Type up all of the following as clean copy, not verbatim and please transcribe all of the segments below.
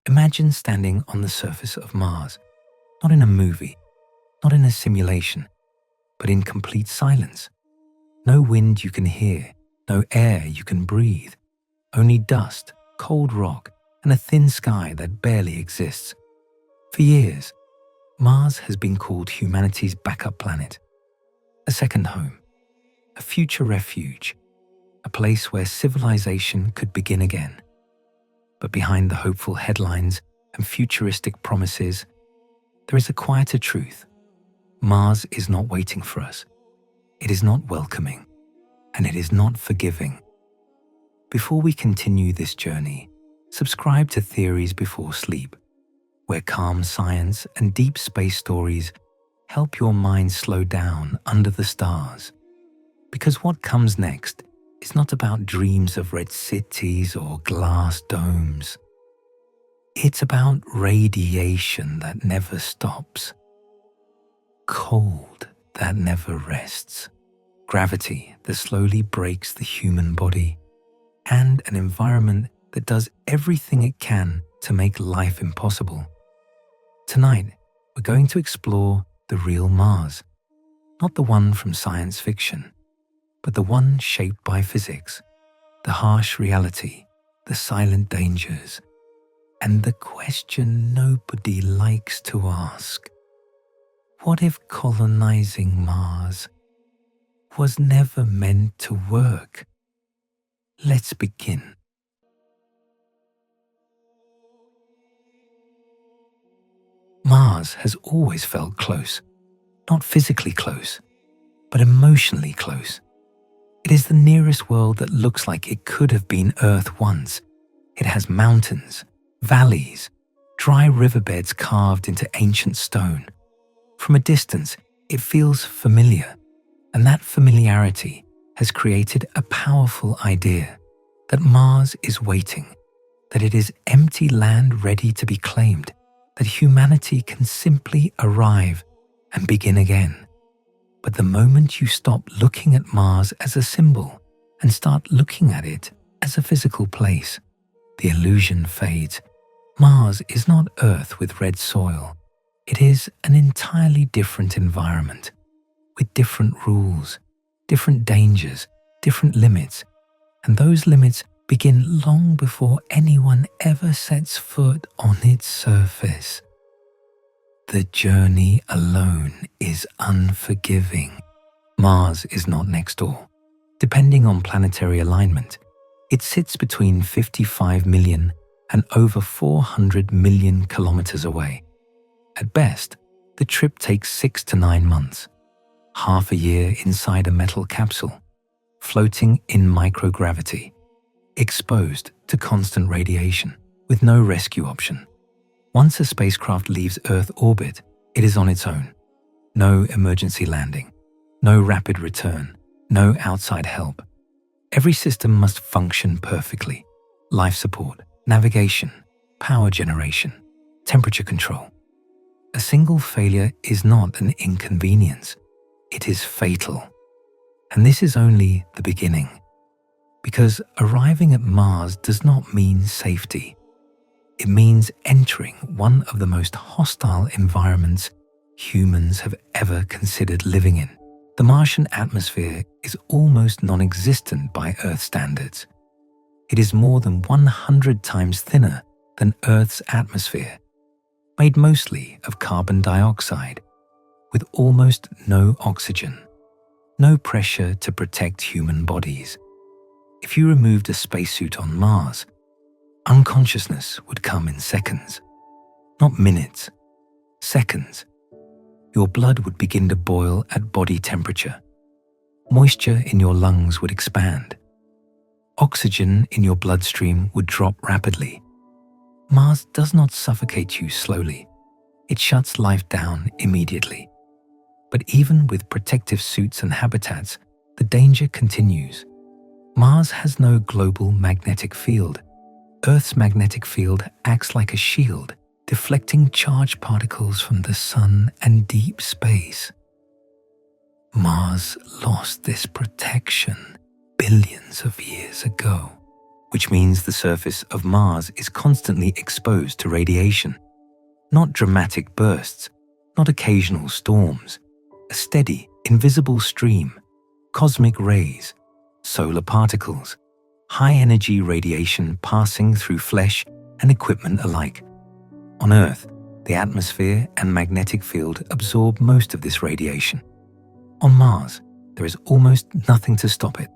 Imagine standing on the surface of Mars, not in a movie, not in a simulation, but in complete silence. No wind you can hear, no air you can breathe, only dust, cold rock, and a thin sky that barely exists. For years, Mars has been called humanity's backup planet, a second home, a future refuge, a place where civilization could begin again. But behind the hopeful headlines and futuristic promises, there is a quieter truth. Mars is not waiting for us. It is not welcoming, and it is not forgiving. Before we continue this journey, subscribe to Theories Before Sleep, where calm science and deep space stories help your mind slow down under the stars. Because what comes next is not about dreams of red cities or glass domes. It's about radiation that never stops, cold that never rests, gravity that slowly breaks the human body, and an environment that does everything it can to make life impossible. Tonight, we're going to explore the real Mars, not the one from science fiction, but the one shaped by physics, the harsh reality, the silent dangers, and the question nobody likes to ask. What if colonizing Mars was never meant to work? Let's begin. Mars has always felt close, not physically close, but emotionally close. It is the nearest world that looks like it could have been Earth once. It has mountains, valleys, dry riverbeds carved into ancient stone. From a distance, it feels familiar, and that familiarity has created a powerful idea that Mars is waiting, that it is empty land ready to be claimed, that humanity can simply arrive and begin again. But the moment you stop looking at Mars as a symbol and start looking at it as a physical place, the illusion fades. Mars is not Earth with red soil. It is an entirely different environment, with different rules, different dangers, different limits, and those limits begin long before anyone ever sets foot on its surface. The journey alone is unforgiving. Mars is not next door. Depending on planetary alignment, it sits between 55 million and over 400 million kilometers away. At best, the trip takes 6 to 9 months, half a year inside a metal capsule, floating in microgravity, exposed to constant radiation, with no rescue option. Once a spacecraft leaves Earth orbit, it is on its own. No emergency landing, no rapid return, no outside help. Every system must function perfectly. Life support, navigation, power generation, temperature control. A single failure is not an inconvenience. It is fatal. And this is only the beginning. Because arriving at Mars does not mean safety. It means entering one of the most hostile environments humans have ever considered living in. The Martian atmosphere is almost non-existent by Earth standards. It is more than 100 times thinner than Earth's atmosphere, made mostly of carbon dioxide, with almost no oxygen, no pressure to protect human bodies. If you removed a spacesuit on Mars, unconsciousness would come in seconds, not minutes, seconds. Your blood would begin to boil at body temperature. Moisture in your lungs would expand. Oxygen in your bloodstream would drop rapidly. Mars does not suffocate you slowly. It shuts life down immediately. But even with protective suits and habitats, the danger continues. Mars has no global magnetic field. Earth's magnetic field acts like a shield, deflecting charged particles from the sun and deep space. Mars lost this protection billions of years ago. which means the surface of Mars is constantly exposed to radiation. Not dramatic bursts, not occasional storms, a steady, invisible stream, cosmic rays, solar particles, high-energy radiation passing through flesh and equipment alike. On Earth, the atmosphere and magnetic field absorb most of this radiation. On Mars, there is almost nothing to stop it.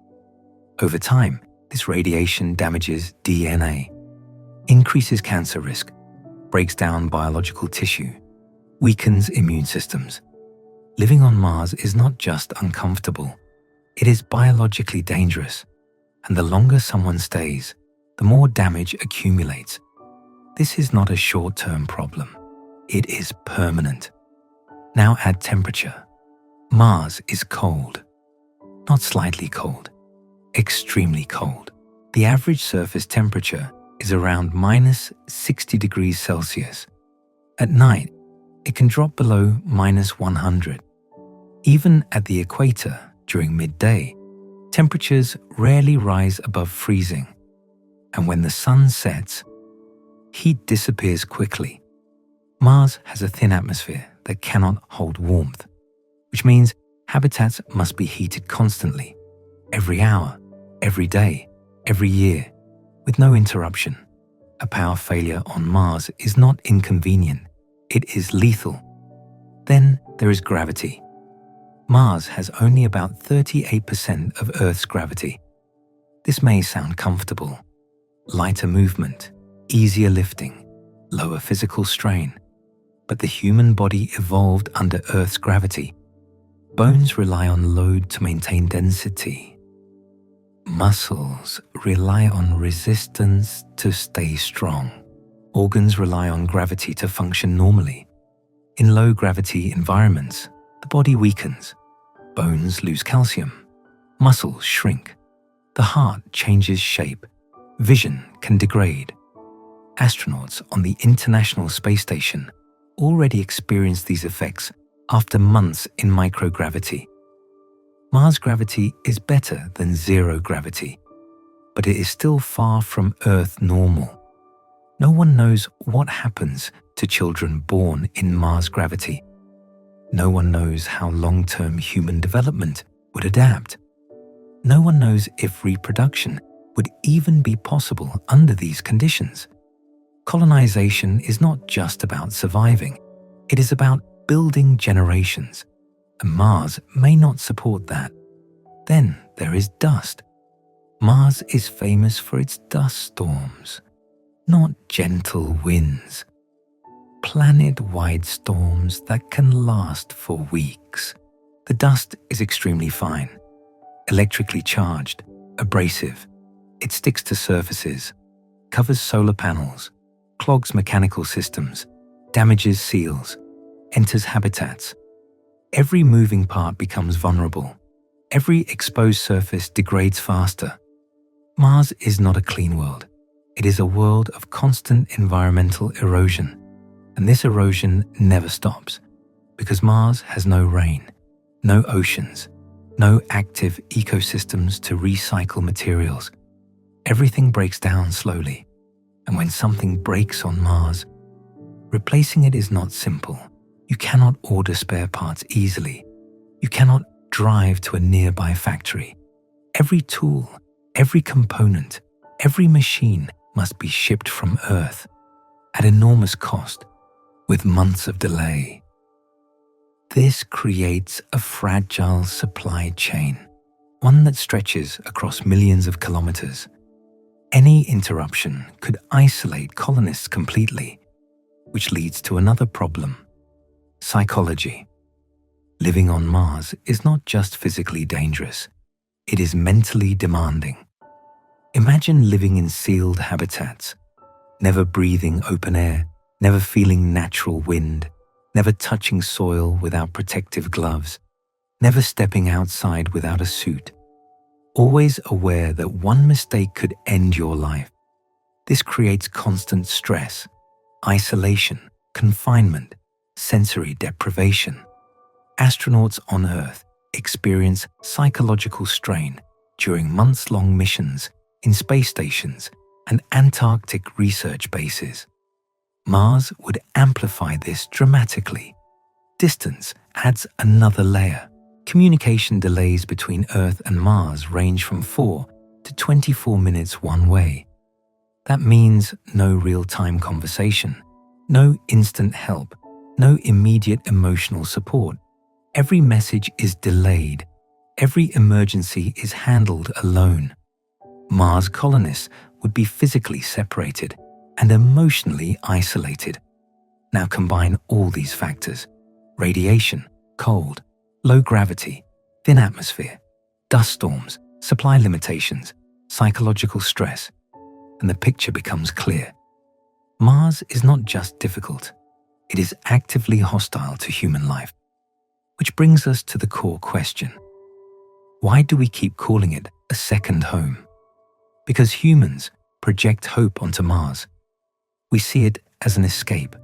Over time, this radiation damages DNA, increases cancer risk, breaks down biological tissue, weakens immune systems. Living on Mars is not just uncomfortable, it is biologically dangerous, and the longer someone stays, the more damage accumulates. This is not a short-term problem, it is permanent. Now add temperature. Mars is cold, not slightly cold, extremely cold. The average surface temperature is around minus 60 degrees Celsius. At night, it can drop below minus 100. Even at the equator during midday, temperatures rarely rise above freezing. And when the sun sets, heat disappears quickly. Mars has a thin atmosphere that cannot hold warmth, which means habitats must be heated constantly, every hour, every day, every year, with no interruption. A power failure on Mars is not inconvenient, it is lethal. Then there is gravity. Mars has only about 38% of Earth's gravity. This may sound comfortable. Lighter movement, easier lifting, lower physical strain. But the human body evolved under Earth's gravity. Bones rely on load to maintain density. Muscles rely on resistance to stay strong. Organs rely on gravity to function normally. In low-gravity environments, the body weakens. Bones lose calcium. Muscles shrink. The heart changes shape. Vision can degrade. Astronauts on the International Space Station already experience these effects after months in microgravity. Mars gravity is better than zero gravity, but it is still far from Earth normal. No one knows what happens to children born in Mars gravity. No one knows how long-term human development would adapt. No one knows if reproduction would even be possible under these conditions. Colonization is not just about surviving, it is about building generations, and Mars may not support that. Then there is dust. Mars is famous for its dust storms, not gentle winds. Planet-wide storms that can last for weeks. The dust is extremely fine, electrically charged, abrasive. It sticks to surfaces, covers solar panels, clogs mechanical systems, damages seals, enters habitats. Every moving part becomes vulnerable. Every exposed surface degrades faster. Mars is not a clean world. It is a world of constant environmental erosion. And this erosion never stops, because Mars has no rain, no oceans, no active ecosystems to recycle materials. Everything breaks down slowly. And when something breaks on Mars, replacing it is not simple. You cannot order spare parts easily. You cannot drive to a nearby factory. Every tool, every component, every machine must be shipped from Earth at enormous cost, with months of delay. This creates a fragile supply chain, one that stretches across millions of kilometers. Any interruption could isolate colonists completely, which leads to another problem: psychology. Living on Mars is not just physically dangerous, it is mentally demanding. Imagine living in sealed habitats, never breathing open air, never feeling natural wind, never touching soil without protective gloves, never stepping outside without a suit. Always aware that one mistake could end your life. This creates constant stress, isolation, confinement, sensory deprivation. Astronauts on Earth experience psychological strain during months-long missions in space stations and Antarctic research bases. Mars would amplify this dramatically. Distance adds another layer. Communication delays between Earth and Mars range from 4 to 24 minutes one way. That means no real-time conversation, no instant help, no immediate emotional support. Every message is delayed. Every emergency is handled alone. Mars colonists would be physically separated and emotionally isolated. Now combine all these factors: radiation, cold, low gravity, thin atmosphere, dust storms, supply limitations, psychological stress, and the picture becomes clear. Mars is not just difficult, it is actively hostile to human life. Which brings us to the core question. Why do we keep calling it a second home? Because humans project hope onto Mars. We see it as an escape,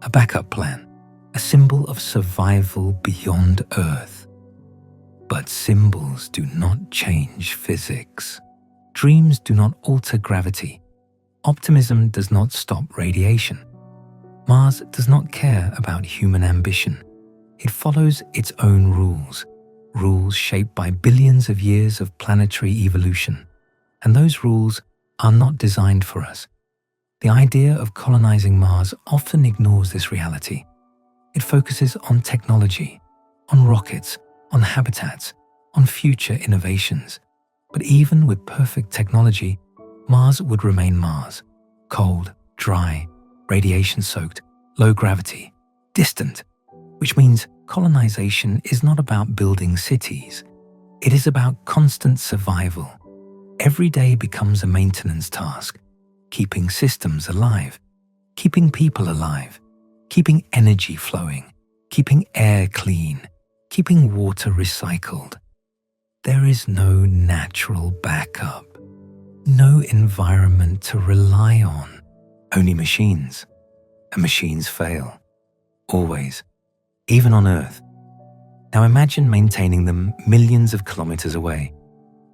a backup plan, a symbol of survival beyond Earth. But symbols do not change physics. Dreams do not alter gravity. Optimism does not stop radiation. Mars does not care about human ambition. It follows its own rules, rules shaped by billions of years of planetary evolution. And those rules are not designed for us. The idea of colonizing Mars often ignores this reality. It focuses on technology, on rockets, on habitats, on future innovations. But even with perfect technology, Mars would remain Mars: cold, dry, radiation-soaked, low gravity, distant, which means colonization is not about building cities. It is about constant survival. Every day becomes a maintenance task, keeping systems alive, keeping people alive, keeping energy flowing, keeping air clean, keeping water recycled. There is no natural backup, no environment to rely on, only machines. And machines fail, always, even on Earth. Now imagine maintaining them millions of kilometers away,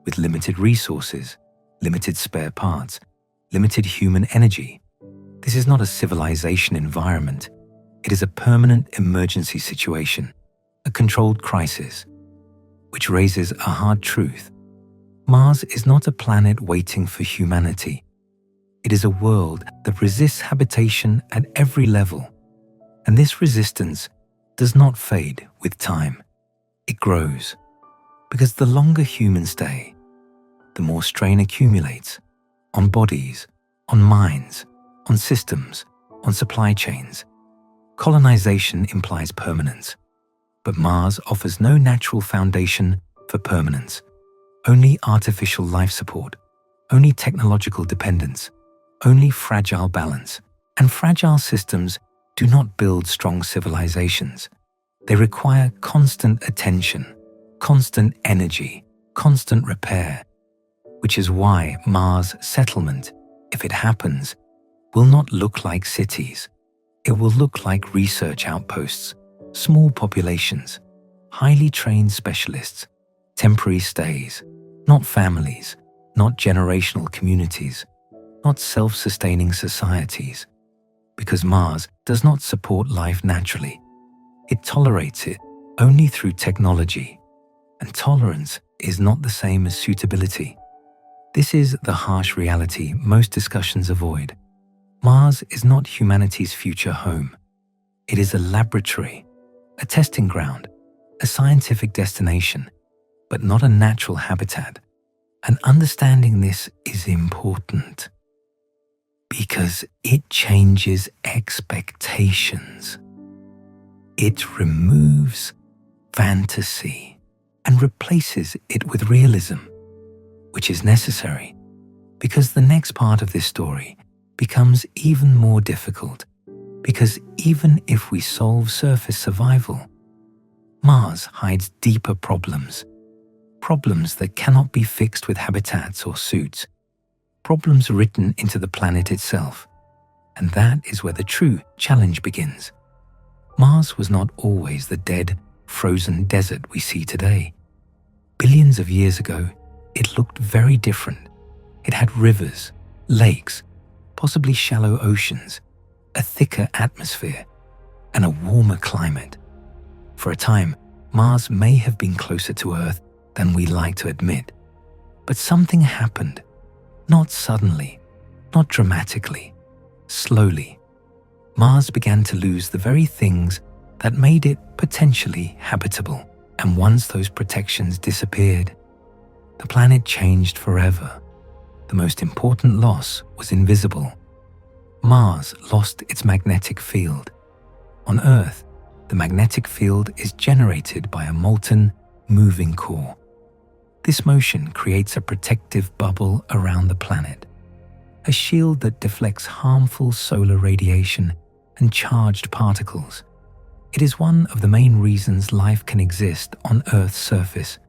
with limited resources, limited spare parts, limited human energy. This is not a civilization environment. It is a permanent emergency situation, a controlled crisis, which raises a hard truth. Mars is not a planet waiting for humanity. It is a world that resists habitation at every level. And this resistance does not fade with time. It grows. Because the longer humans stay, the more strain accumulates on bodies, on minds, on systems, on supply chains. Colonization implies permanence, but Mars offers no natural foundation for permanence, only artificial life support, only technological dependence, only fragile balance. And fragile systems do not build strong civilizations. They require constant attention, constant energy, constant repair, which is why Mars settlement, if it happens, will not look like cities. It will look like research outposts, small populations, highly trained specialists, temporary stays, not families, not generational communities, not self-sustaining societies. Because Mars does not support life naturally. It tolerates it only through technology, and tolerance is not the same as suitability. This is the harsh reality most discussions avoid. Mars is not humanity's future home. It is a laboratory, a testing ground, a scientific destination, but not a natural habitat. And understanding this is important because it changes expectations. It removes fantasy and replaces it with realism, which is necessary because the next part of this story becomes even more difficult. Because even if we solve surface survival, Mars hides deeper problems. Problems that cannot be fixed with habitats or suits. Problems written into the planet itself. And that is where the true challenge begins. Mars was not always the dead, frozen desert we see today. Billions of years ago, it looked very different. It had rivers, lakes, possibly shallow oceans, a thicker atmosphere, and a warmer climate. For a time, Mars may have been closer to Earth than we like to admit. But something happened. Not suddenly, not dramatically, slowly. Mars began to lose the very things that made it potentially habitable. And once those protections disappeared, the planet changed forever. The most important loss was invisible. Mars lost its magnetic field. On Earth, the magnetic field is generated by a molten, moving core. This motion creates a protective bubble around the planet, a shield that deflects harmful solar radiation and charged particles. It is one of the main reasons life can exist on Earth's surface.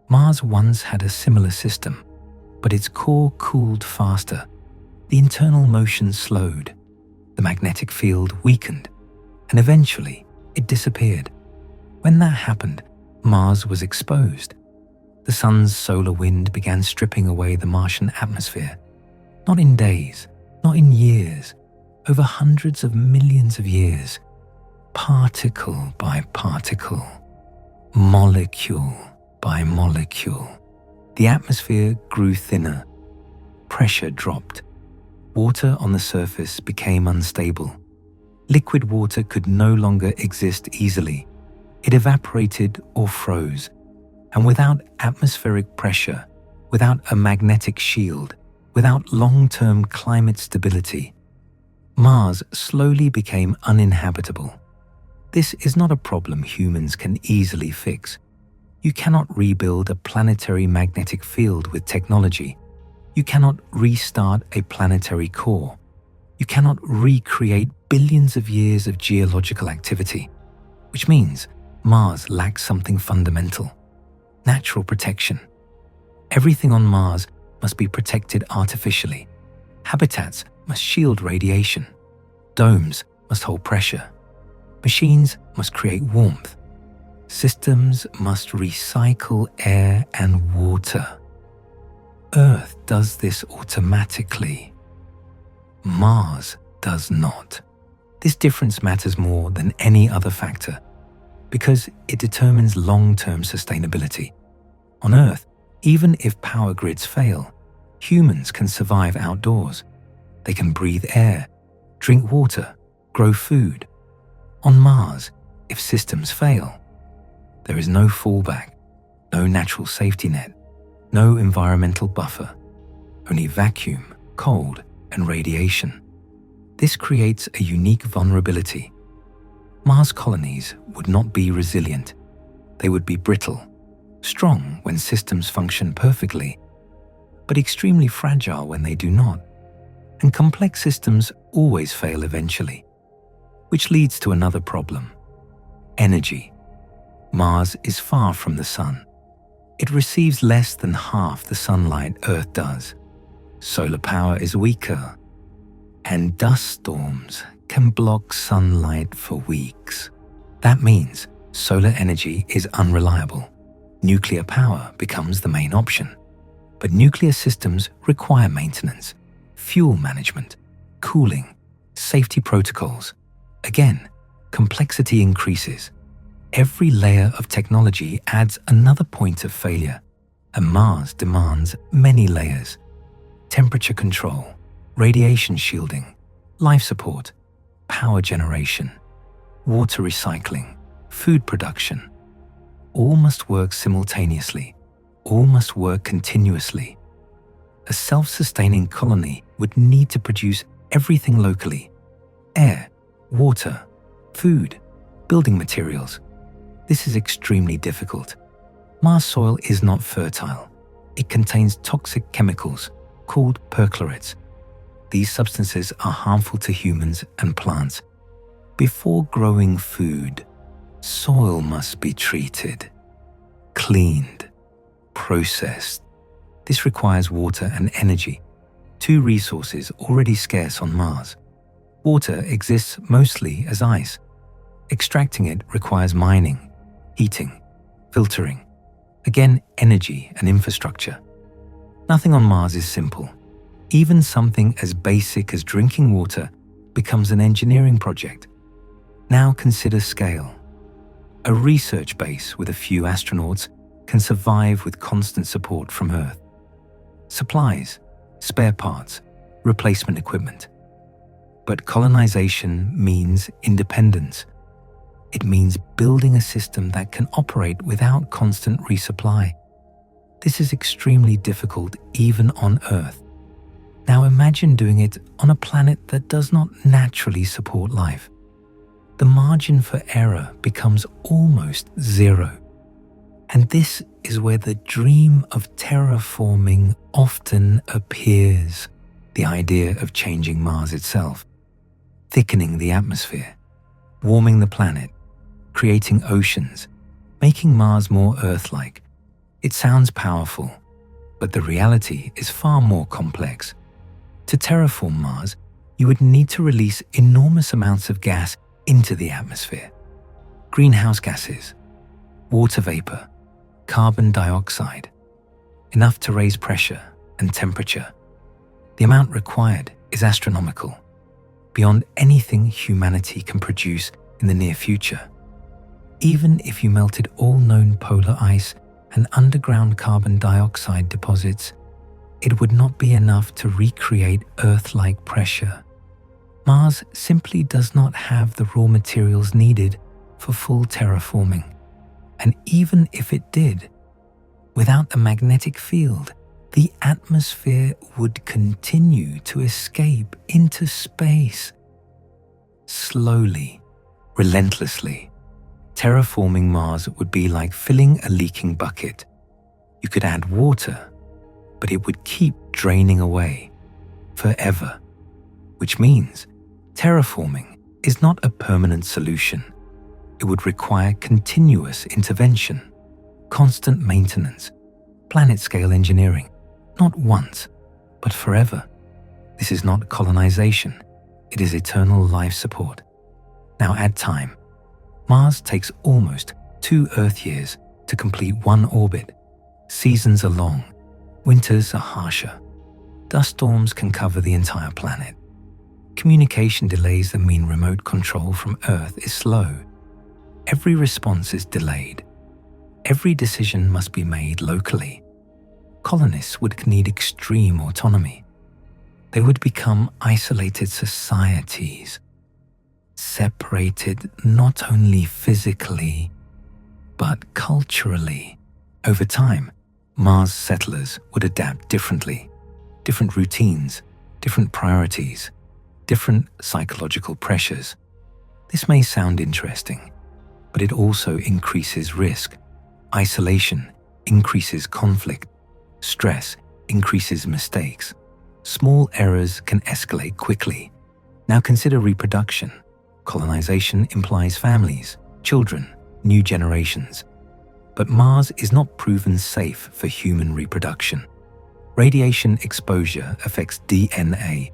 Mars once had a similar system, but its core cooled faster. The internal motion slowed, the magnetic field weakened, and eventually it disappeared. When that happened, Mars was exposed. The sun's solar wind began stripping away the Martian atmosphere. Not in days, not in years, over hundreds of millions of years. Particle by particle, molecule by molecule, the atmosphere grew thinner. Pressure dropped. Water on the surface became unstable. Liquid water could no longer exist easily. It evaporated or froze. And without atmospheric pressure, without a magnetic shield, without long-term climate stability, Mars slowly became uninhabitable. This is not a problem humans can easily fix. You cannot rebuild a planetary magnetic field with technology. You cannot restart a planetary core. You cannot recreate billions of years of geological activity, which means Mars lacks something fundamental: natural protection. Everything on Mars must be protected artificially. Habitats must shield radiation. Domes must hold pressure. Machines must create warmth. Systems must recycle air and water. Earth does this automatically. Mars does not. This difference matters more than any other factor because it determines long-term sustainability. On Earth, even if power grids fail, humans can survive outdoors. They can breathe air, drink water, grow food. On Mars, if systems fail, there is no fallback, no natural safety net, no environmental buffer, only vacuum, cold, and radiation. This creates a unique vulnerability. Mars colonies would not be resilient. They would be brittle, strong when systems function perfectly, but extremely fragile when they do not. And complex systems always fail eventually, which leads to another problem: energy. Mars is far from the sun. It receives less than half the sunlight Earth does. Solar power is weaker, and dust storms can block sunlight for weeks. That means solar energy is unreliable. Nuclear power becomes the main option. But nuclear systems require maintenance, fuel management, cooling, safety protocols. Again, complexity increases. Every layer of technology adds another point of failure, and Mars demands many layers: temperature control, radiation shielding, life support, power generation, water recycling, food production. All must work simultaneously. All must work continuously. A self-sustaining colony would need to produce everything locally: air, water, food, building materials. This is extremely difficult. Mars soil is not fertile. It contains toxic chemicals called perchlorates. These substances are harmful to humans and plants. Before growing food, soil must be treated, cleaned, processed. This requires water and energy, two resources already scarce on Mars. Water exists mostly as ice. Extracting it requires mining, heating, filtering. Again, energy and infrastructure. Nothing on Mars is simple. Even something as basic as drinking water becomes an engineering project. Now consider scale. A research base with a few astronauts can survive with constant support from Earth. Supplies, spare parts, replacement equipment. But colonization means independence. It means building a system that can operate without constant resupply. This is extremely difficult even on Earth. Now imagine doing it on a planet that does not naturally support life. The margin for error becomes almost zero. And this is where the dream of terraforming often appears. The idea of changing Mars itself, thickening the atmosphere, warming the planet, creating oceans, making Mars more Earth-like. It sounds powerful, but the reality is far more complex. To terraform Mars, you would need to release enormous amounts of gas into the atmosphere. Greenhouse gases, water vapor, carbon dioxide, enough to raise pressure and temperature. The amount required is astronomical, beyond anything humanity can produce in the near future. Even if you melted all known polar ice and underground carbon dioxide deposits, it would not be enough to recreate Earth-like pressure. Mars simply does not have the raw materials needed for full terraforming. And even if it did, without the magnetic field, the atmosphere would continue to escape into space. Slowly, relentlessly, terraforming Mars would be like filling a leaking bucket. You could add water, but it would keep draining away forever, which means terraforming is not a permanent solution. It would require continuous intervention, constant maintenance, planet-scale engineering, not once, but forever. This is not colonization. It is eternal life support. Now add time. Mars takes almost 2 Earth years to complete one orbit. Seasons are long. Winters are harsher. Dust storms can cover the entire planet. Communication delays that mean remote control from Earth is slow. Every response is delayed. Every decision must be made locally. Colonists would need extreme autonomy. They would become isolated societies, separated not only physically, but culturally. Over time, Mars settlers would adapt differently, different routines, different priorities, different psychological pressures. This may sound interesting, but it also increases risk. Isolation increases conflict. Stress increases mistakes. Small errors can escalate quickly. Now consider reproduction. Colonization implies families, children, new generations. But Mars is not proven safe for human reproduction. Radiation exposure affects DNA.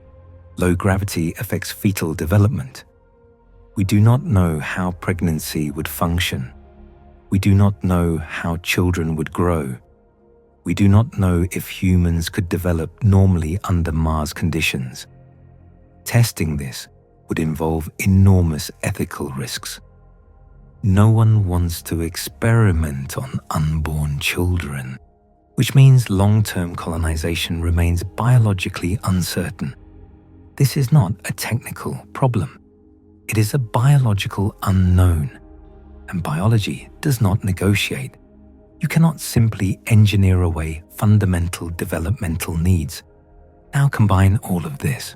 Low gravity affects fetal development. We do not know how pregnancy would function. We do not know how children would grow. We do not know if humans could develop normally under Mars conditions. Testing this would involve enormous ethical risks. No one wants to experiment on unborn children, which means long-term colonization remains biologically uncertain. This is not a technical problem. It is a biological unknown, and biology does not negotiate. You cannot simply engineer away fundamental developmental needs. Now combine all of this: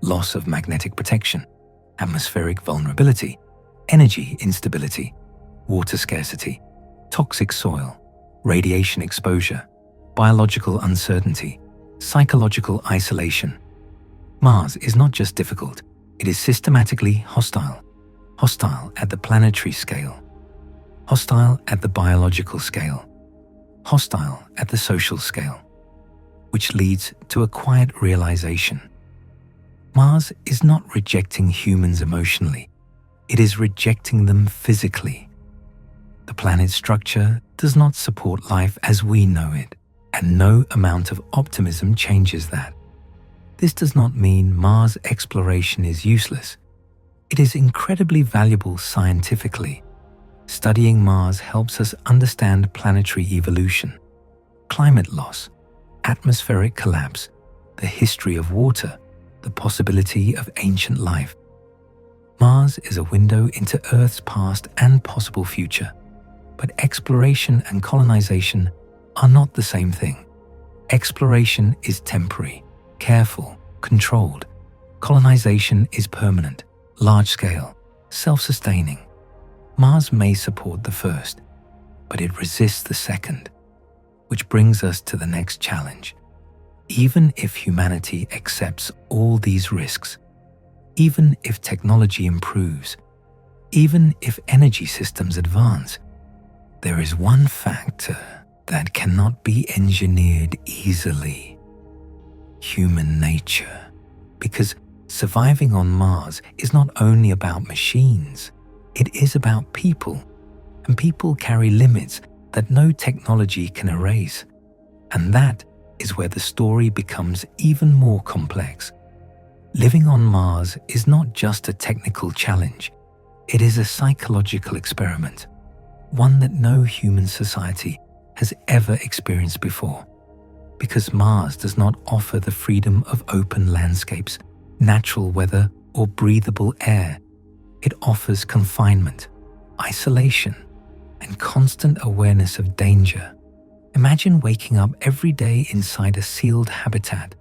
loss of magnetic protection, atmospheric vulnerability, energy instability, water scarcity, toxic soil, radiation exposure, biological uncertainty, psychological isolation. Mars is not just difficult, it is systematically hostile. Hostile at the planetary scale, hostile at the biological scale, hostile at the social scale, which leads to a quiet realization. Mars is not rejecting humans emotionally, it is rejecting them physically. The planet's structure does not support life as we know it, and no amount of optimism changes that. This does not mean Mars exploration is useless. It is incredibly valuable scientifically. Studying Mars helps us understand planetary evolution, climate loss, atmospheric collapse, the history of water, the possibility of ancient life. Mars is a window into Earth's past and possible future, but exploration and colonization are not the same thing. Exploration is temporary, careful, controlled. Colonization is permanent, large-scale, self-sustaining. Mars may support the first, but it resists the second, which brings us to the next challenge. Even if humanity accepts all these risks, even if technology improves, even if energy systems advance, there is one factor that cannot be engineered easily: human nature. Because surviving on Mars is not only about machines, it is about people, and people carry limits that no technology can erase. And that is where the story becomes even more complex. Living on Mars is not just a technical challenge, it is a psychological experiment, one that no human society has ever experienced before. Because Mars does not offer the freedom of open landscapes, natural weather, or breathable air. It offers confinement, isolation, and constant awareness of danger. Imagine waking up every day inside a sealed habitat.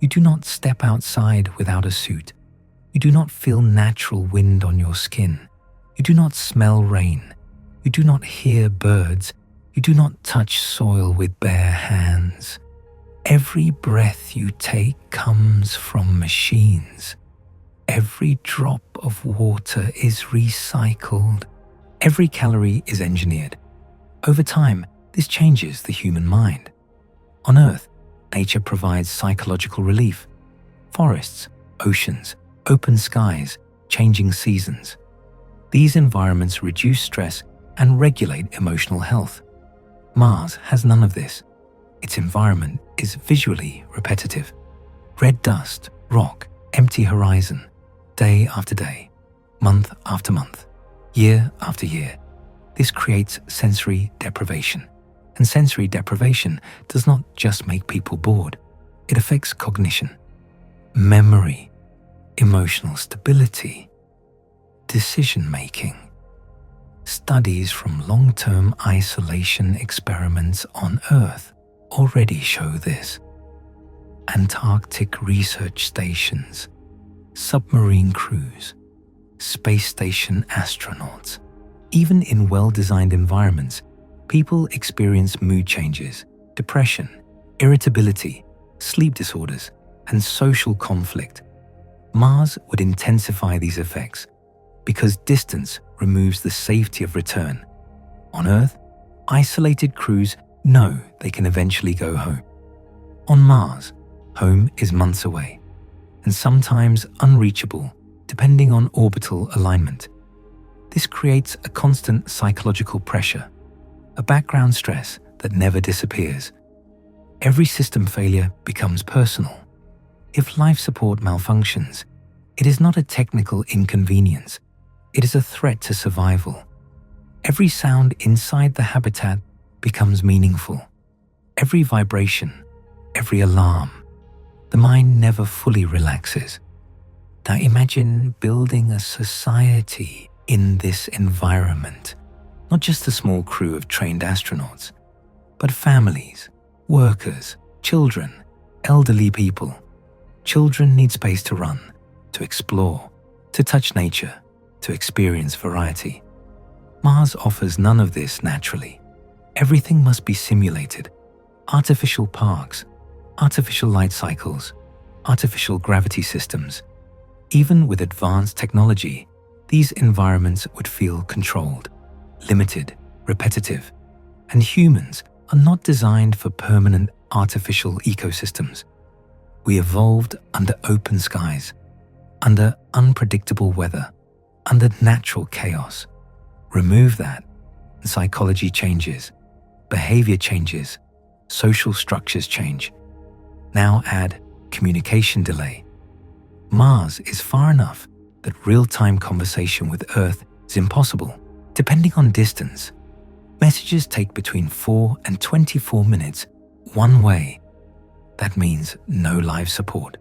You do not step outside without a suit. You do not feel natural wind on your skin. You do not smell rain. You do not hear birds. You do not touch soil with bare hands. Every breath you take comes from machines. Every drop of water is recycled. Every calorie is engineered. Over time, this changes the human mind. On Earth, nature provides psychological relief. Forests, oceans, open skies, changing seasons. These environments reduce stress and regulate emotional health. Mars has none of this. Its environment is visually repetitive. Red dust, rock, empty horizon, day after day, month after month, year after year. This creates sensory deprivation. And sensory deprivation does not just make people bored. It affects cognition, memory, emotional stability, decision-making. Studies from long-term isolation experiments on Earth already show this. Antarctic research stations, submarine crews, space station astronauts. Even in well-designed environments, people experience mood changes, depression, irritability, sleep disorders, and social conflict. Mars would intensify these effects because distance removes the safety of return. On Earth, isolated crews know they can eventually go home. On Mars, home is months away, and sometimes unreachable, depending on orbital alignment. This creates a constant psychological pressure, a background stress that never disappears. Every system failure becomes personal. If life support malfunctions, it is not a technical inconvenience, it is a threat to survival. Every sound inside the habitat becomes meaningful. Every vibration, every alarm. The mind never fully relaxes. Now imagine building a society in this environment, not just a small crew of trained astronauts, but families, workers, children, elderly people. Children need space to run, to explore, to touch nature, to experience variety. Mars offers none of this naturally. Everything must be simulated. Artificial parks, artificial light cycles, artificial gravity systems. Even with advanced technology, these environments would feel controlled, limited, repetitive, and humans are not designed for permanent artificial ecosystems. We evolved under open skies, under unpredictable weather, under natural chaos. Remove that, and psychology changes, behavior changes, social structures change. Now add communication delay. Mars is far enough that real-time conversation with Earth is impossible. Depending on distance, messages take between 4 and 24 minutes one way. That means no live support,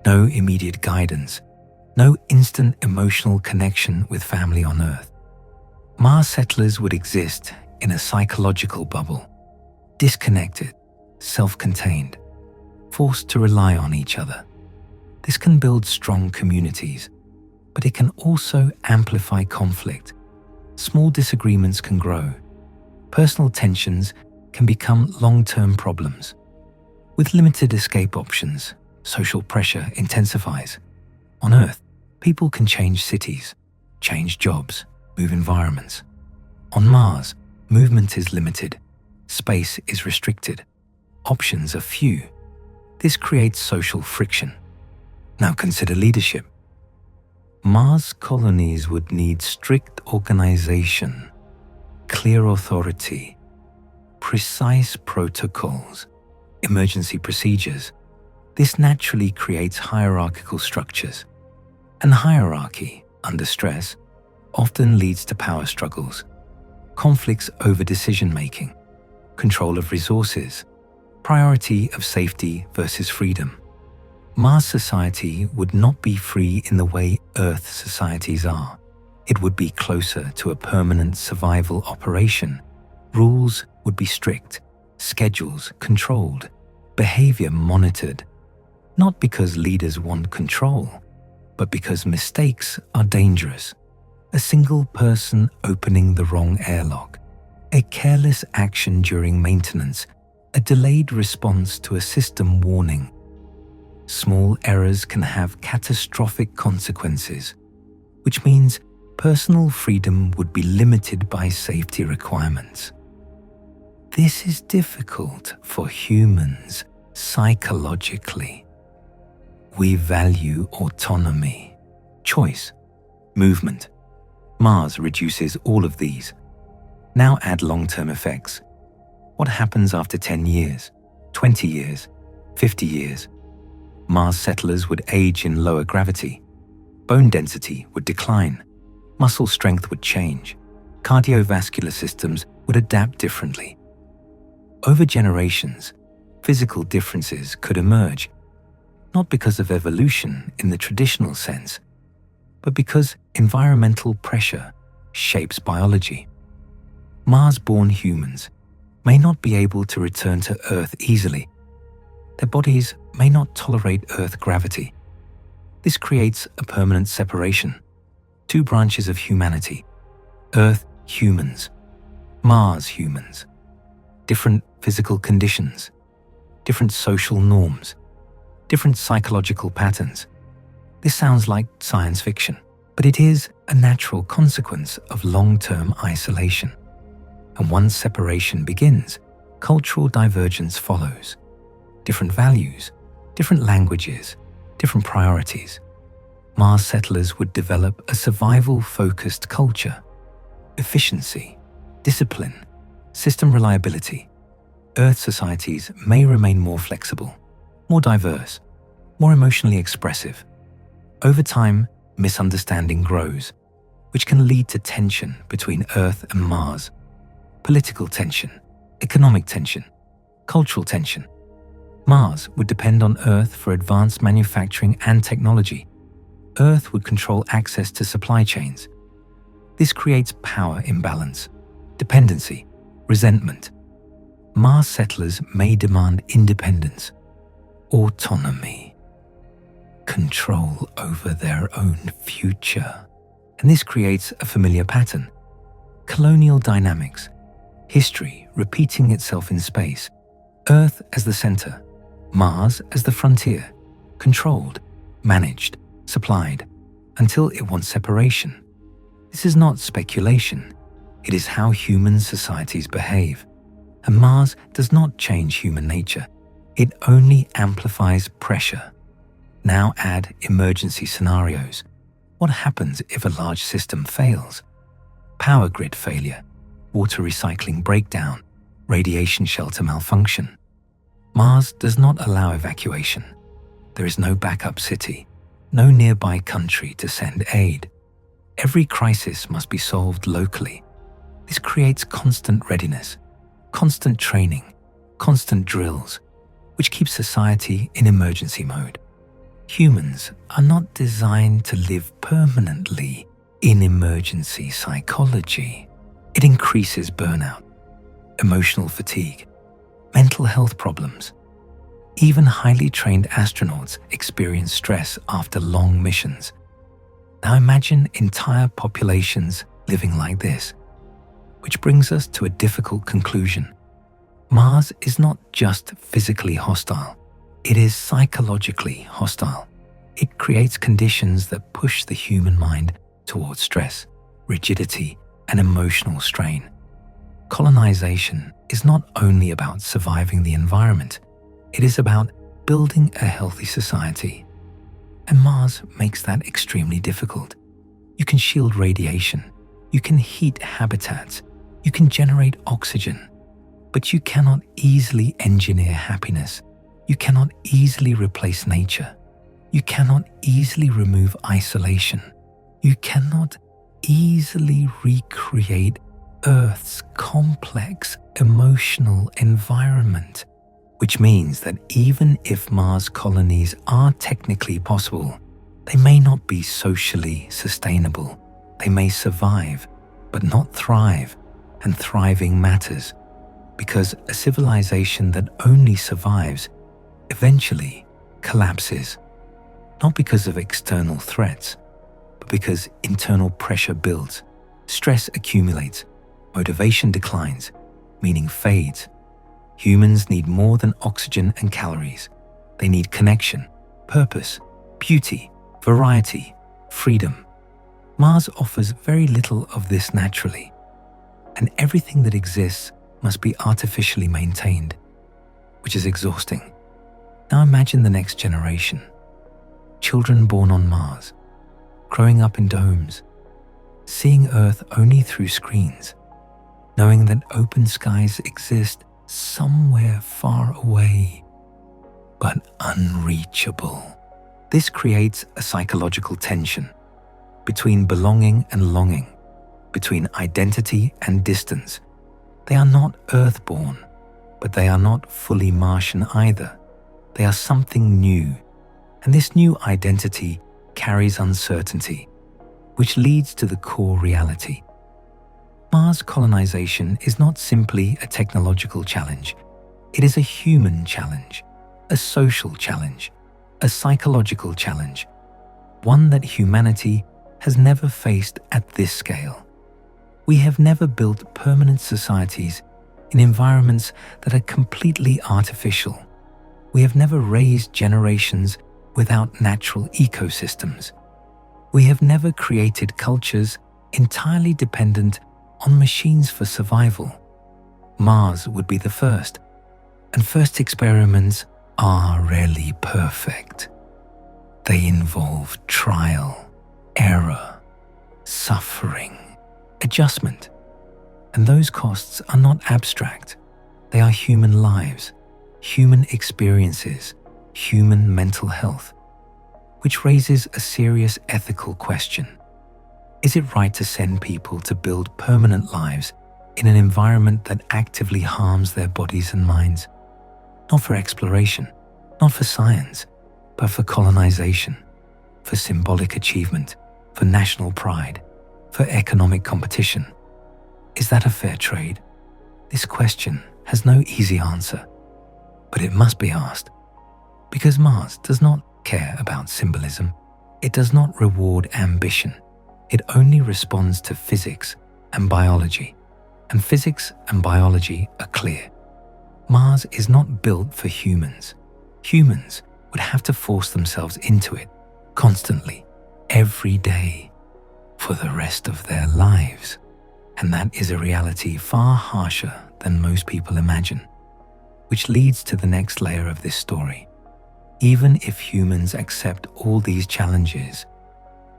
no immediate guidance, no instant emotional connection with family on Earth. Mars settlers would exist in a psychological bubble, disconnected, self-contained, forced to rely on each other. This can build strong communities, but it can also amplify conflict. Small disagreements can grow. Personal tensions can become long-term problems. With limited escape options, social pressure intensifies. On Earth, people can change cities, change jobs, move environments. On Mars, movement is limited, space is restricted, options are few. This creates social friction. Now consider leadership. Mars colonies would need strict organization, clear authority, precise protocols, emergency procedures. This naturally creates hierarchical structures. And hierarchy, under stress, often leads to power struggles, conflicts over decision-making, control of resources, priority of safety versus freedom. Mars society would not be free in the way Earth societies are. It would be closer to a permanent survival operation. Rules would be strict, schedules controlled, behavior monitored, not because leaders want control, but because mistakes are dangerous. A single person opening the wrong airlock, a careless action during maintenance, a delayed response to a system warning. Small errors can have catastrophic consequences, which means personal freedom would be limited by safety requirements. This is difficult for humans psychologically. We value autonomy, choice, movement. Mars reduces all of these. Now add long-term effects. What happens after 10 years, 20 years, 50 years? Mars settlers would age in lower gravity. Bone density would decline. Muscle strength would change. Cardiovascular systems would adapt differently. Over generations, physical differences could emerge, not because of evolution in the traditional sense, but because environmental pressure shapes biology. Mars-born humans may not be able to return to Earth easily. Their bodies may not tolerate Earth gravity. This creates a permanent separation. Two branches of humanity: Earth humans, Mars humans. Different physical conditions, different social norms, different psychological patterns. This sounds like science fiction, but it is a natural consequence of long-term isolation. And once separation begins, cultural divergence follows. Different values, different languages, different priorities. Mars settlers would develop a survival-focused culture. Efficiency, discipline, system reliability. Earth societies may remain more flexible, more diverse, more emotionally expressive. Over time, misunderstanding grows, which can lead to tension between Earth and Mars. Political tension, economic tension, cultural tension. Mars would depend on Earth for advanced manufacturing and technology. Earth would control access to supply chains. This creates power imbalance, dependency, resentment. Mars settlers may demand independence, autonomy, control over their own future. And this creates a familiar pattern: colonial dynamics, history repeating itself in space. Earth as the center, Mars as the frontier, controlled, managed, supplied, until it wants separation. This is not speculation. It is how human societies behave. And Mars does not change human nature. It only amplifies pressure. Now add emergency scenarios. What happens if a large system fails? Power grid failure, water recycling breakdown, radiation shelter malfunction. Mars does not allow evacuation. There is no backup city, no nearby country to send aid. Every crisis must be solved locally. This creates constant readiness, constant training, constant drills, which keeps society in emergency mode. Humans are not designed to live permanently in emergency psychology. It increases burnout, emotional fatigue, mental health problems. Even highly trained astronauts experience stress after long missions. Now imagine entire populations living like this, which brings us to a difficult conclusion. Mars is not just physically hostile, it is psychologically hostile. It creates conditions that push the human mind towards stress, rigidity, and emotional strain. Colonization is not only about surviving the environment, it is about building a healthy society. And Mars makes that extremely difficult. You can shield radiation, you can heat habitats, you can generate oxygen, but you cannot easily engineer happiness. You cannot easily replace nature. You cannot easily remove isolation. You cannot easily recreate Earth's complex emotional environment, which means that even if Mars colonies are technically possible, they may not be socially sustainable. They may survive, but not thrive, and thriving matters, because a civilization that only survives eventually collapses, not because of external threats, but because internal pressure builds, stress accumulates, motivation declines, meaning fades. Humans need more than oxygen and calories. They need connection, purpose, beauty, variety, freedom. Mars offers very little of this naturally, and everything that exists must be artificially maintained, which is exhausting. Now imagine the next generation. Children born on Mars, growing up in domes, seeing Earth only through screens, knowing that open skies exist somewhere far away, but unreachable. This creates a psychological tension between belonging and longing, between identity and distance. They are not Earthborn, but they are not fully Martian either. They are something new, and this new identity carries uncertainty, which leads to the core reality. Mars colonization is not simply a technological challenge. It is a human challenge, a social challenge, a psychological challenge, one that humanity has never faced at this scale. We have never built permanent societies in environments that are completely artificial. We have never raised generations without natural ecosystems. We have never created cultures entirely dependent on machines for survival. Mars would be the first, and first experiments are rarely perfect. They involve trial, error, suffering, adjustment, and those costs are not abstract. They are human lives, human experiences, human mental health, which raises a serious ethical question. Is it right to send people to build permanent lives in an environment that actively harms their bodies and minds? Not for exploration, not for science, but for colonization, for symbolic achievement, for national pride, for economic competition. Is that a fair trade? This question has no easy answer, but it must be asked. Because Mars does not care about symbolism. It does not reward ambition. It only responds to physics and biology. And physics and biology are clear. Mars is not built for humans. Humans would have to force themselves into it constantly, every day, for the rest of their lives. And that is a reality far harsher than most people imagine, which leads to the next layer of this story. Even if humans accept all these challenges,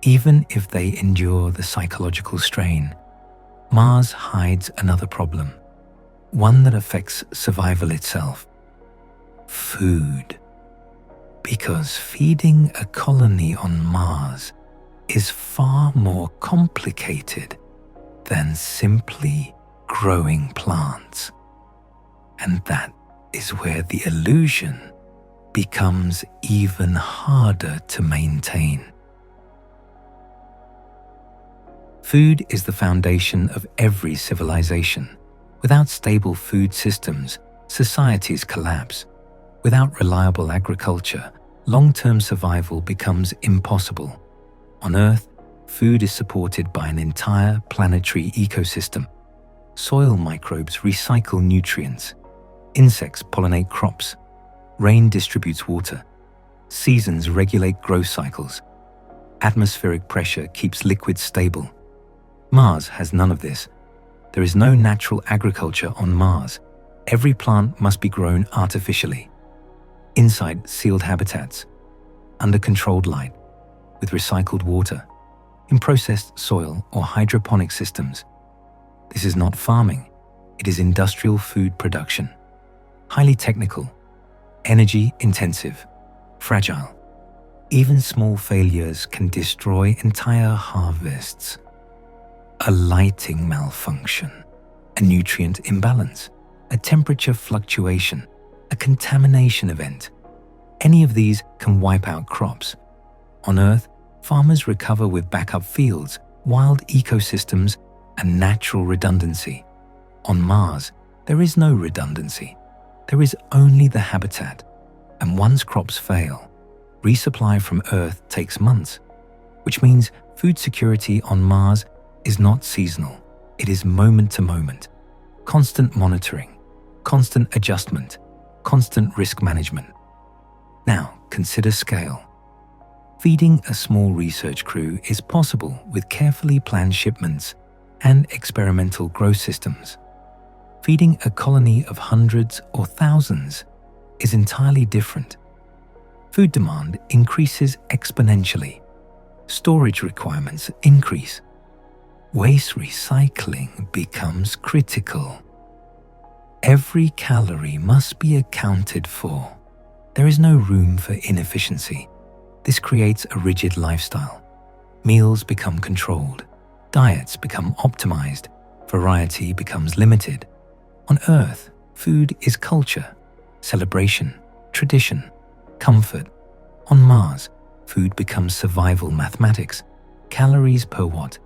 even if they endure the psychological strain, Mars hides another problem. one that affects survival itself: food. Because feeding a colony on Mars is far more complicated than simply growing plants. And that is where the illusion becomes even harder to maintain. Food is the foundation of every civilization. Without stable food systems, societies collapse. Without reliable agriculture, long-term survival becomes impossible. On Earth, food is supported by an entire planetary ecosystem. Soil microbes recycle nutrients. Insects pollinate crops. Rain distributes water. Seasons regulate growth cycles. Atmospheric pressure keeps liquids stable. Mars has none of this. There is no natural agriculture on Mars. Every plant must be grown artificially. Inside sealed habitats, under controlled light, with recycled water, in processed soil or hydroponic systems. This is not farming, it is industrial food production. Highly technical, energy intensive, fragile. Even small failures can destroy entire harvests. A lighting malfunction, a nutrient imbalance, a temperature fluctuation, a contamination event. Any of these can wipe out crops. On Earth, farmers recover with backup fields, wild ecosystems, and natural redundancy. On Mars, there is no redundancy. There is only the habitat. And once crops fail, resupply from Earth takes months, which means food security on Mars is not seasonal. It is moment to moment. Constant monitoring, constant adjustment, constant risk management. Now, consider scale. Feeding a small research crew is possible with carefully planned shipments and experimental growth systems. Feeding a colony of hundreds or thousands is entirely different. Food demand increases exponentially. Storage requirements increase. Waste recycling becomes critical. Every calorie must be accounted for. There is no room for inefficiency. This creates a rigid lifestyle. Meals become controlled. Diets become optimized. Variety becomes limited. On Earth, food is culture, celebration, tradition, comfort. On Mars, food becomes survival mathematics. Calories per watt,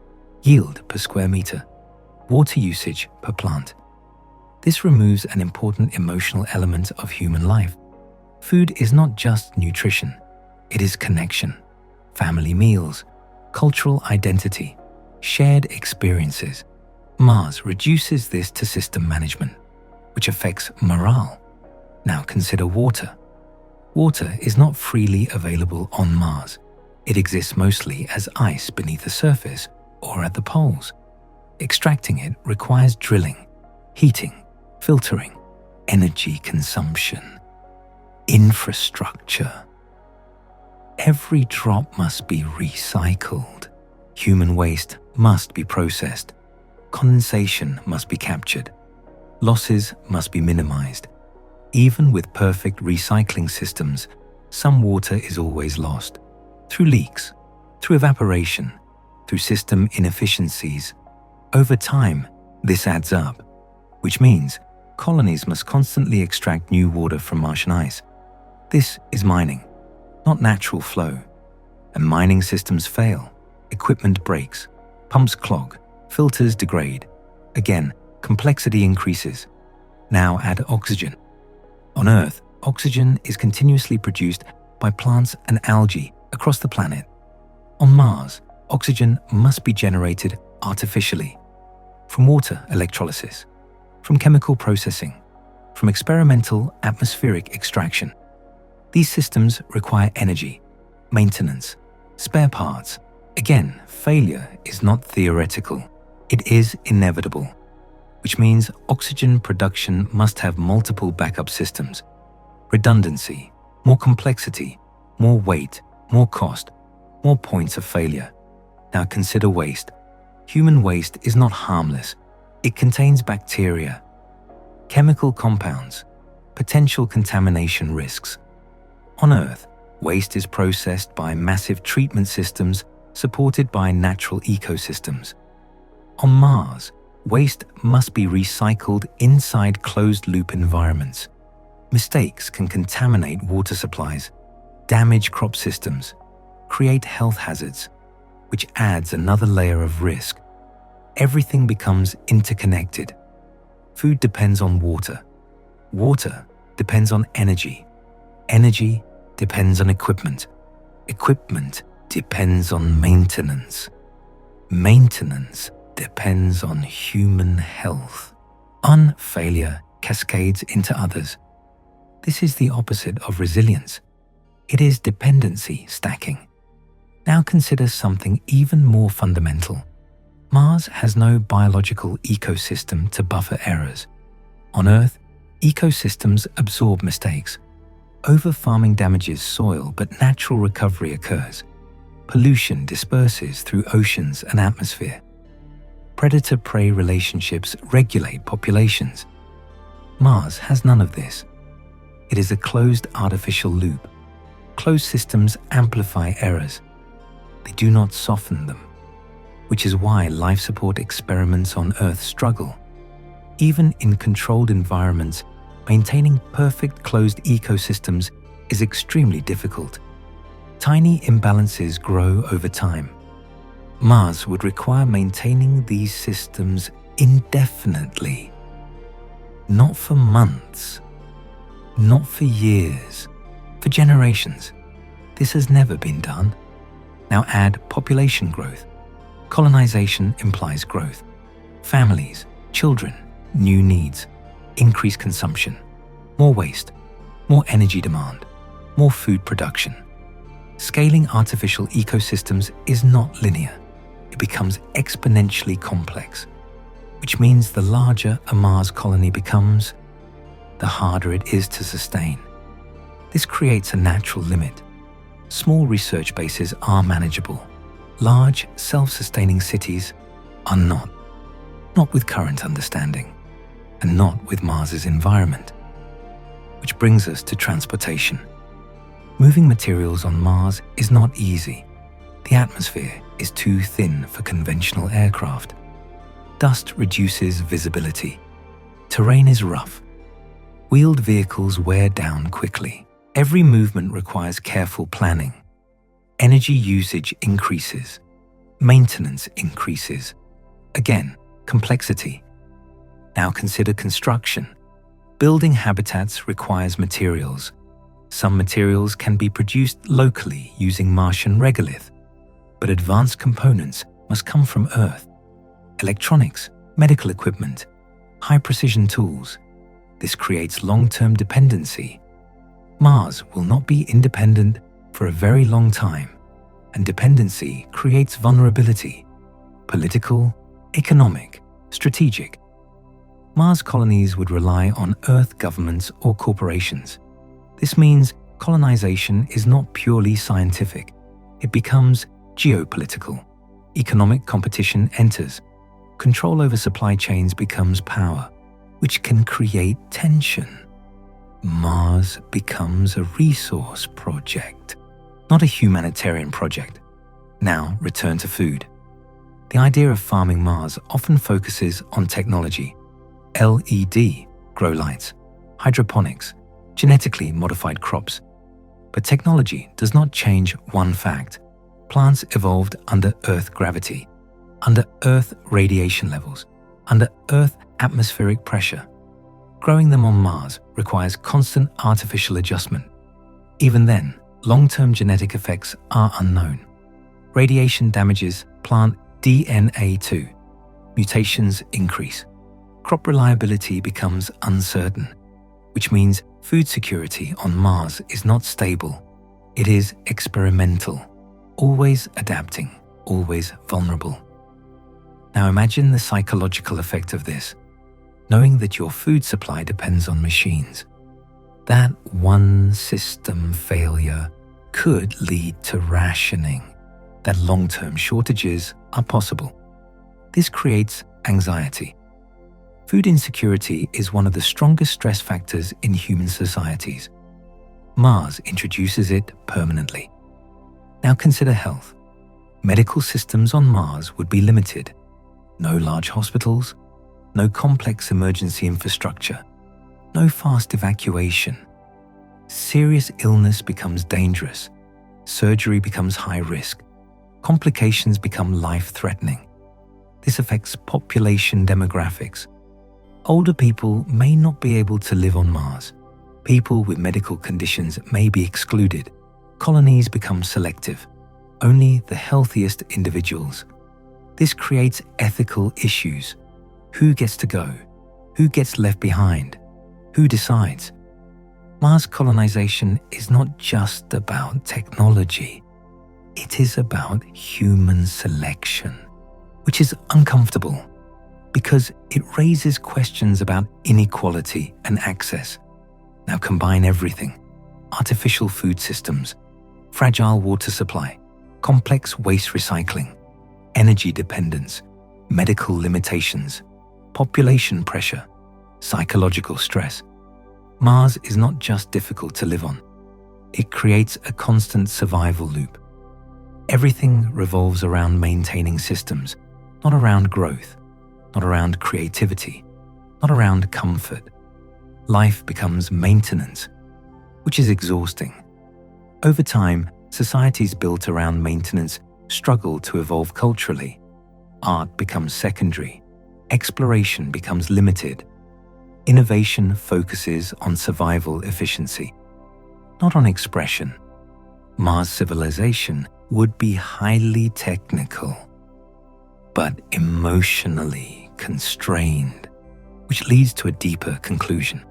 yield per square meter, water usage per plant. This removes an important emotional element of human life. Food is not just nutrition, it is connection, family meals, cultural identity, shared experiences. Mars reduces this to system management, which affects morale. Now consider water. Water is not freely available on Mars. It exists mostly as ice beneath the surface or at the poles. Extracting it requires drilling, heating, filtering, energy consumption, infrastructure. Every drop must be recycled. Human waste must be processed. Condensation must be captured. Losses must be minimized. Even with perfect recycling systems, some water is always lost. Through leaks, through evaporation, through system inefficiencies. Over time, this adds up, which means colonies must constantly extract new water from Martian ice. This is mining, not natural flow. And mining systems fail, equipment breaks, pumps clog, filters degrade. Again, complexity increases. Now add oxygen. On Earth, oxygen is continuously produced by plants and algae across the planet. On Mars, oxygen must be generated artificially, from water electrolysis, from chemical processing, from experimental atmospheric extraction. These systems require energy, maintenance, spare parts. Again, failure is not theoretical, it is inevitable, which means oxygen production must have multiple backup systems. Redundancy, more complexity, more weight, more cost, more points of failure. Now consider waste. Human waste is not harmless. It contains bacteria. chemical compounds, potential contamination risks. On Earth, waste is processed by massive treatment systems supported by natural ecosystems. On Mars, waste must be recycled inside closed-loop environments. Mistakes can contaminate water supplies, damage crop systems, create health hazards, which adds another layer of risk. Everything becomes interconnected. Food depends on water. Water depends on energy. Energy depends on equipment. Equipment depends on maintenance. Maintenance depends on human health. One failure cascades into others. This is the opposite of resilience. It is dependency stacking. Now consider something even more fundamental. Mars has no biological ecosystem to buffer errors. On Earth, ecosystems absorb mistakes. Over-farming damages soil, but natural recovery occurs. Pollution disperses through oceans and atmosphere. Predator-prey relationships regulate populations. Mars has none of this. It is a closed artificial loop. Closed systems amplify errors. They do not soften them, which is why life support experiments on Earth struggle. Even in controlled environments, maintaining perfect closed ecosystems is extremely difficult. Tiny imbalances grow over time. Mars would require maintaining these systems indefinitely. Not for months, not for years, for generations. This has never been done. Now add population growth. Colonization implies growth. Families, children, new needs, increased consumption, more waste, more energy demand, more food production. Scaling artificial ecosystems is not linear. It becomes exponentially complex, which means the larger a Mars colony becomes, the harder it is to sustain. This creates a natural limit. Small research bases are manageable. Large, self-sustaining cities are not. Not with current understanding, and not with Mars's environment. Which brings us to transportation. Moving materials on Mars is not easy. The atmosphere is too thin for conventional aircraft. Dust reduces visibility. Terrain is rough. Wheeled vehicles wear down quickly. Every movement requires careful planning. Energy usage increases. Maintenance increases. Again, complexity. Now consider construction. Building habitats requires materials. Some materials can be produced locally using Martian regolith, but advanced components must come from Earth. Electronics, medical equipment, high-precision tools. This creates long-term dependency. Mars will not be independent for a very long time, and dependency creates vulnerability, political, economic, strategic. Mars colonies would rely on Earth governments or corporations. This means colonization is not purely scientific. It becomes geopolitical. Economic competition enters. Control over supply chains becomes power, which can create tension. Mars becomes a resource project, not a humanitarian project. Now return to food. The idea of farming Mars often focuses on technology. LED, grow lights, hydroponics, genetically modified crops. But technology does not change one fact. Plants evolved under Earth gravity, under Earth radiation levels, under Earth atmospheric pressure. Growing them on Mars requires constant artificial adjustment. Even then, long-term genetic effects are unknown. Radiation damages plant DNA too. Mutations increase. Crop reliability becomes uncertain, which means food security on Mars is not stable. It is experimental, always adapting, always vulnerable. Now imagine the psychological effect of this, knowing that your food supply depends on machines. That one system failure could lead to rationing, that long-term shortages are possible. This creates anxiety. Food insecurity is one of the strongest stress factors in human societies. Mars introduces it permanently. Now consider health. Medical systems on Mars would be limited. No large hospitals, no complex emergency infrastructure, no fast evacuation. Serious illness becomes dangerous. Surgery becomes high risk. Complications become life-threatening. This affects population demographics. Older people may not be able to live on Mars. People with medical conditions may be excluded. Colonies become selective. Only the healthiest individuals. This creates ethical issues. Who gets to go? Who gets left behind? Who decides? Mars colonization is not just about technology. It is about human selection, which is uncomfortable because it raises questions about inequality and access. Now combine everything: artificial food systems, fragile water supply, complex waste recycling, energy dependence, medical limitations, population pressure, psychological stress. Mars is not just difficult to live on. It creates a constant survival loop. Everything revolves around maintaining systems, not around growth, not around creativity, not around comfort. Life becomes maintenance, which is exhausting. Over time, societies built around maintenance struggle to evolve culturally. Art becomes secondary. Exploration becomes limited. Innovation focuses on survival efficiency, not on expression. Mars civilization would be highly technical, but emotionally constrained, which leads to a deeper conclusion.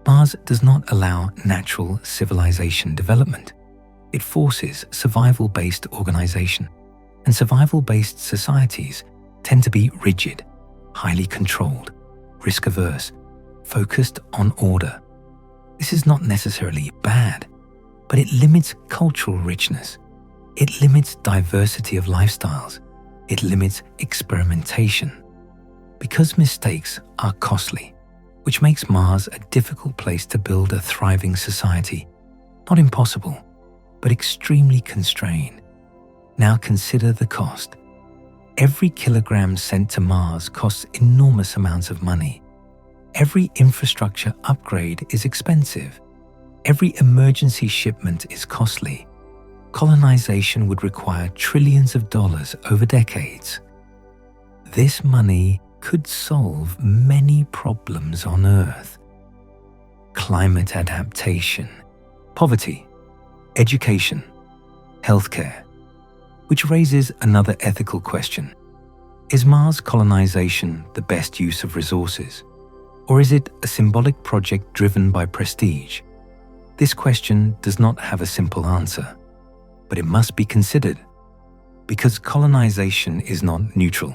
Mars does not allow natural civilization development. It forces survival-based organization, and survival-based societies tend to be rigid, highly controlled, risk-averse, focused on order. This is not necessarily bad, but it limits cultural richness. It limits diversity of lifestyles. It limits experimentation. Because mistakes are costly, which makes Mars a difficult place to build a thriving society. Not impossible, but extremely constrained. Now consider the cost. Every kilogram sent to Mars costs enormous amounts of money. Every infrastructure upgrade is expensive. Every emergency shipment is costly. Colonization would require trillions of dollars over decades. This money could solve many problems on Earth. Climate adaptation, poverty, education, healthcare, which raises another ethical question. Is Mars colonization the best use of resources? Or is it a symbolic project driven by prestige? This question does not have a simple answer, but it must be considered. Because colonization is not neutral.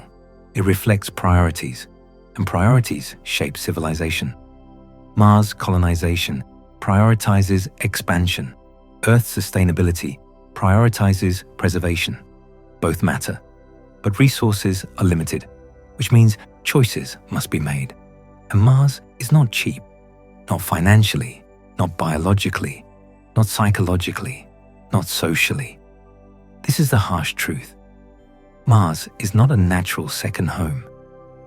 It reflects priorities, and priorities shape civilization. Mars colonization prioritizes expansion. Earth sustainability prioritizes preservation. Both matter, but resources are limited, which means choices must be made. And Mars is not cheap, not financially, not biologically, not psychologically, not socially. This is the harsh truth. Mars is not a natural second home.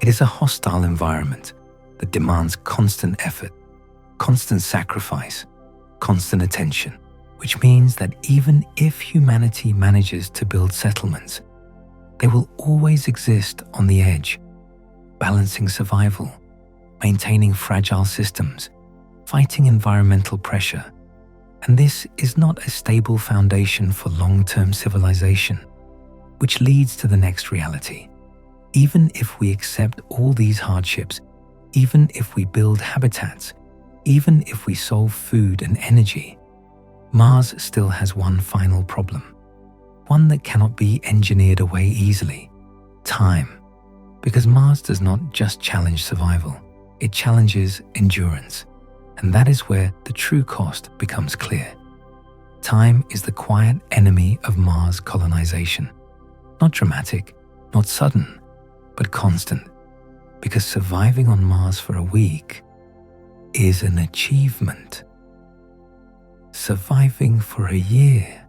It is a hostile environment that demands constant effort, constant sacrifice, constant attention, which means that even if humanity manages to build settlements, they will always exist on the edge, balancing survival, maintaining fragile systems, fighting environmental pressure. And this is not a stable foundation for long-term civilization, which leads to the next reality. Even if we accept all these hardships, even if we build habitats, even if we solve food and energy, Mars still has one final problem, one that cannot be engineered away easily: time. Because Mars does not just challenge survival, it challenges endurance. And that is where the true cost becomes clear. Time is the quiet enemy of Mars colonization. Not dramatic, not sudden, but constant. because surviving on Mars for a week is an achievement. Surviving for a year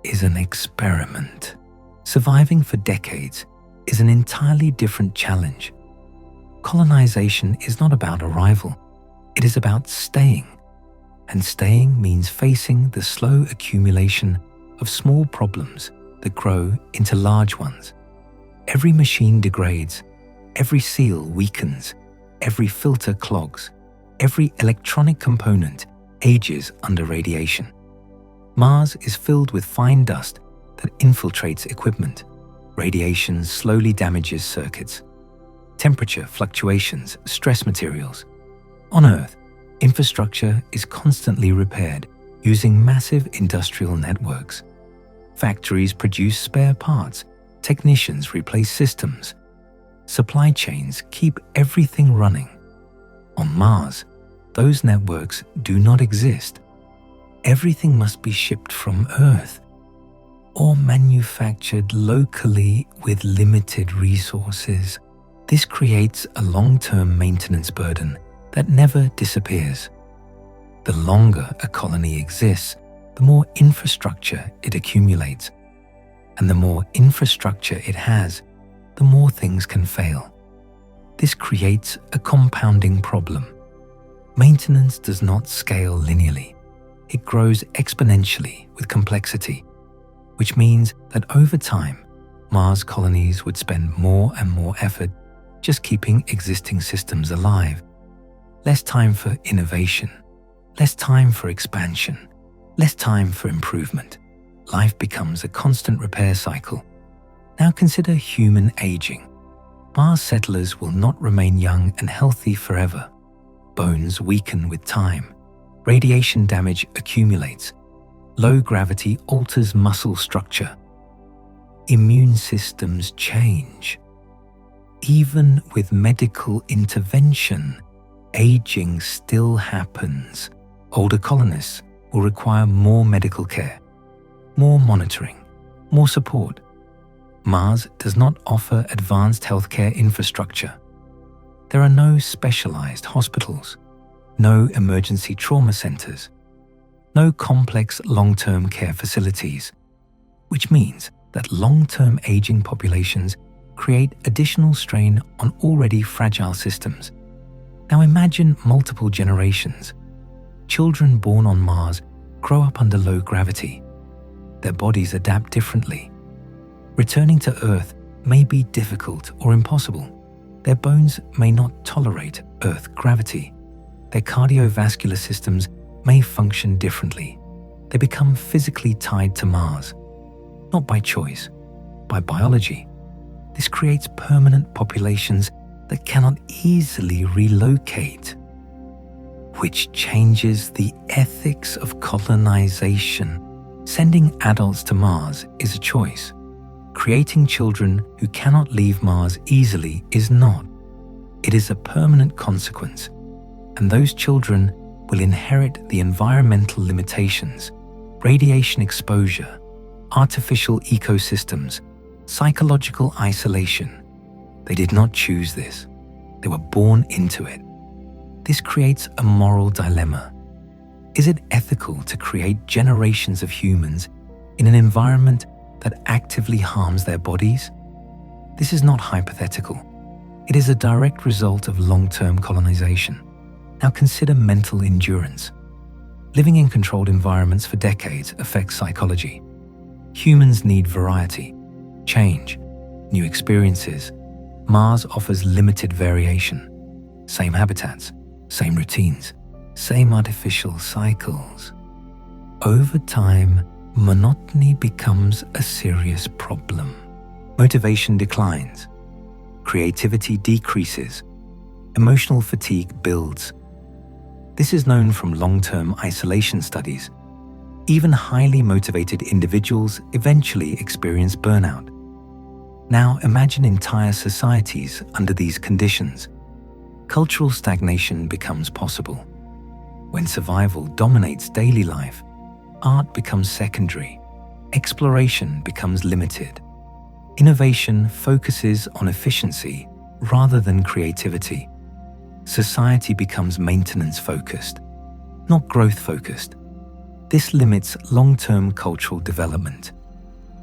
is an experiment. Surviving for decades is an entirely different challenge. Colonization is not about arrival. It is about staying. And staying means facing the slow accumulation of small problems that grow into large ones. Every machine degrades, every seal weakens, every filter clogs, every electronic component ages under radiation. Mars is filled with fine dust that infiltrates equipment. Radiation slowly damages circuits. Temperature fluctuations stress materials. On Earth, infrastructure is constantly repaired using massive industrial networks. Factories produce spare parts. Technicians replace systems. Supply chains keep everything running. On Mars, those networks do not exist. Everything must be shipped from Earth or manufactured locally with limited resources. This creates a long-term maintenance burden that never disappears. The longer a colony exists, the more infrastructure it accumulates. And the more infrastructure it has, the more things can fail. This creates a compounding problem. Maintenance does not scale linearly. It grows exponentially with complexity, which means that over time, Mars colonies would spend more and more effort just keeping existing systems alive. Less time for innovation, less time for expansion, less time for improvement. Life becomes a constant repair cycle. Now consider human aging. Mars settlers will not remain young and healthy forever. Bones weaken with time. Radiation damage accumulates. Low gravity alters muscle structure. Immune systems change. Even with medical intervention, aging still happens. Older colonists will require more medical care, more monitoring, more support. Mars does not offer advanced healthcare infrastructure. There are no specialized hospitals, no emergency trauma centers, no complex long-term care facilities, which means that long-term aging populations create additional strain on already fragile systems. Now imagine multiple generations. Children born on Mars grow up under low gravity. Their bodies adapt differently. Returning to Earth may be difficult or impossible. Their bones may not tolerate Earth gravity. Their cardiovascular systems may function differently. They become physically tied to Mars, not by choice, by biology. This creates permanent populations that cannot easily relocate, which changes the ethics of colonization. Sending adults to Mars is a choice. Creating children who cannot leave Mars easily is not. It is a permanent consequence, and those children will inherit the environmental limitations, radiation exposure, artificial ecosystems, psychological isolation. They did not choose this. They were born into it. This creates a moral dilemma. Is it ethical to create generations of humans in an environment that actively harms their bodies? This is not hypothetical. It is a direct result of long-term colonization. Now consider mental endurance. Living in controlled environments for decades affects psychology. Humans need variety, change, new experiences. Mars offers limited variation. Same habitats, same routines, same artificial cycles. Over time, monotony becomes a serious problem. Motivation declines. Creativity decreases. Emotional fatigue builds. This is known from long-term isolation studies. Even highly motivated individuals eventually experience burnout. Now imagine entire societies under these conditions. Cultural stagnation becomes possible. When survival dominates daily life, art becomes secondary. Exploration becomes limited. Innovation focuses on efficiency rather than creativity. Society becomes maintenance-focused, not growth-focused. This limits long-term cultural development.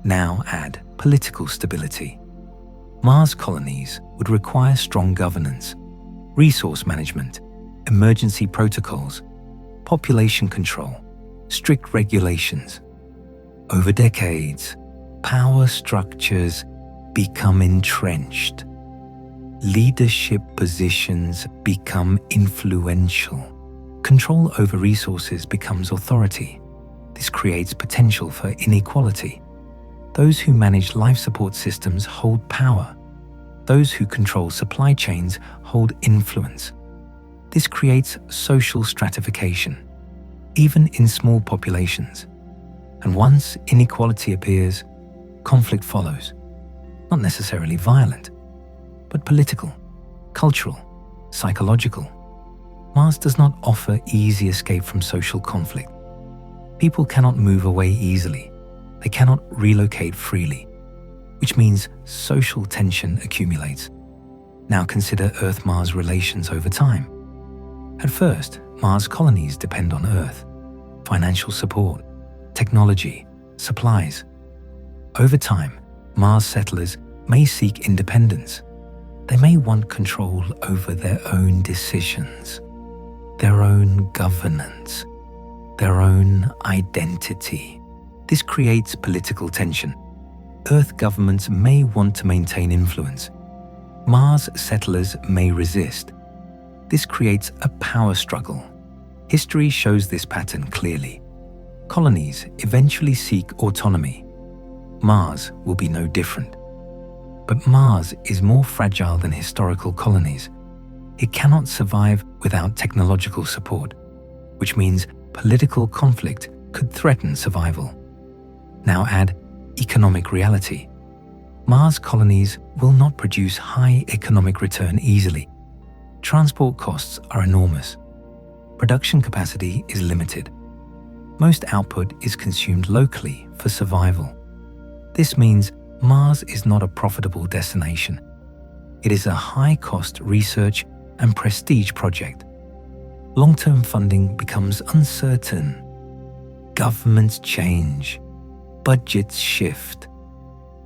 Now add political stability. Mars colonies would require strong governance, resource management, emergency protocols, population control, strict regulations. Over decades, power structures become entrenched. Leadership positions become influential. Control over resources becomes authority. This creates potential for inequality. Those who manage life support systems hold power. Those who control supply chains hold influence. This creates social stratification, even in small populations. And once inequality appears, conflict follows. Not necessarily violent, but political, cultural, psychological. Mars does not offer easy escape from social conflict. People cannot move away easily. They cannot relocate freely, which means social tension accumulates. Now consider Earth-Mars relations over time. At first, Mars colonies depend on Earth, financial support, technology, supplies. Over time, Mars settlers may seek independence. They may want control over their own decisions, their own governance, their own identity. This creates political tension. Earth governments may want to maintain influence. Mars settlers may resist. This creates a power struggle. History shows this pattern clearly. Colonies eventually seek autonomy. Mars will be no different. But Mars is more fragile than historical colonies. It cannot survive without technological support, which means political conflict could threaten survival. Now add economic reality. Mars colonies will not produce high economic return easily. Transport costs are enormous. Production capacity is limited. Most output is consumed locally for survival. This means Mars is not a profitable destination. It is a high-cost research and prestige project. Long-term funding becomes uncertain. Governments change. Budgets shift.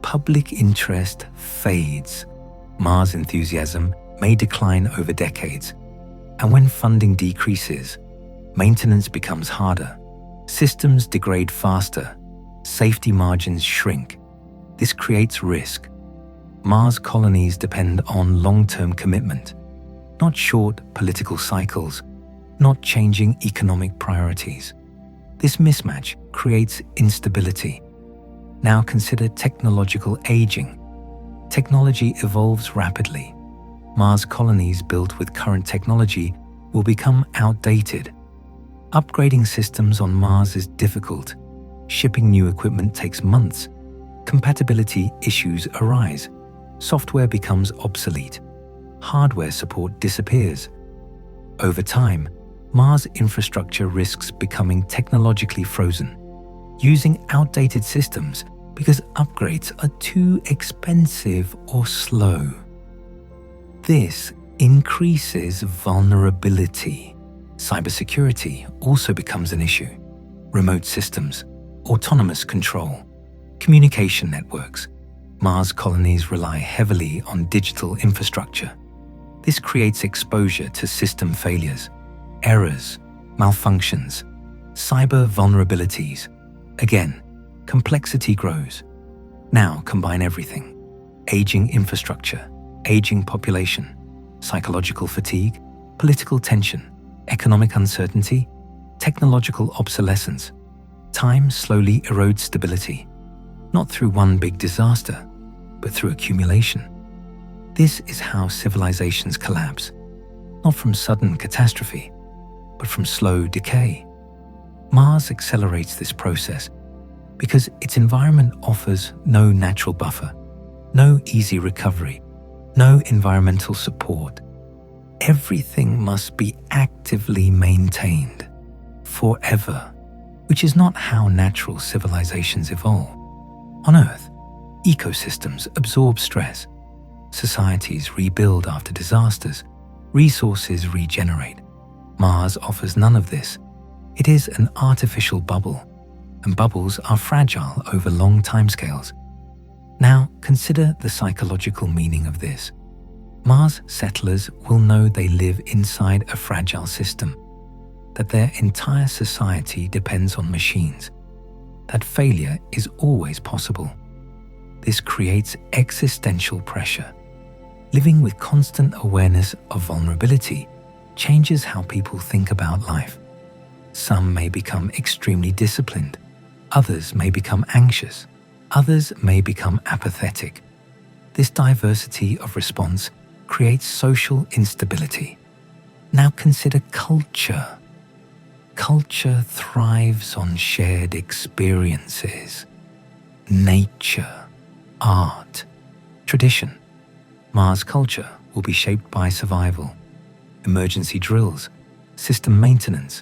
Public interest fades. Mars enthusiasm may decline over decades. And when funding decreases, maintenance becomes harder. Systems degrade faster. Safety margins shrink. This creates risk. Mars colonies depend on long-term commitment, not short political cycles, not changing economic priorities. This mismatch creates instability. Now consider technological aging. Technology evolves rapidly. Mars colonies built with current technology will become outdated. Upgrading systems on Mars is difficult. Shipping new equipment takes months. Compatibility issues arise. Software becomes obsolete. Hardware support disappears. Over time, Mars infrastructure risks becoming technologically frozen, using outdated systems because upgrades are too expensive or slow. This increases vulnerability. Cybersecurity also becomes an issue. Remote systems, autonomous control, communication networks. Mars colonies rely heavily on digital infrastructure. This creates exposure to system failures, errors, malfunctions, cyber vulnerabilities. Again, complexity grows. Now combine everything: aging infrastructure, aging population, psychological fatigue, political tension, economic uncertainty, technological obsolescence. Time slowly erodes stability, not through one big disaster, but through accumulation. This is how civilizations collapse, not from sudden catastrophe, but from slow decay. Mars accelerates this process because its environment offers no natural buffer, no easy recovery, no environmental support. Everything must be actively maintained forever, which is not how natural civilizations evolve. On Earth, ecosystems absorb stress. Societies rebuild after disasters. Resources regenerate. Mars offers none of this. It is an artificial bubble, and bubbles are fragile over long timescales. Now, consider the psychological meaning of this. Mars settlers will know they live inside a fragile system, that their entire society depends on machines, that failure is always possible. This creates existential pressure. Living with constant awareness of vulnerability changes how people think about life. Some may become extremely disciplined, others may become anxious, others may become apathetic. This diversity of response creates social instability. Now consider culture. Culture thrives on shared experiences. Nature, art, tradition. Mars culture will be shaped by survival, emergency drills, system maintenance,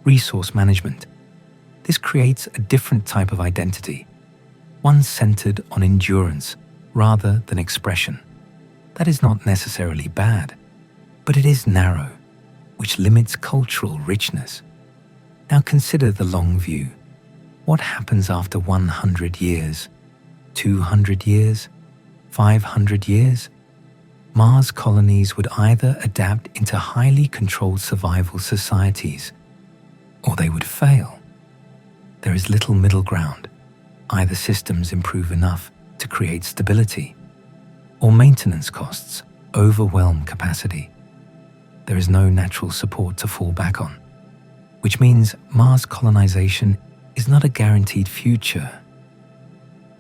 resource management. This creates a different type of identity, one centered on endurance rather than expression. That is not necessarily bad, but it is narrow, which limits cultural richness. Now consider the long view. What happens after 100 years, 200 years, 500 years? Mars colonies would either adapt into highly controlled survival societies, or they would fail. There is little middle ground. Either systems improve enough to create stability, or maintenance costs overwhelm capacity. There is no natural support to fall back on, which means Mars colonization is not a guaranteed future.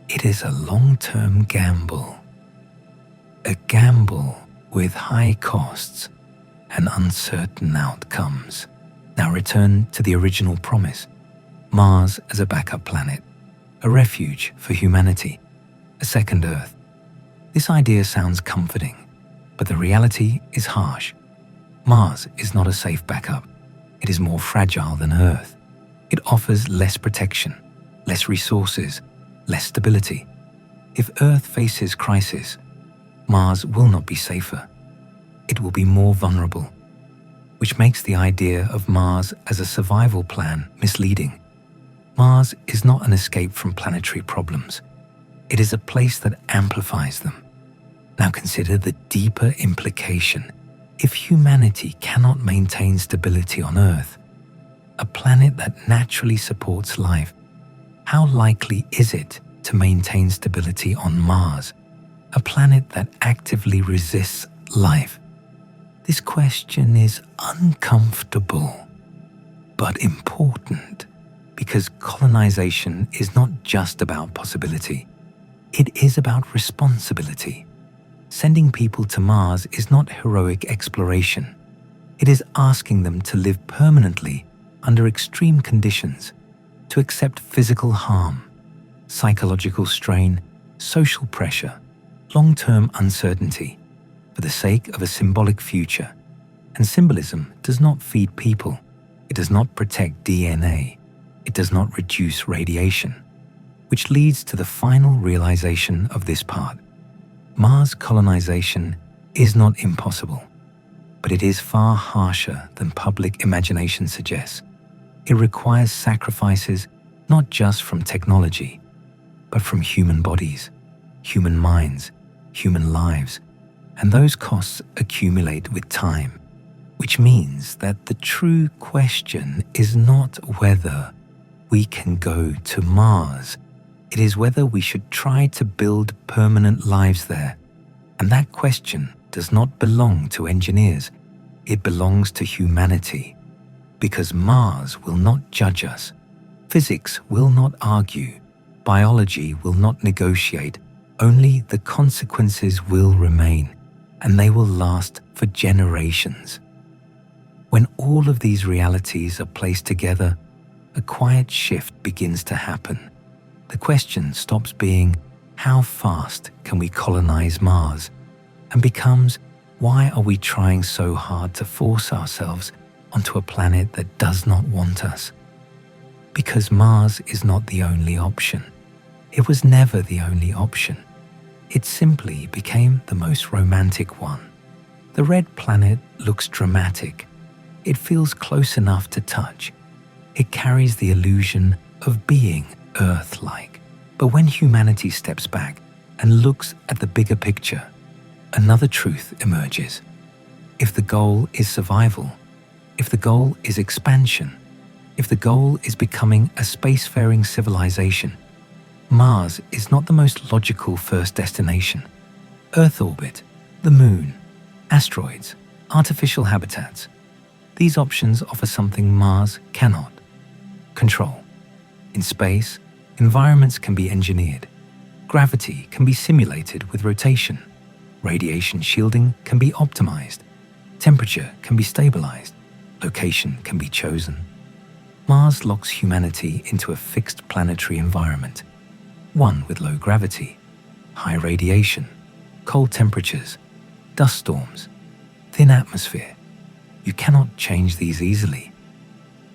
It is a long-term gamble. A gamble with high costs and uncertain outcomes. Now return to the original promise. Mars as a backup planet, a refuge for humanity, a second Earth. This idea sounds comforting, but the reality is harsh. Mars is not a safe backup. It is more fragile than Earth. It offers less protection, less resources, less stability. If Earth faces crisis, Mars will not be safer. It will be more vulnerable, which makes the idea of Mars as a survival plan misleading. Mars is not an escape from planetary problems. It is a place that amplifies them. Now consider the deeper implication. If humanity cannot maintain stability on Earth, a planet that naturally supports life, how likely is it to maintain stability on Mars, a planet that actively resists life? This question is uncomfortable, but important, because colonization is not just about possibility. It is about responsibility. Sending people to Mars is not heroic exploration. It is asking them to live permanently under extreme conditions, to accept physical harm, psychological strain, social pressure, long-term uncertainty, for the sake of a symbolic future. And symbolism does not feed people. It does not protect DNA. It does not reduce radiation, which leads to the final realization of this part. Mars colonization is not impossible, but it is far harsher than public imagination suggests. It requires sacrifices not just from technology, but from human bodies, human minds, human lives, and those costs accumulate with time, which means that the true question is not whether we can go to Mars. It is whether we should try to build permanent lives there. And that question does not belong to engineers. It belongs to humanity. Because Mars will not judge us. Physics will not argue. Biology will not negotiate. Only the consequences will remain, and they will last for generations. When all of these realities are placed together, a quiet shift begins to happen. The question stops being, how fast can we colonize Mars? And becomes, why are we trying so hard to force ourselves onto a planet that does not want us? Because Mars is not the only option. It was never the only option. It simply became the most romantic one. The red planet looks dramatic. It feels close enough to touch. It carries the illusion of being Earth-like. But when humanity steps back and looks at the bigger picture, another truth emerges. If the goal is survival, if the goal is expansion, if the goal is becoming a spacefaring civilization, Mars is not the most logical first destination. Earth orbit, the Moon, asteroids, artificial habitats. These options offer something Mars cannot. Control. In space, environments can be engineered. Gravity can be simulated with rotation. Radiation shielding can be optimized. Temperature can be stabilized. Location can be chosen. Mars locks humanity into a fixed planetary environment, one with low gravity, high radiation, cold temperatures, dust storms, thin atmosphere. You cannot change these easily.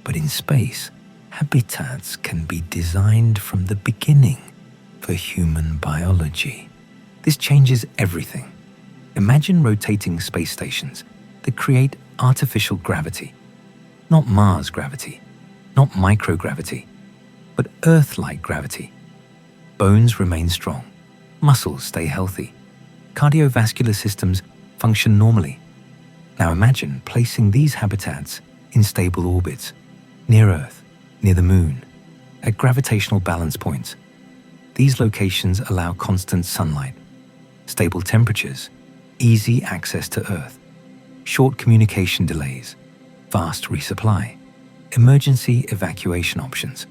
But in space, habitats can be designed from the beginning for human biology. This changes everything. Imagine rotating space stations that create artificial gravity. Not Mars gravity, not microgravity, but Earth-like gravity. Bones remain strong, muscles stay healthy, cardiovascular systems function normally. Now imagine placing these habitats in stable orbits, near Earth, near the Moon, at gravitational balance points. These locations allow constant sunlight, stable temperatures, easy access to Earth, short communication delays, fast resupply, emergency evacuation options,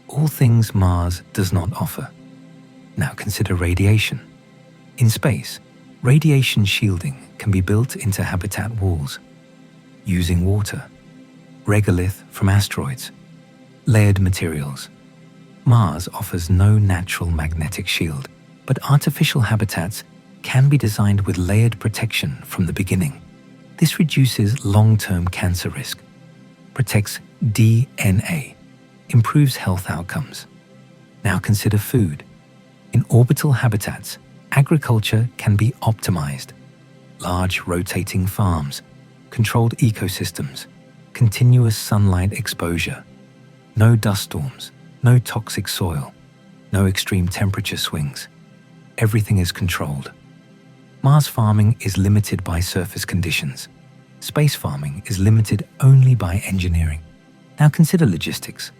all things Mars does not offer. Now consider radiation. In space, radiation shielding can be built into habitat walls, using water, regolith from asteroids, layered materials. Mars offers no natural magnetic shield, but artificial habitats can be designed with layered protection from the beginning. This reduces long-term cancer risk, protects DNA, improves health outcomes. Now consider food. In orbital habitats, agriculture can be optimized. Large rotating farms, controlled ecosystems, continuous sunlight exposure, no dust storms, no toxic soil, no extreme temperature swings. Everything is controlled. Mars farming is limited by surface conditions. Space farming is limited only by engineering. Now consider logistics.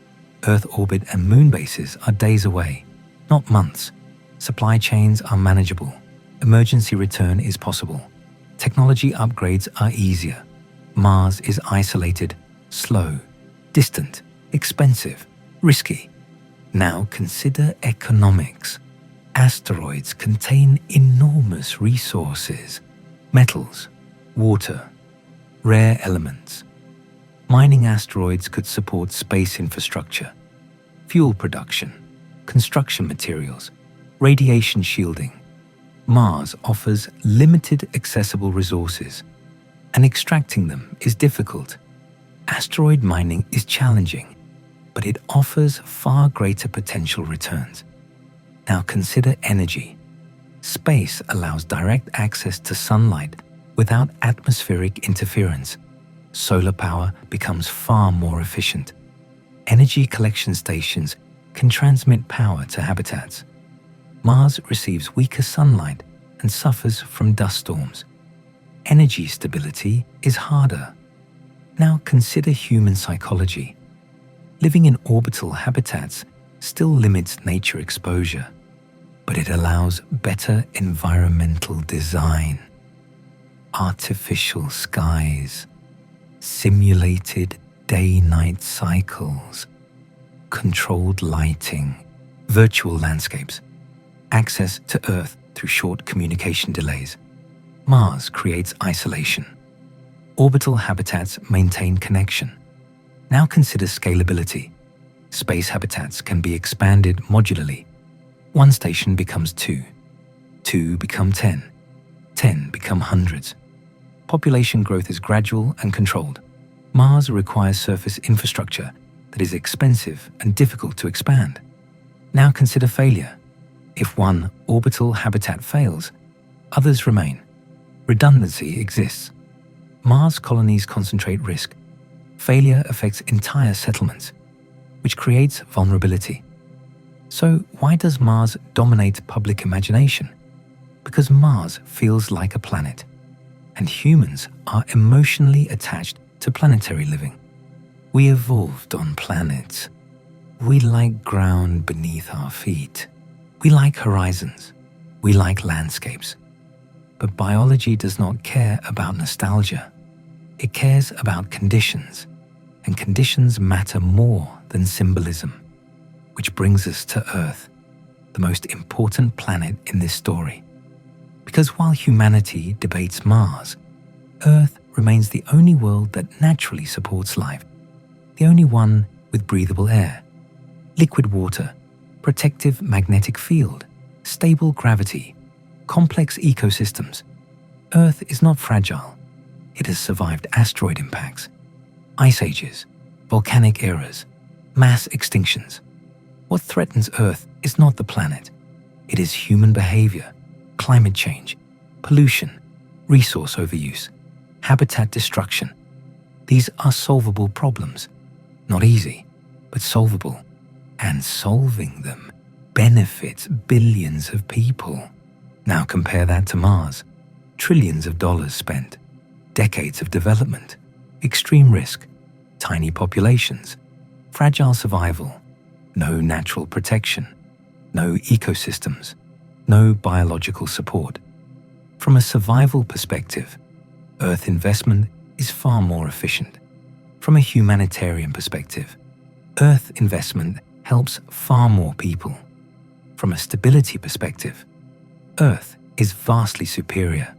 Earth orbit and Moon bases are days away, not months. Supply chains are manageable. Emergency return is possible. Technology upgrades are easier. Mars is isolated, slow, distant, expensive, risky. Now consider economics. Asteroids contain enormous resources, metals, water, rare elements. Mining asteroids could support space infrastructure, fuel production, construction materials, radiation shielding. Mars offers limited accessible resources, and extracting them is difficult. Asteroid mining is challenging, but it offers far greater potential returns. Now consider energy. Space allows direct access to sunlight without atmospheric interference. Solar power becomes far more efficient. Energy collection stations can transmit power to habitats. Mars receives weaker sunlight and suffers from dust storms. Energy stability is harder. Now consider human psychology. Living in orbital habitats still limits nature exposure, but it allows better environmental design. Artificial skies, simulated day-night cycles, controlled lighting, virtual landscapes, access to Earth through short communication delays. Mars creates isolation. Orbital habitats maintain connection. Now consider scalability. Space habitats can be expanded modularly. One station becomes 2, 2 become 10, 10 become hundreds. Population growth is gradual and controlled. Mars requires surface infrastructure that is expensive and difficult to expand. Now consider failure. If one orbital habitat fails, others remain. Redundancy exists. Mars colonies concentrate risk. Failure affects entire settlements, which creates vulnerability. So why does Mars dominate public imagination? Because Mars feels like a planet, and humans are emotionally attached to planetary living. We evolved on planets. We like ground beneath our feet. We like horizons. We like landscapes. But biology does not care about nostalgia. It cares about conditions, and conditions matter more than symbolism. Which brings us to Earth, the most important planet in this story. Because while humanity debates Mars, Earth remains the only world that naturally supports life. The only one with breathable air, liquid water, protective magnetic field, stable gravity, complex ecosystems. Earth is not fragile. It has survived asteroid impacts, ice ages, volcanic eras, mass extinctions. What threatens Earth is not the planet. It is human behavior, climate change, pollution, resource overuse, habitat destruction. These are solvable problems. Not easy, but solvable. And solving them benefits billions of people. Now compare that to Mars. Trillions of dollars spent, decades of development, extreme risk, tiny populations, fragile survival, no natural protection, no ecosystems, no biological support. From a survival perspective, Earth investment is far more efficient. From a humanitarian perspective, Earth investment helps far more people. From a stability perspective, Earth is vastly superior,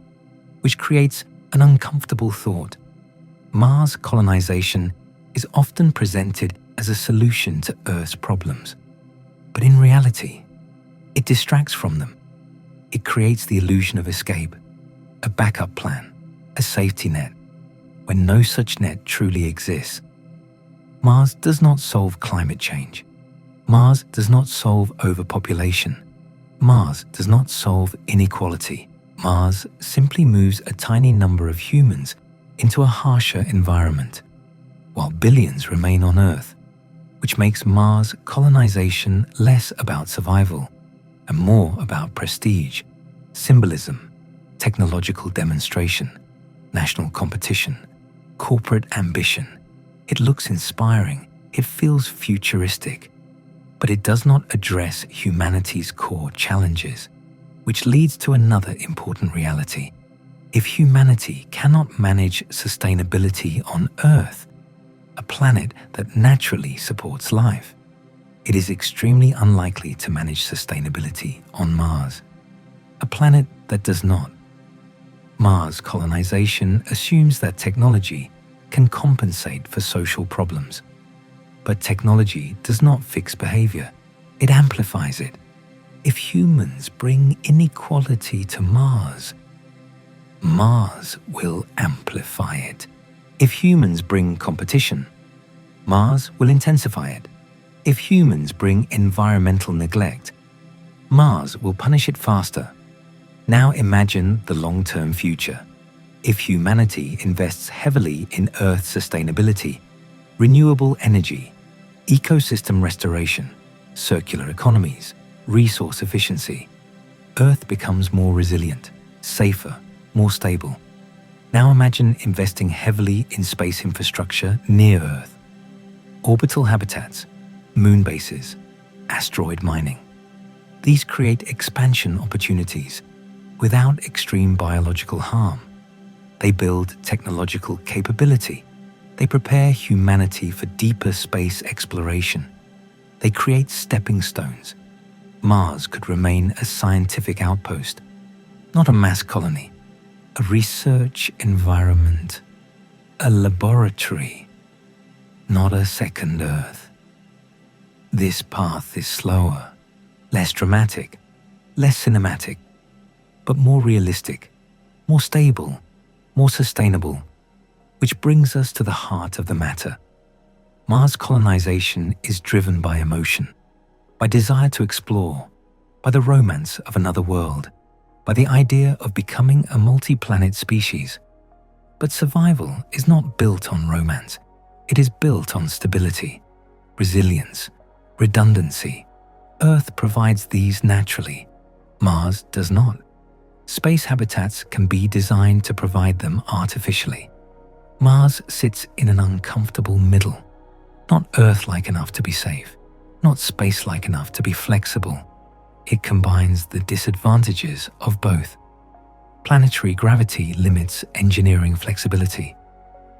which creates an uncomfortable thought. Mars colonization is often presented as a solution to Earth's problems. But in reality, it distracts from them. It creates the illusion of escape, a backup plan, a safety net, when no such net truly exists. Mars does not solve climate change. Mars does not solve overpopulation. Mars does not solve inequality. Mars simply moves a tiny number of humans into a harsher environment, while billions remain on Earth, which makes Mars colonization less about survival and more about prestige, symbolism, technological demonstration, national competition, corporate ambition. It looks inspiring, it feels futuristic, but it does not address humanity's core challenges, which leads to another important reality. If humanity cannot manage sustainability on Earth, a planet that naturally supports life, it is extremely unlikely to manage sustainability on Mars, a planet that does not. Mars colonization assumes that technology can compensate for social problems. But technology does not fix behavior, it amplifies it. If humans bring inequality to Mars, Mars will amplify it. If humans bring competition, Mars will intensify it. If humans bring environmental neglect, Mars will punish it faster. Now imagine the long-term future. If humanity invests heavily in Earth sustainability, renewable energy, ecosystem restoration, circular economies, resource efficiency, Earth becomes more resilient, safer, more stable. Now imagine investing heavily in space infrastructure near Earth. Orbital habitats, moon bases, asteroid mining. These create expansion opportunities without extreme biological harm. They build technological capability. They prepare humanity for deeper space exploration. They create stepping stones. Mars could remain a scientific outpost, not a mass colony, a research environment, a laboratory, not a second Earth. This path is slower, less dramatic, less cinematic, but more realistic, more stable, more sustainable, which brings us to the heart of the matter. Mars colonization is driven by emotion, by desire to explore, by the romance of another world, by the idea of becoming a multi-planet species. But survival is not built on romance. It is built on stability, resilience, redundancy. Earth provides these naturally. Mars does not. Space habitats can be designed to provide them artificially. Mars sits in an uncomfortable middle, not Earth-like enough to be safe, not space-like enough to be flexible. It combines the disadvantages of both. Planetary gravity limits engineering flexibility.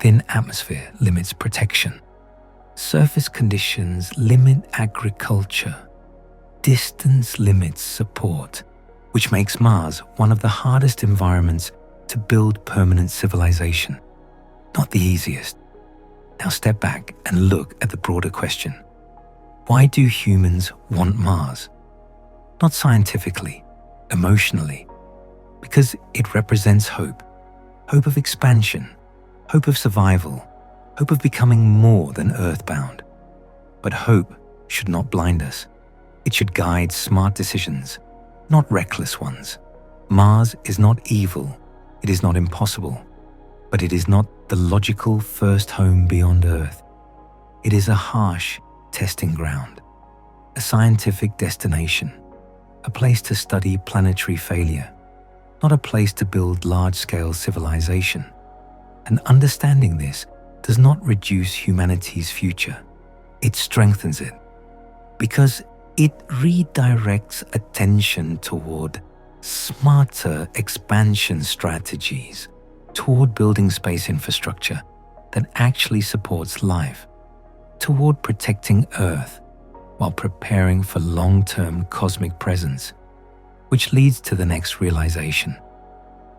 Thin atmosphere limits protection. Surface conditions limit agriculture. Distance limits support, which makes Mars one of the hardest environments to build permanent civilization. Not the easiest. Now step back and look at the broader question. Why do humans want Mars? Not scientifically, emotionally, because it represents hope. Hope of expansion, hope of survival, hope of becoming more than earthbound. But hope should not blind us. It should guide smart decisions, not reckless ones. Mars is not evil, it is not impossible, but it is not the logical first home beyond Earth. It is a harsh testing ground, a scientific destination, a place to study planetary failure, not a place to build large-scale civilization. And understanding this does not reduce humanity's future. It strengthens it, because it redirects attention toward smarter expansion strategies, toward building space infrastructure that actually supports life, toward protecting Earth while preparing for long-term cosmic presence, which leads to the next realization.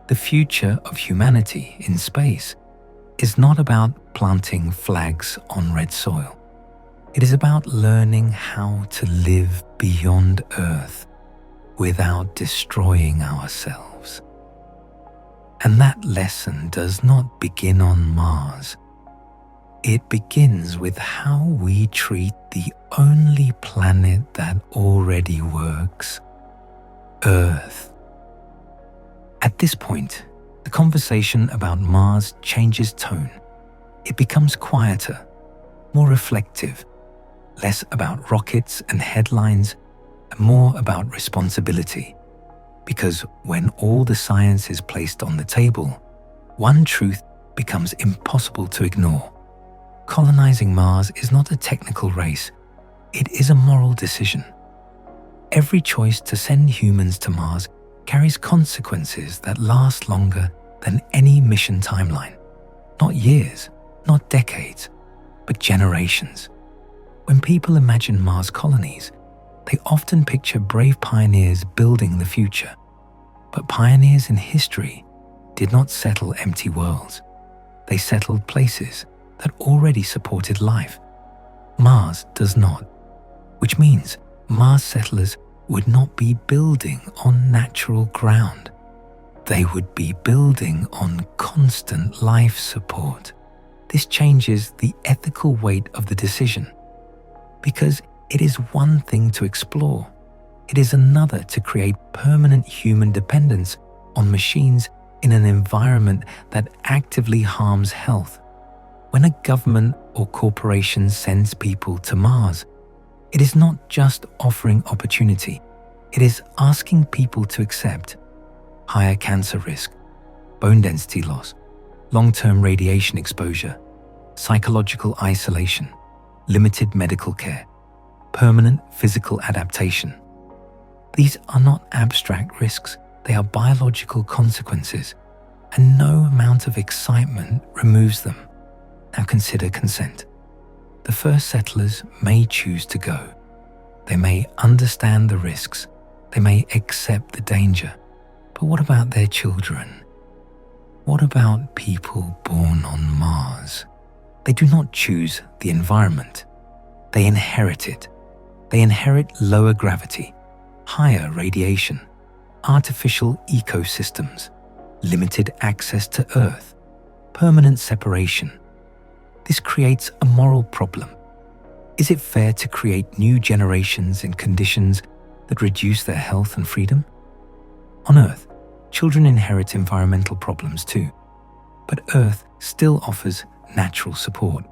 The future of humanity in space is not about planting flags on red soil. It is about learning how to live beyond Earth without destroying ourselves. And that lesson does not begin on Mars. It begins with how we treat the only planet that already works, Earth. At this point, the conversation about Mars changes tone. It becomes quieter, more reflective, less about rockets and headlines, and more about responsibility. Because when all the science is placed on the table, one truth becomes impossible to ignore. Colonizing Mars is not a technical race, it is a moral decision. Every choice to send humans to Mars carries consequences that last longer than any mission timeline. Not years, not decades, but generations. When people imagine Mars colonies, they often picture brave pioneers building the future. But pioneers in history did not settle empty worlds. They settled places that already supported life. Mars does not, which means Mars settlers would not be building on natural ground. They would be building on constant life support. This changes the ethical weight of the decision, because it is one thing to explore. It is another to create permanent human dependence on machines in an environment that actively harms health. When a government or corporation sends people to Mars, it is not just offering opportunity, it is asking people to accept higher cancer risk, bone density loss, long-term radiation exposure, psychological isolation, limited medical care, permanent physical adaptation. These are not abstract risks, they are biological consequences, and no amount of excitement removes them. Now consider consent. The first settlers may choose to go. They may understand the risks, they may accept the danger. But what about their children? What about people born on Mars? They do not choose the environment. They inherit it. They inherit lower gravity, higher radiation, artificial ecosystems, limited access to Earth, permanent separation. This creates a moral problem. Is it fair to create new generations in conditions that reduce their health and freedom? On Earth, children inherit environmental problems too, but Earth still offers natural support.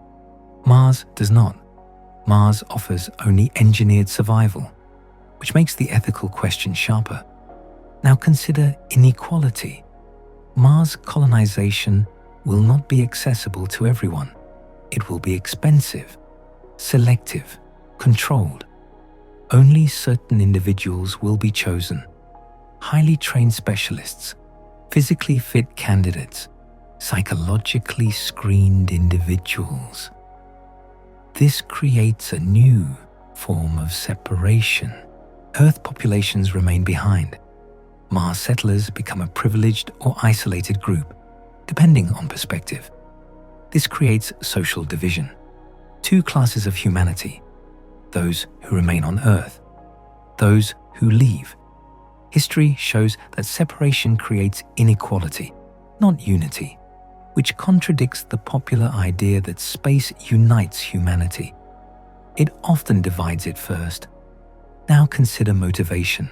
Mars does not. Mars offers only engineered survival, which makes the ethical question sharper. Now consider inequality. Mars colonization will not be accessible to everyone. It will be expensive, selective, controlled. Only certain individuals will be chosen. Highly trained specialists, physically fit candidates, psychologically screened individuals. This creates a new form of separation. Earth populations remain behind. Mars settlers become a privileged or isolated group, depending on perspective. This creates social division. Two classes of humanity: those who remain on Earth, those who leave. History shows that separation creates inequality, not unity, which contradicts the popular idea that space unites humanity. It often divides it first. Now consider motivation.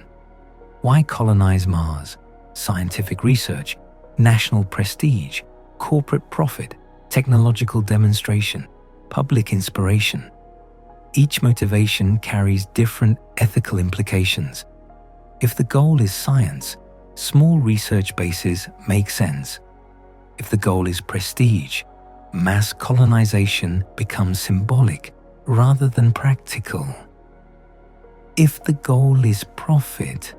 Why colonize Mars? Scientific research, national prestige, corporate profit, technological demonstration, public inspiration. Each motivation carries different ethical implications. If the goal is science, small research bases make sense. If the goal is prestige, mass colonization becomes symbolic rather than practical. If the goal is profit,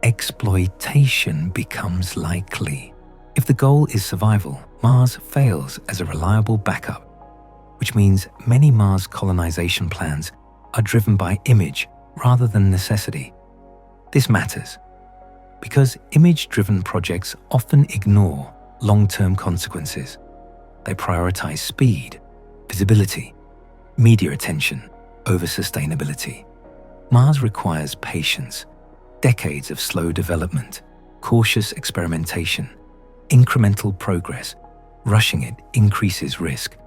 exploitation becomes likely. If the goal is survival, Mars fails as a reliable backup, which means many Mars colonization plans are driven by image rather than necessity. This matters because image-driven projects often ignore long-term consequences. They prioritize speed, visibility, media attention over sustainability. Mars requires patience, decades of slow development, cautious experimentation, incremental progress. Rushing it increases risk.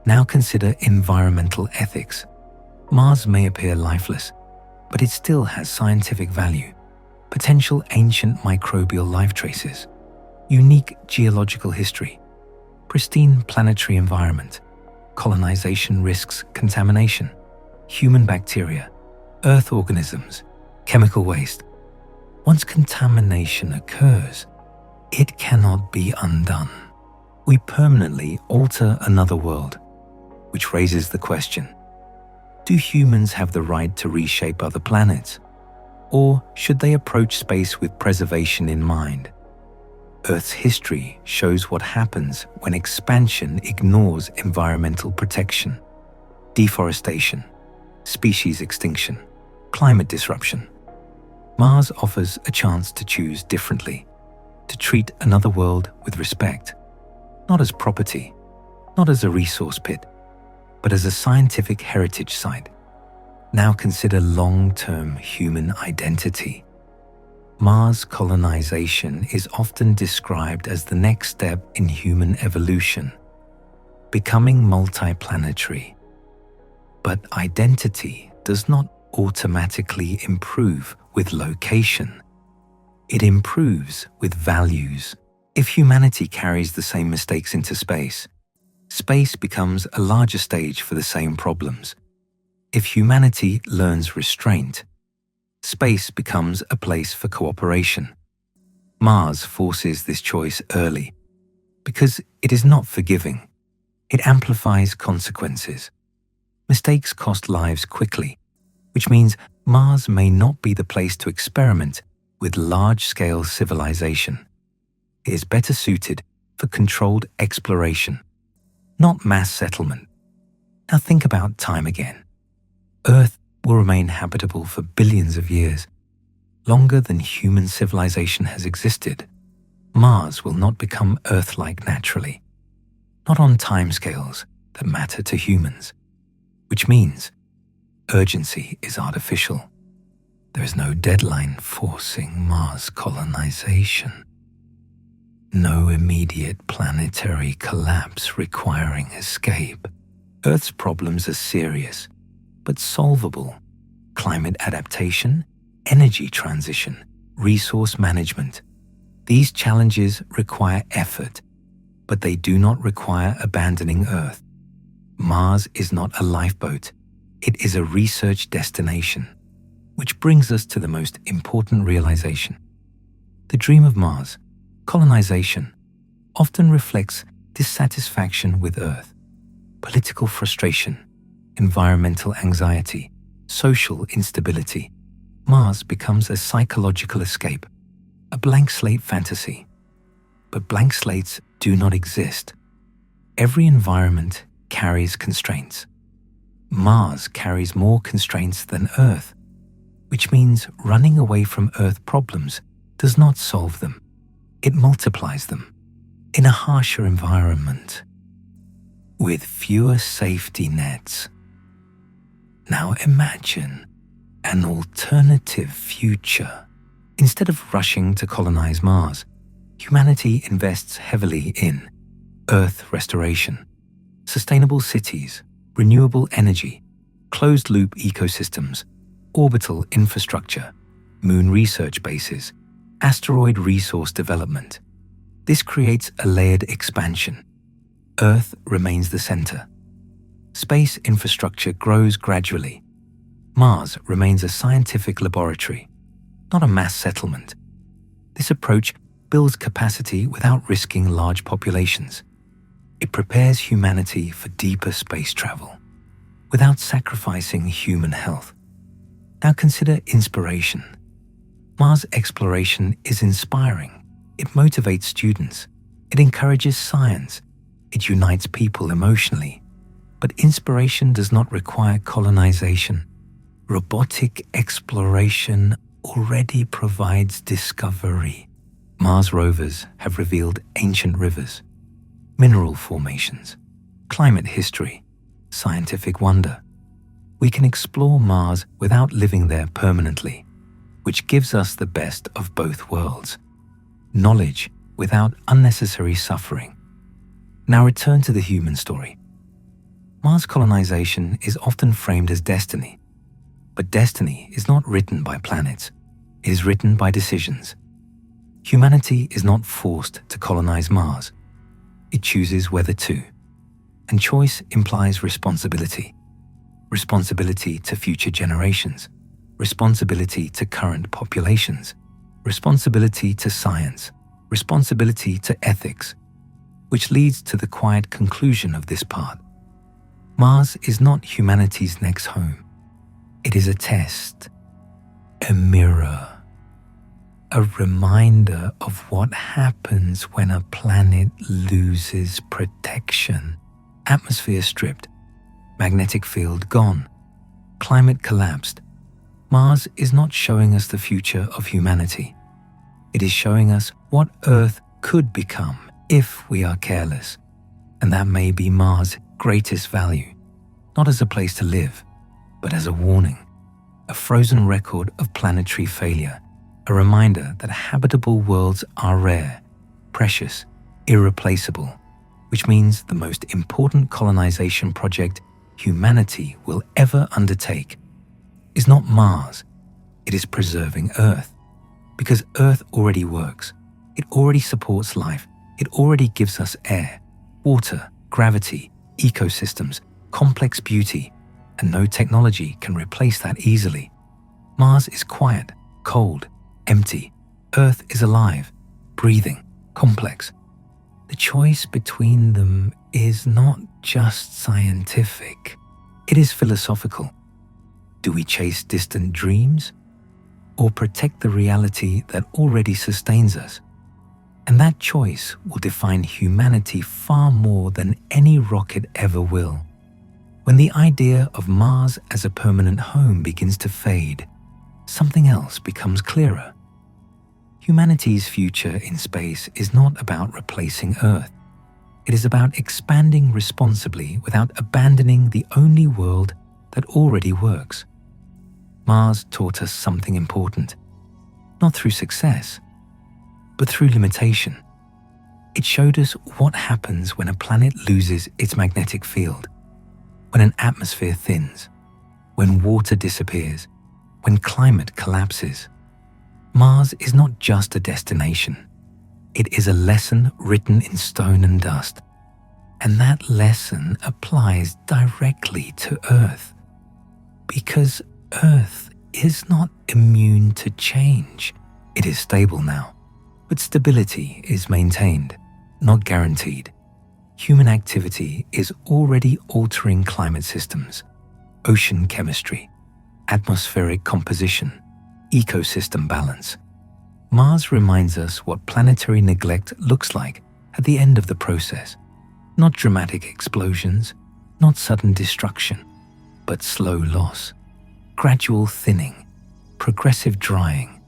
Now consider environmental ethics. Mars may appear lifeless, but it still has scientific value, potential ancient microbial life traces, unique geological history, pristine planetary environment. Colonization risks contamination, human bacteria, Earth organisms, chemical waste. Once contamination occurs, it cannot be undone. We permanently alter another world, which raises the question: do humans have the right to reshape other planets? Or should they approach space with preservation in mind? Earth's history shows what happens when expansion ignores environmental protection: deforestation, species extinction, climate disruption. Mars offers a chance to choose differently, to treat another world with respect, not as property, not as a resource pit, but as a scientific heritage site. Now consider long-term human identity. Mars colonization is often described as the next step in human evolution, becoming multiplanetary. But identity does not automatically improve with location. It improves with values. If humanity carries the same mistakes into space, space becomes a larger stage for the same problems. If humanity learns restraint, space becomes a place for cooperation. Mars forces this choice early because it is not forgiving. It amplifies consequences. Mistakes cost lives quickly, which means Mars may not be the place to experiment with large-scale civilization. It is better suited for controlled exploration, not mass settlement. Now think about time again. Earth will remain habitable for billions of years, longer than human civilization has existed. Mars will not become Earth-like naturally, not on timescales that matter to humans, which means urgency is artificial. There is no deadline forcing Mars colonization. No immediate planetary collapse requiring escape. Earth's problems are serious, but solvable. Climate adaptation, energy transition, resource management. These challenges require effort, but they do not require abandoning Earth. Mars is not a lifeboat. It is a research destination, which brings us to the most important realization. The dream of Mars, colonization, often reflects dissatisfaction with Earth, political frustration, environmental anxiety, social instability. Mars becomes a psychological escape, a blank slate fantasy. But blank slates do not exist. Every environment carries constraints. Mars carries more constraints than Earth, which means running away from Earth problems does not solve them. It multiplies them in a harsher environment with fewer safety nets. Now imagine an alternative future. Instead of rushing to colonize Mars, humanity invests heavily in Earth restoration, sustainable cities, renewable energy, closed-loop ecosystems, orbital infrastructure, moon research bases, asteroid resource development. This creates a layered expansion. Earth remains the center. Space infrastructure grows gradually. Mars remains a scientific laboratory, not a mass settlement. This approach builds capacity without risking large populations. It prepares humanity for deeper space travel without sacrificing human health. Now consider inspiration. Mars exploration is inspiring. It motivates students. It encourages science. It unites people emotionally. But inspiration does not require colonization. Robotic exploration already provides discovery. Mars rovers have revealed ancient rivers, mineral formations, climate history, scientific wonder. We can explore Mars without living there permanently, which gives us the best of both worlds. Knowledge without unnecessary suffering. Now return to the human story. Mars colonization is often framed as destiny, but destiny is not written by planets. It is written by decisions. Humanity is not forced to colonize Mars. It chooses whether to. And choice implies responsibility. Responsibility to future generations. Responsibility to current populations. Responsibility to science. Responsibility to ethics. Which leads to the quiet conclusion of this part. Mars is not humanity's next home. It is a test, a mirror, a reminder of what happens when a planet loses protection. Atmosphere stripped, magnetic field gone, climate collapsed. Mars is not showing us the future of humanity. It is showing us what Earth could become if we are careless. And that may be Mars' greatest value, not as a place to live, but as a warning, a frozen record of planetary failure, a reminder that habitable worlds are rare, precious, irreplaceable, which means the most important colonization project humanity will ever undertake is not Mars, it is preserving Earth. Because Earth already works, it already supports life, it already gives us air, water, gravity, ecosystems, complex beauty, and no technology can replace that easily. Mars is quiet, cold, empty. Earth is alive, breathing, complex. The choice between them is not just scientific, it is philosophical. Do we chase distant dreams or protect the reality that already sustains us? And that choice will define humanity far more than any rocket ever will. When the idea of Mars as a permanent home begins to fade, something else becomes clearer. Humanity's future in space is not about replacing Earth. It is about expanding responsibly without abandoning the only world that already works. Mars taught us something important, not through success, but through limitation. It showed us what happens when a planet loses its magnetic field, when an atmosphere thins, when water disappears, when climate collapses. Mars is not just a destination. It is a lesson written in stone and dust. And that lesson applies directly to Earth. Because Earth is not immune to change. It is stable now, but stability is maintained, not guaranteed. Human activity is already altering climate systems, ocean chemistry, atmospheric composition, ecosystem balance. Mars reminds us what planetary neglect looks like at the end of the process. Not dramatic explosions, not sudden destruction, but slow loss, gradual thinning, progressive drying,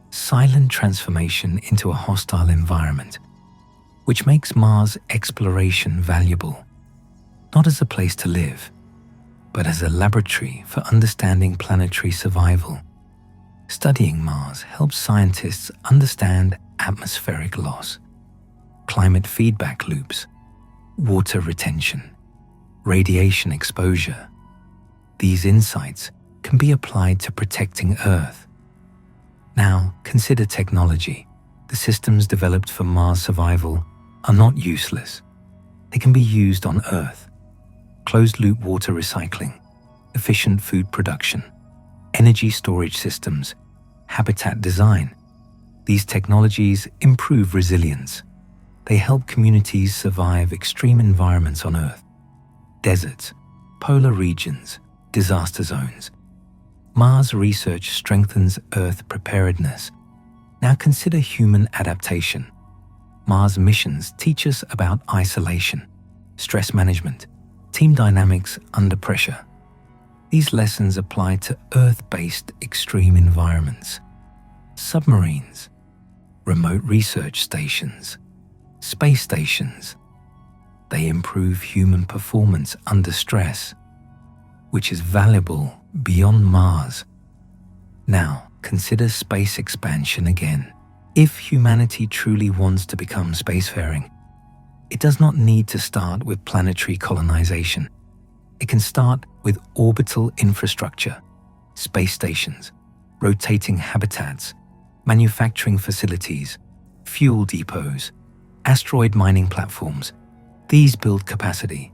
silent transformation into a hostile environment, which makes Mars exploration valuable, not as a place to live, but as a laboratory for understanding planetary survival. Studying Mars helps scientists understand atmospheric loss, climate feedback loops, water retention, radiation exposure. These insights can be applied to protecting Earth. Now, consider technology. The systems developed for Mars survival are not useless. They can be used on Earth. Closed-loop water recycling, efficient food production, energy storage systems, habitat design. These technologies improve resilience. They help communities survive extreme environments on Earth. Deserts, polar regions, disaster zones. Mars research strengthens Earth preparedness. Now consider human adaptation. Mars missions teach us about isolation, stress management, team dynamics under pressure. These lessons apply to Earth-based extreme environments. Submarines, remote research stations, space stations. They improve human performance under stress, which is valuable beyond Mars. Now, consider space expansion again. If humanity truly wants to become spacefaring, it does not need to start with planetary colonization. It can start with orbital infrastructure, space stations, rotating habitats, manufacturing facilities, fuel depots, asteroid mining platforms. These build capacity.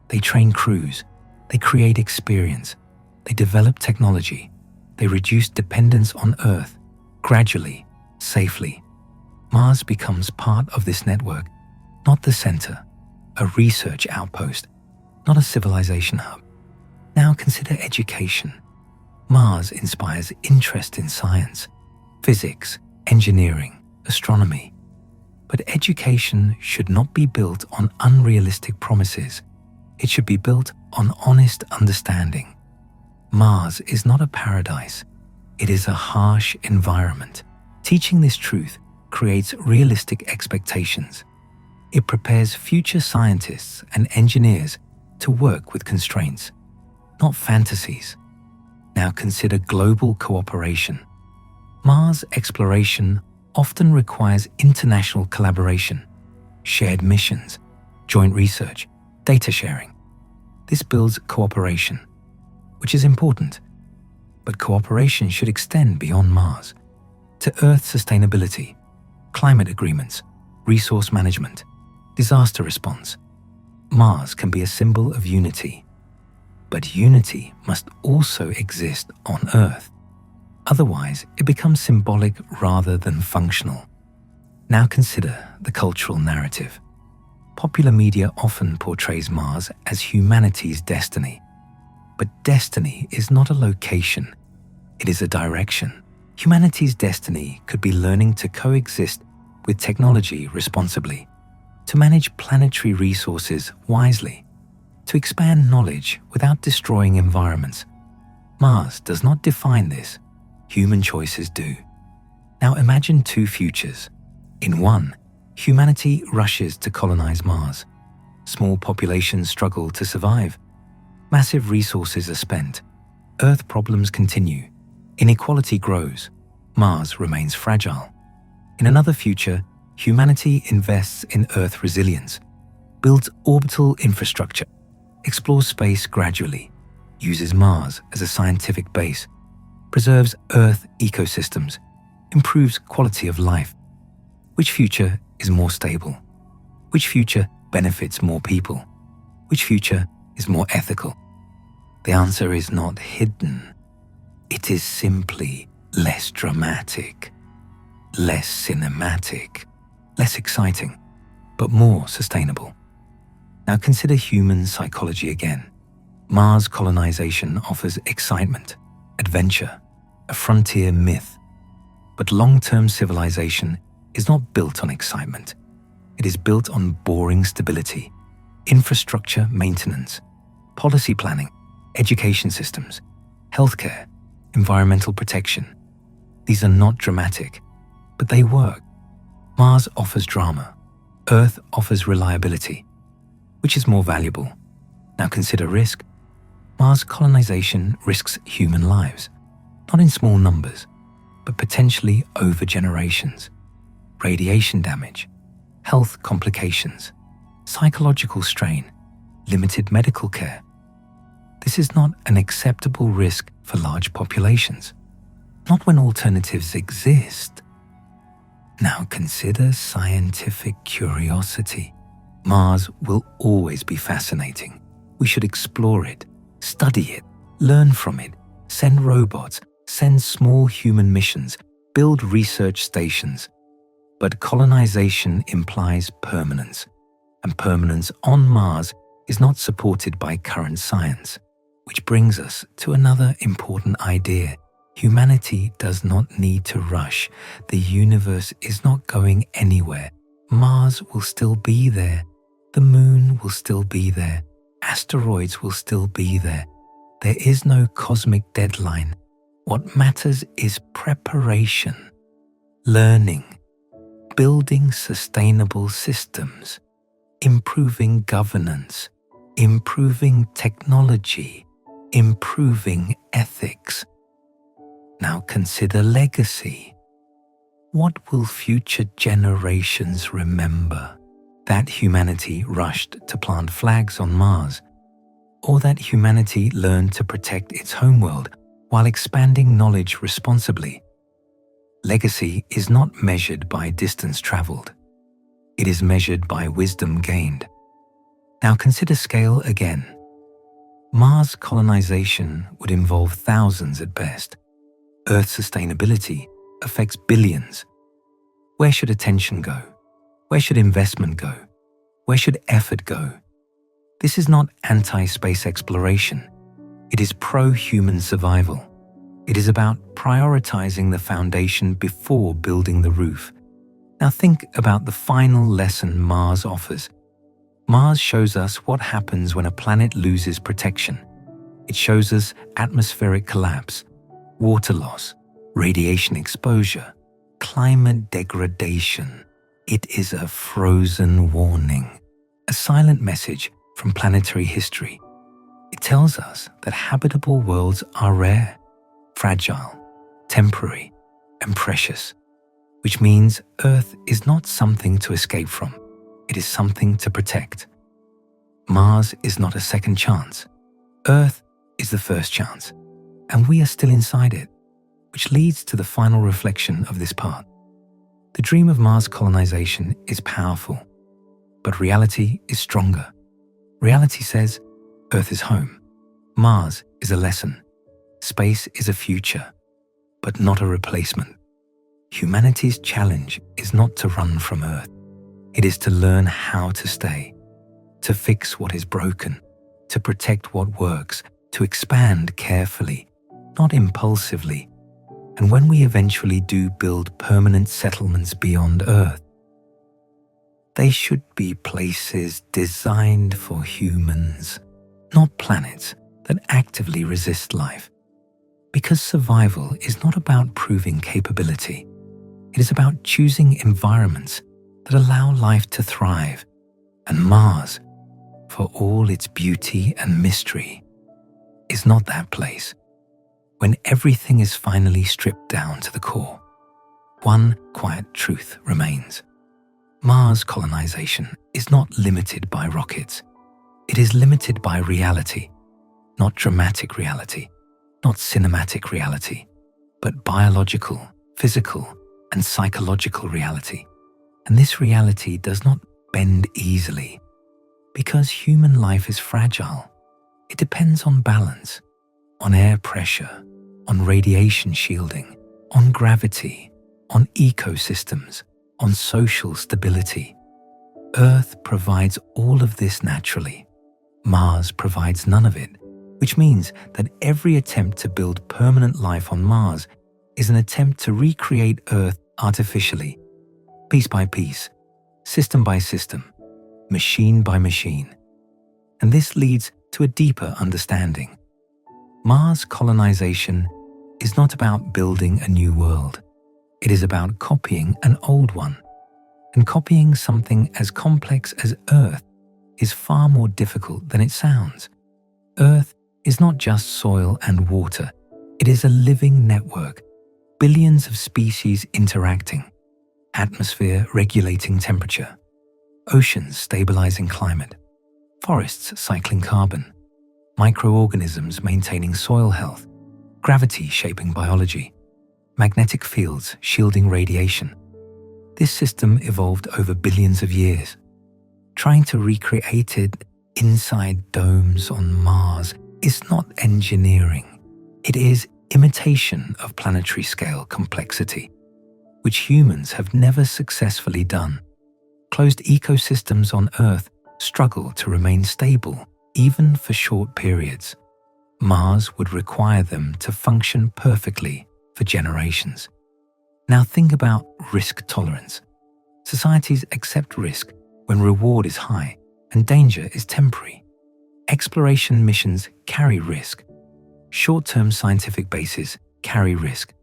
They train crews. They create experience. They develop technology. They reduce dependence on Earth gradually, safely. Mars becomes part of this network, not the center, a research outpost, not a civilization hub. Now consider education. Mars inspires interest in science, physics, engineering, astronomy. But education should not be built on unrealistic promises. It should be built on honest understanding. Mars is not a paradise. It is a harsh environment. Teaching this truth creates realistic expectations. It prepares future scientists and engineers to work with constraints, not fantasies. Now consider global cooperation. Mars exploration often requires international collaboration, shared missions, joint research, data sharing. This builds cooperation, which is important. But cooperation should extend beyond Mars to Earth sustainability, climate agreements, resource management, disaster response. Mars can be a symbol of unity, but unity must also exist on Earth. Otherwise, it becomes symbolic rather than functional. Now consider the cultural narrative. Popular media often portrays Mars as humanity's destiny. But destiny is not a location. It is a direction. Humanity's destiny could be learning to coexist with technology responsibly, to manage planetary resources wisely, to expand knowledge without destroying environments. Mars does not define this. Human choices do. Now imagine two futures. In one, humanity rushes to colonize Mars. Small populations struggle to survive. Massive resources are spent. Earth problems continue. Inequality grows. Mars remains fragile. In another future, humanity invests in Earth resilience, builds orbital infrastructure, explores space gradually, uses Mars as a scientific base. preserves Earth ecosystems, improves quality of life? Which future is more stable? Which future benefits more people? Which future is more ethical? The answer is not hidden. It is simply less dramatic, less cinematic, less exciting, but more sustainable. Now consider human psychology again. Mars colonization offers excitement, adventure, a frontier myth. But long-term civilization is not built on excitement. It is built on boring stability, infrastructure maintenance, policy planning, education systems, healthcare, environmental protection. These are not dramatic, but they work. Mars offers drama. Earth offers reliability. Which is more valuable? Now consider risk. Mars colonization risks human lives, not in small numbers, but potentially over generations. Radiation damage, health complications, psychological strain, limited medical care. This is not an acceptable risk for large populations, not when alternatives exist. Now consider scientific curiosity. Mars will always be fascinating. We should explore it, study it, learn from it, send robots, send small human missions, build research stations. But colonization implies permanence, and permanence on Mars is not supported by current science. Which brings us to another important idea. Humanity does not need to rush. The universe is not going anywhere. Mars will still be there. The moon will still be there. Asteroids will still be there. There is no cosmic deadline. What matters is preparation, learning, building sustainable systems, improving governance, improving technology, improving ethics. Now consider legacy. What will future generations remember? That humanity rushed to plant flags on Mars, or that humanity learned to protect its homeworld while expanding knowledge responsibly. Legacy is not measured by distance traveled. It is measured by wisdom gained. Now consider scale again. Mars colonization would involve thousands at best. Earth sustainability affects billions. Where should attention go? Where should investment go? Where should effort go? This is not anti-space exploration. It is pro-human survival. It is about prioritizing the foundation before building the roof. Now think about the final lesson Mars offers. Mars shows us what happens when a planet loses protection. It shows us atmospheric collapse, water loss, radiation exposure, climate degradation. It is a frozen warning, a silent message from planetary history. It tells us that habitable worlds are rare, fragile, temporary, and precious, which means Earth is not something to escape from. It is something to protect. Mars is not a second chance. Earth is the first chance, and we are still inside it, which leads to the final reflection of this part. The dream of Mars colonization is powerful, but reality is stronger. Reality says Earth is home. Mars is a lesson. Space is a future, but not a replacement. Humanity's challenge is not to run from Earth. It is to learn how to stay, to fix what is broken, to protect what works, to expand carefully, not impulsively. And when we eventually do build permanent settlements beyond Earth, they should be places designed for humans, not planets that actively resist life. Because survival is not about proving capability. It is about choosing environments that allow life to thrive. And Mars, for all its beauty and mystery, is not that place. When everything is finally stripped down to the core, one quiet truth remains. Mars colonization is not limited by rockets. It is limited by reality, not dramatic reality, not cinematic reality, but biological, physical, and psychological reality. And this reality does not bend easily because human life is fragile. It depends on balance, on air pressure, on radiation shielding, on gravity, on ecosystems, on social stability. Earth provides all of this naturally. Mars provides none of it, which means that every attempt to build permanent life on Mars is an attempt to recreate Earth artificially, piece by piece, system by system, machine by machine. And this leads to a deeper understanding. Mars colonization is not about building a new world. It is about copying an old one. And copying something as complex as Earth is far more difficult than it sounds. Earth is not just soil and water. It is a living network, billions of species interacting, atmosphere regulating temperature, oceans stabilizing climate, forests cycling carbon, microorganisms maintaining soil health, gravity shaping biology, magnetic fields shielding radiation. This system evolved over billions of years. Trying to recreate it inside domes on Mars is not engineering. It is imitation of planetary scale complexity, which humans have never successfully done. Closed ecosystems on Earth struggle to remain stable, even for short periods. Mars would require them to function perfectly for generations. Now think about risk tolerance. Societies accept risk when reward is high and danger is temporary. Exploration missions carry risk. Short-term scientific bases carry risk.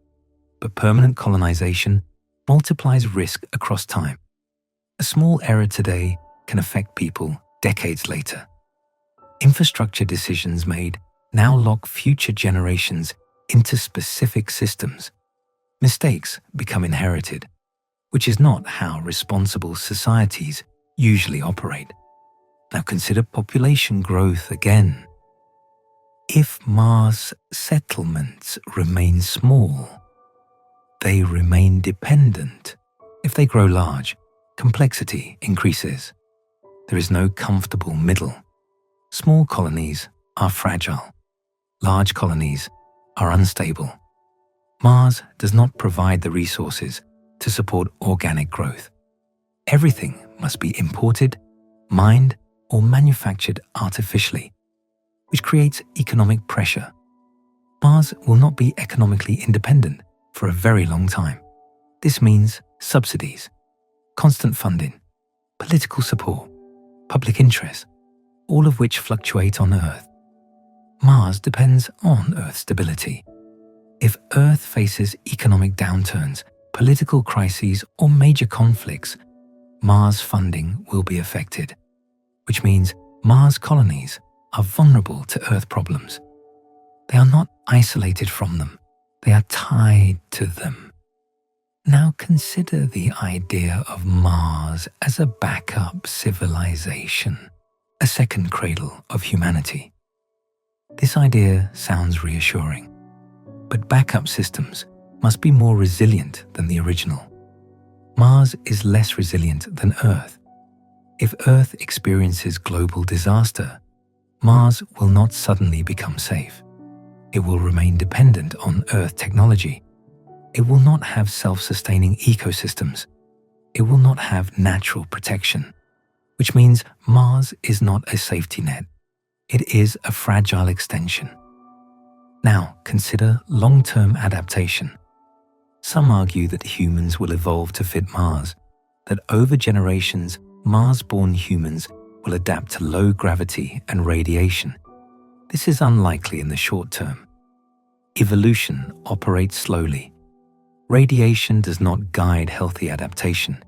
But permanent colonization multiplies risk across time. A small error today can affect people decades later. Infrastructure decisions made now lock future generations into specific systems. Mistakes become inherited, which is not how responsible societies usually operate. Now consider population growth again. If Mars settlements remain small, they remain dependent. If they grow large, complexity increases. There is no comfortable middle. Small colonies are fragile. Large colonies are unstable. Mars does not provide the resources to support organic growth. Everything must be imported, mined, or manufactured artificially, which creates economic pressure. Mars will not be economically independent for a very long time. This means subsidies, constant funding, political support, public interest, all of which fluctuate on Earth. Mars depends on Earth stability. If Earth faces economic downturns, political crises, or major conflicts, Mars funding will be affected, which means Mars colonies are vulnerable to Earth problems. They are not isolated from them. They are tied to them. Now consider the idea of Mars as a backup civilization, a second cradle of humanity. This idea sounds reassuring, but backup systems must be more resilient than the original. Mars is less resilient than Earth. If Earth experiences global disaster, Mars will not suddenly become safe. It will remain dependent on Earth technology. It will not have self-sustaining ecosystems. It will not have natural protection, which means Mars is not a safety net. It is a fragile extension. Now, consider long-term adaptation. Some argue that humans will evolve to fit Mars, that over generations, Mars-born humans will adapt to low gravity and radiation. This is unlikely in the short term. Evolution operates slowly. Radiation does not guide healthy adaptation.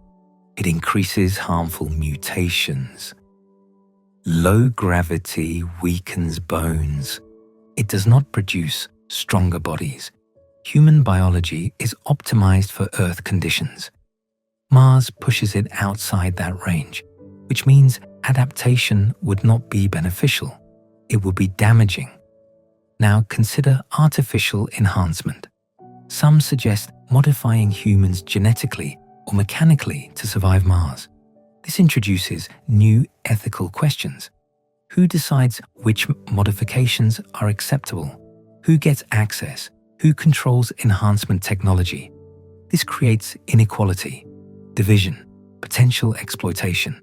It increases harmful mutations. Low gravity weakens bones. It does not produce stronger bodies. Human biology is optimized for Earth conditions. Mars pushes it outside that range, which means adaptation would not be beneficial. It will be damaging. Now consider artificial enhancement. Some suggest modifying humans genetically or mechanically to survive Mars. This introduces new ethical questions. Who decides which modifications are acceptable? Who gets access? Who controls enhancement technology? This creates inequality, division, potential exploitation.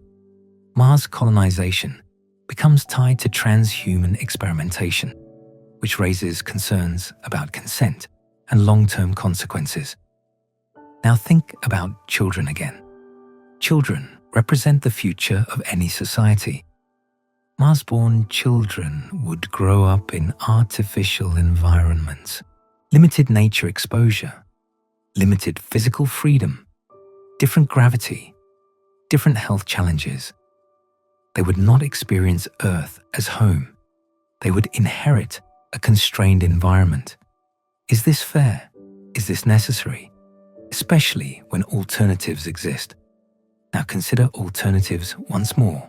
Mars colonization becomes tied to transhuman experimentation, which raises concerns about consent and long-term consequences. Now think about children again. Children represent the future of any society. Mars-born children would grow up in artificial environments, limited nature exposure, limited physical freedom, different gravity, different health challenges. They would not experience Earth as home. They would inherit a constrained environment. Is this fair? Is this necessary? Especially when alternatives exist. Now consider alternatives once more.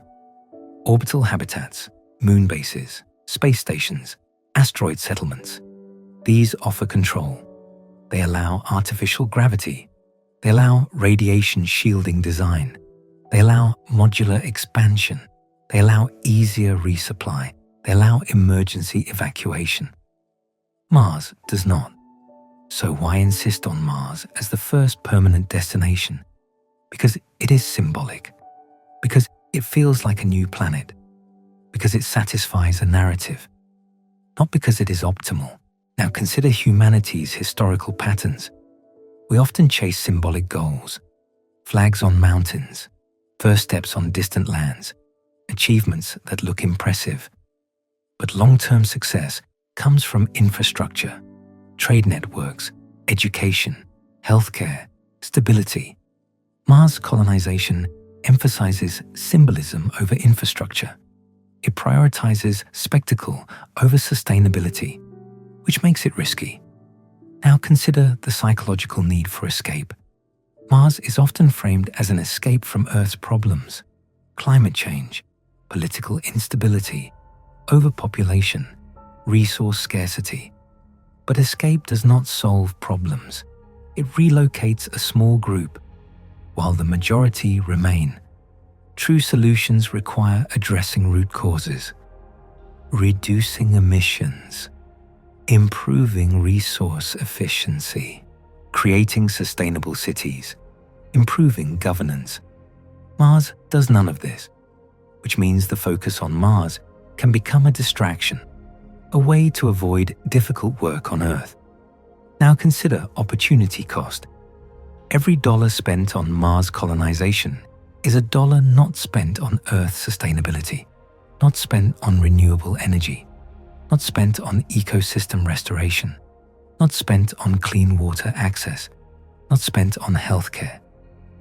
Orbital habitats, moon bases, space stations, asteroid settlements. These offer control. They allow artificial gravity. They allow radiation shielding design. They allow modular expansion. They allow easier resupply. They allow emergency evacuation. Mars does not. So why insist on Mars as the first permanent destination? Because it is symbolic. Because it feels like a new planet. Because it satisfies a narrative. Not because it is optimal. Now consider humanity's historical patterns. We often chase symbolic goals. Flags on mountains, first steps on distant lands, achievements that look impressive. But long-term success comes from infrastructure, trade networks, education, healthcare, stability. Mars colonization emphasizes symbolism over infrastructure. It prioritizes spectacle over sustainability, which makes it risky. Now consider the psychological need for escape. Mars is often framed as an escape from Earth's problems: climate change, political instability, overpopulation, resource scarcity. But escape does not solve problems. It relocates a small group, while the majority remain. True solutions require addressing root causes, reducing emissions, improving resource efficiency, creating sustainable cities, improving governance. Mars does none of this, which means the focus on Mars can become a distraction, a way to avoid difficult work on Earth. Now consider opportunity cost. Every dollar spent on Mars colonization is a dollar not spent on Earth sustainability, not spent on renewable energy, not spent on ecosystem restoration, not spent on clean water access, not spent on healthcare,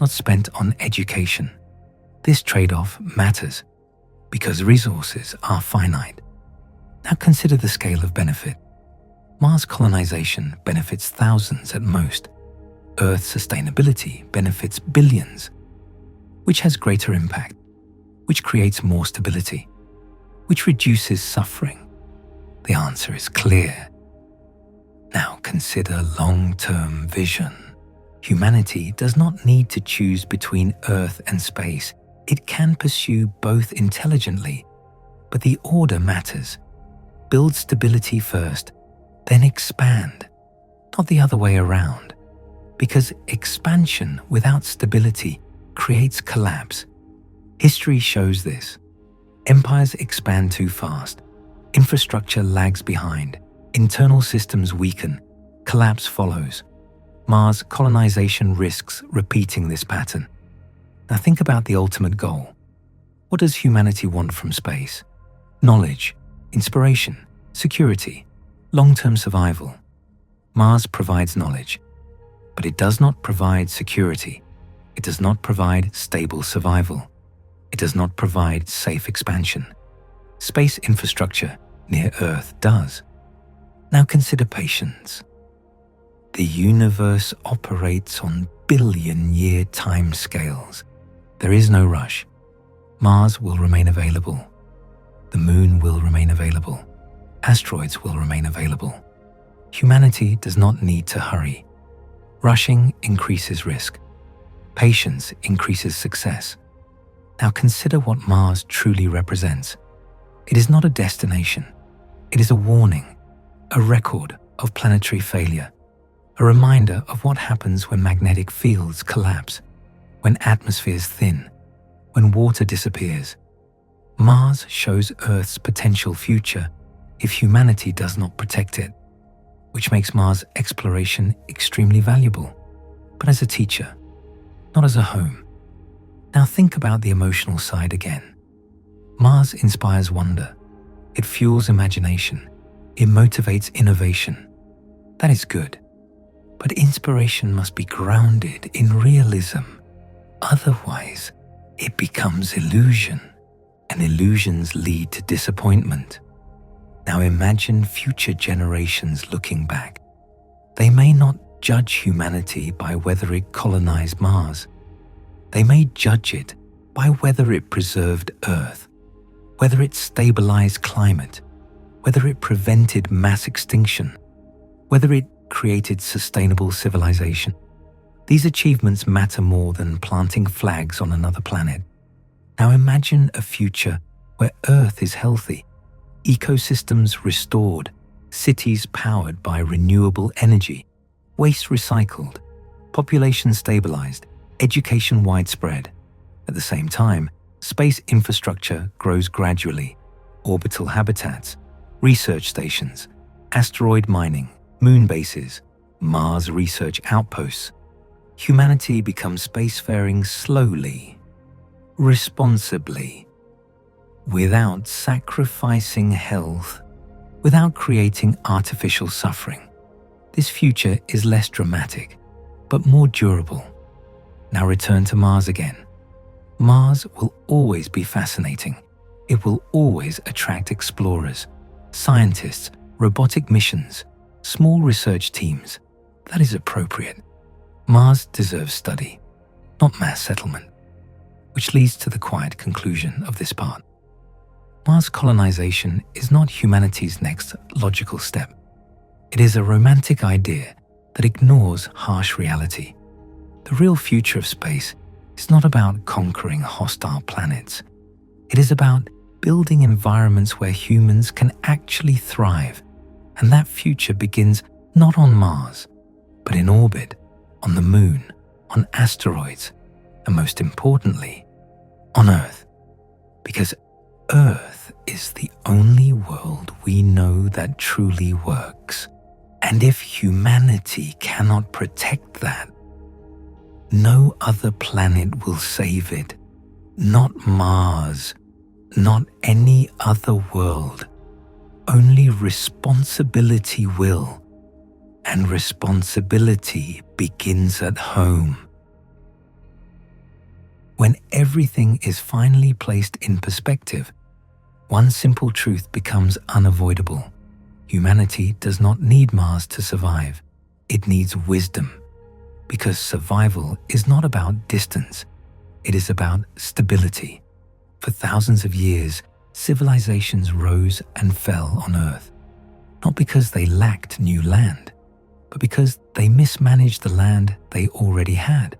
not spent on education. This trade-off matters because resources are finite. Now consider the scale of benefit. Mars colonization benefits thousands at most. Earth sustainability benefits billions. Which has greater impact? Which creates more stability? Which reduces suffering? The answer is clear. Now consider long-term vision. Humanity does not need to choose between Earth and space. It can pursue both intelligently, but the order matters. Build stability first, then expand, not the other way around. Because expansion without stability creates collapse. History shows this. Empires expand too fast. Infrastructure lags behind. Internal systems weaken. Collapse follows. Mars colonization risks repeating this pattern. Now think about the ultimate goal. What does humanity want from space? Knowledge, inspiration, security, long-term survival. Mars provides knowledge, but it does not provide security. It does not provide stable survival. It does not provide safe expansion. Space infrastructure near Earth does. Now consider patience. The universe operates on billion-year timescales. There is no rush. Mars will remain available. The Moon will remain available. Asteroids will remain available. Humanity does not need to hurry. Rushing increases risk. Patience increases success. Now consider what Mars truly represents. It is not a destination. It is a warning, a record of planetary failure, a reminder of what happens when magnetic fields collapse, when atmospheres thin, when water disappears. Mars shows Earth's potential future if humanity does not protect it, which makes Mars exploration extremely valuable, but as a teacher, not as a home. Now think about the emotional side again. Mars inspires wonder. It fuels imagination. It motivates innovation. That is good. But inspiration must be grounded in realism. Otherwise, it becomes illusion, and illusions lead to disappointment. Now imagine future generations looking back. They may not judge humanity by whether it colonized Mars. They may judge it by whether it preserved Earth, whether it stabilized climate, whether it prevented mass extinction, whether it created sustainable civilization. These achievements matter more than planting flags on another planet. Now imagine a future where Earth is healthy, ecosystems restored, cities powered by renewable energy, waste recycled, population stabilized, education widespread. At the same time, space infrastructure grows gradually. Orbital habitats, research stations, asteroid mining, moon bases, Mars research outposts. Humanity becomes spacefaring slowly, responsibly, without sacrificing health, without creating artificial suffering. This future is less dramatic, but more durable. Now return to Mars again. Mars will always be fascinating. It will always attract explorers, scientists, robotic missions, small research teams. That is appropriate. Mars deserves study, not mass settlement, which leads to the quiet conclusion of this part. Mars colonization is not humanity's next logical step. It is a romantic idea that ignores harsh reality. The real future of space is not about conquering hostile planets. It is about building environments where humans can actually thrive, and that future begins not on Mars, but in orbit, on the Moon, on asteroids, and most importantly, on Earth. Because Earth is the only world we know that truly works. And if humanity cannot protect that, no other planet will save it. Not Mars, not any other world. Only responsibility will. And responsibility begins at home. When everything is finally placed in perspective, one simple truth becomes unavoidable. Humanity does not need Mars to survive. It needs wisdom. Because survival is not about distance. It is about stability. For thousands of years, civilizations rose and fell on Earth. Not because they lacked new land, but because they mismanaged the land they already had,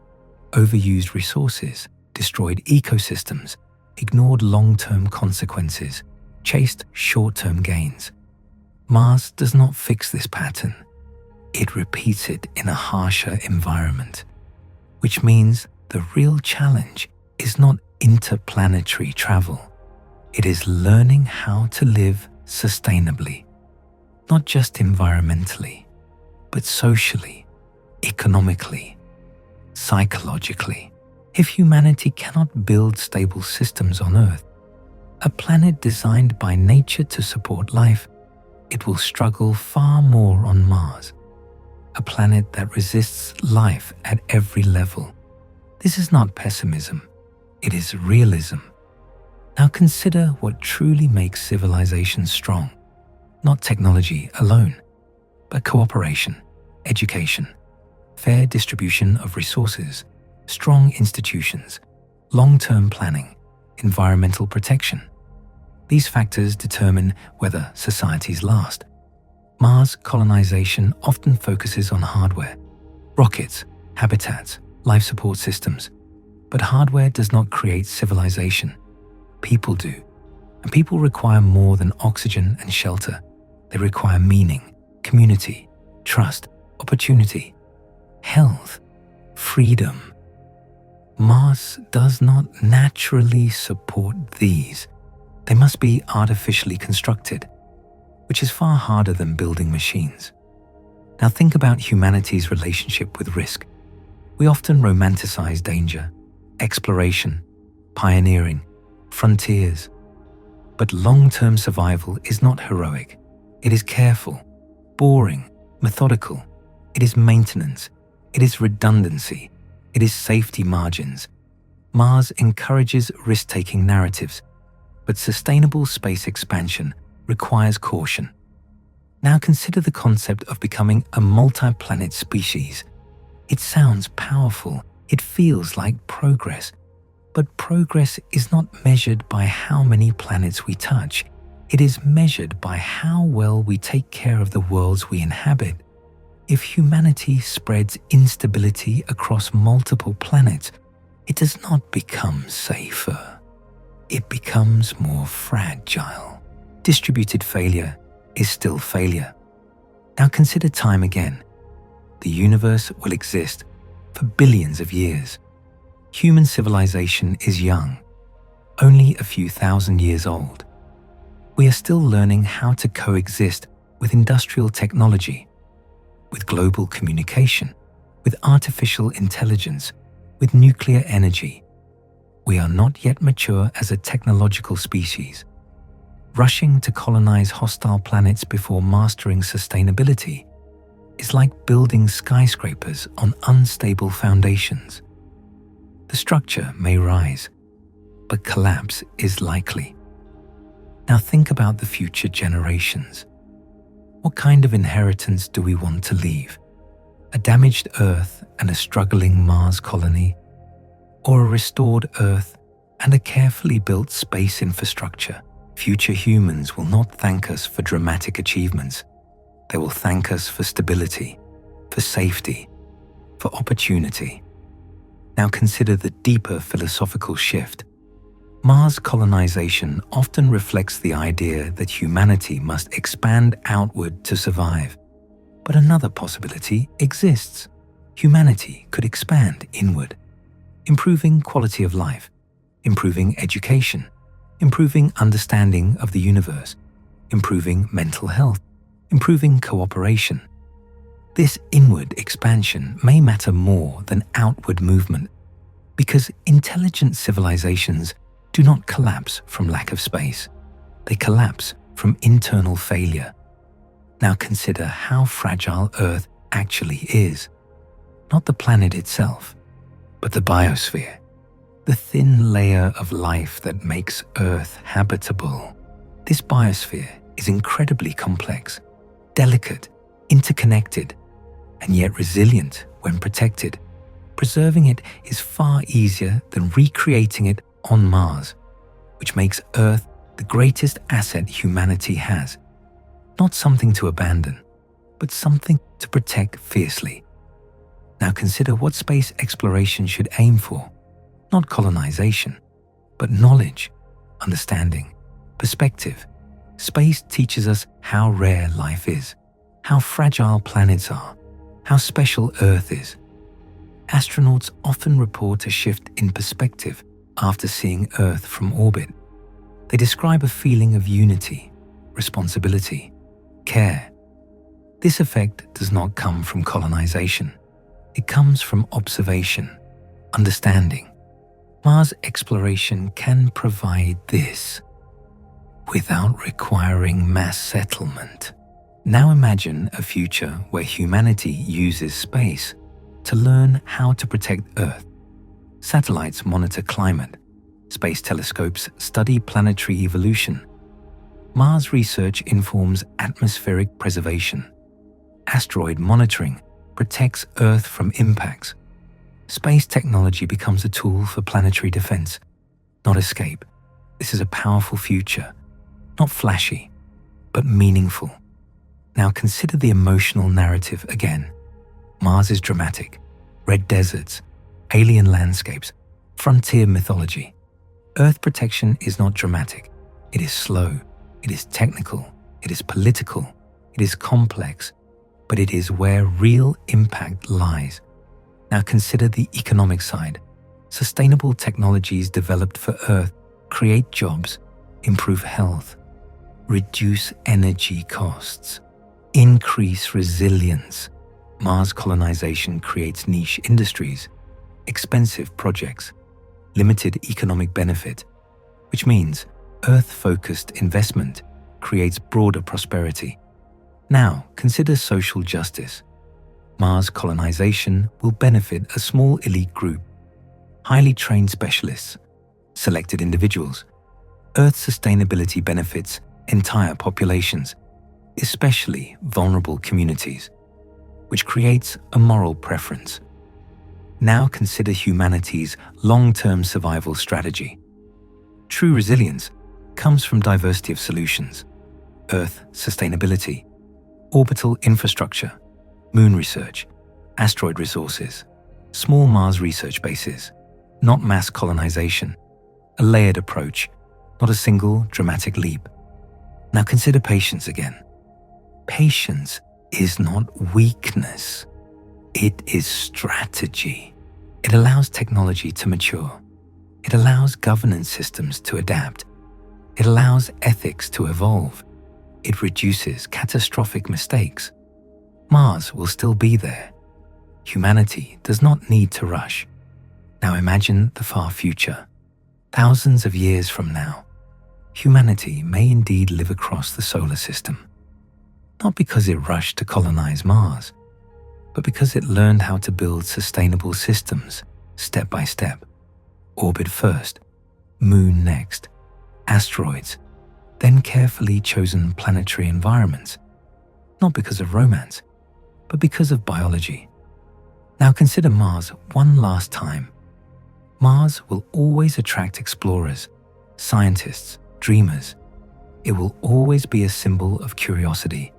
overused resources, destroyed ecosystems, ignored long-term consequences, chased short-term gains. Mars does not fix this pattern. It repeats it in a harsher environment, which means the real challenge is not interplanetary travel. It is learning how to live sustainably, not just environmentally, but socially, economically, psychologically. If humanity cannot build stable systems on Earth, a planet designed by nature to support life, it will struggle far more on Mars, a planet that resists life at every level. This is not pessimism, it is realism. Now consider what truly makes civilization strong. Not technology alone, but cooperation, education, fair distribution of resources, strong institutions, long-term planning, environmental protection. These factors determine whether societies last. Mars colonization often focuses on hardware, rockets, habitats, life support systems. But hardware does not create civilization. People do. And people require more than oxygen and shelter. They require meaning, community, trust, opportunity, health, freedom. Mars does not naturally support these. They must be artificially constructed, which is far harder than building machines. Now think about humanity's relationship with risk. We often romanticize danger, exploration, pioneering, frontiers. But long-term survival is not heroic. It is careful, boring, methodical. It is maintenance. It is redundancy. It is safety margins. Mars encourages risk-taking narratives, but sustainable space expansion requires caution. Now consider the concept of becoming a multi-planet species. It sounds powerful. It feels like progress. But progress is not measured by how many planets we touch. It is measured by how well we take care of the worlds we inhabit. If humanity spreads instability across multiple planets, it does not become safer. It becomes more fragile. Distributed failure is still failure. Now consider time again. The universe will exist for billions of years. Human civilization is young, only a few thousand years old. We are still learning how to coexist with industrial technology, with global communication, with artificial intelligence, with nuclear energy. We are not yet mature as a technological species. Rushing to colonize hostile planets before mastering sustainability is like building skyscrapers on unstable foundations. The structure may rise, but collapse is likely. Now think about the future generations. What kind of inheritance do we want to leave? A damaged Earth and a struggling Mars colony? Or a restored Earth and a carefully built space infrastructure? Future humans will not thank us for dramatic achievements. They will thank us for stability, for safety, for opportunity. Now consider the deeper philosophical shift. Mars colonization often reflects the idea that humanity must expand outward to survive. But another possibility exists. Humanity could expand inward, improving quality of life, improving education, improving understanding of the universe, improving mental health, improving cooperation. This inward expansion may matter more than outward movement, because intelligent civilizations do not collapse from lack of space. They collapse from internal failure. Now consider how fragile Earth actually is. Not the planet itself, but the biosphere, the thin layer of life that makes Earth habitable. This biosphere is incredibly complex, delicate, interconnected, and yet resilient when protected. Preserving it is far easier than recreating it on Mars, which makes Earth the greatest asset humanity has. Not something to abandon, but something to protect fiercely. Now consider what space exploration should aim for. Not colonization, but knowledge, understanding, perspective. Space teaches us how rare life is, how fragile planets are, how special Earth is. Astronauts often report a shift in perspective after seeing Earth from orbit. They describe a feeling of unity, responsibility, care. This effect does not come from colonization. It comes from observation, understanding. Mars exploration can provide this without requiring mass settlement. Now imagine a future where humanity uses space to learn how to protect Earth. Satellites monitor climate. Space telescopes study planetary evolution. Mars research informs atmospheric preservation. Asteroid monitoring protects Earth from impacts. Space technology becomes a tool for planetary defense, not escape. This is a powerful future, not flashy, but meaningful. Now consider the emotional narrative again. Mars is dramatic. Red deserts, alien landscapes, frontier mythology. Earth protection is not dramatic. It is slow. It is technical. It is political. It is complex. But it is where real impact lies. Now consider the economic side. Sustainable technologies developed for Earth create jobs, improve health, reduce energy costs, increase resilience. Mars colonization creates niche industries, expensive projects, limited economic benefit, which means Earth-focused investment creates broader prosperity. Now, consider social justice. Mars colonization will benefit a small elite group, highly trained specialists, selected individuals. Earth sustainability benefits entire populations, especially vulnerable communities, which creates a moral preference. Now consider humanity's long-term survival strategy. True resilience comes from diversity of solutions, Earth sustainability, orbital infrastructure, moon research, asteroid resources, small Mars research bases, not mass colonization, a layered approach, not a single dramatic leap. Now consider patience again. Patience is not weakness. It is strategy. It allows technology to mature. It allows governance systems to adapt. It allows ethics to evolve. It reduces catastrophic mistakes. Mars will still be there. Humanity does not need to rush. Now imagine the far future. Thousands of years from now, humanity may indeed live across the solar system. Not because it rushed to colonize Mars, but because it learned how to build sustainable systems step by step. Orbit first, moon next, asteroids, then carefully chosen planetary environments. Not because of romance, but because of biology. Now consider Mars one last time. Mars will always attract explorers, scientists, dreamers. It will always be a symbol of curiosity.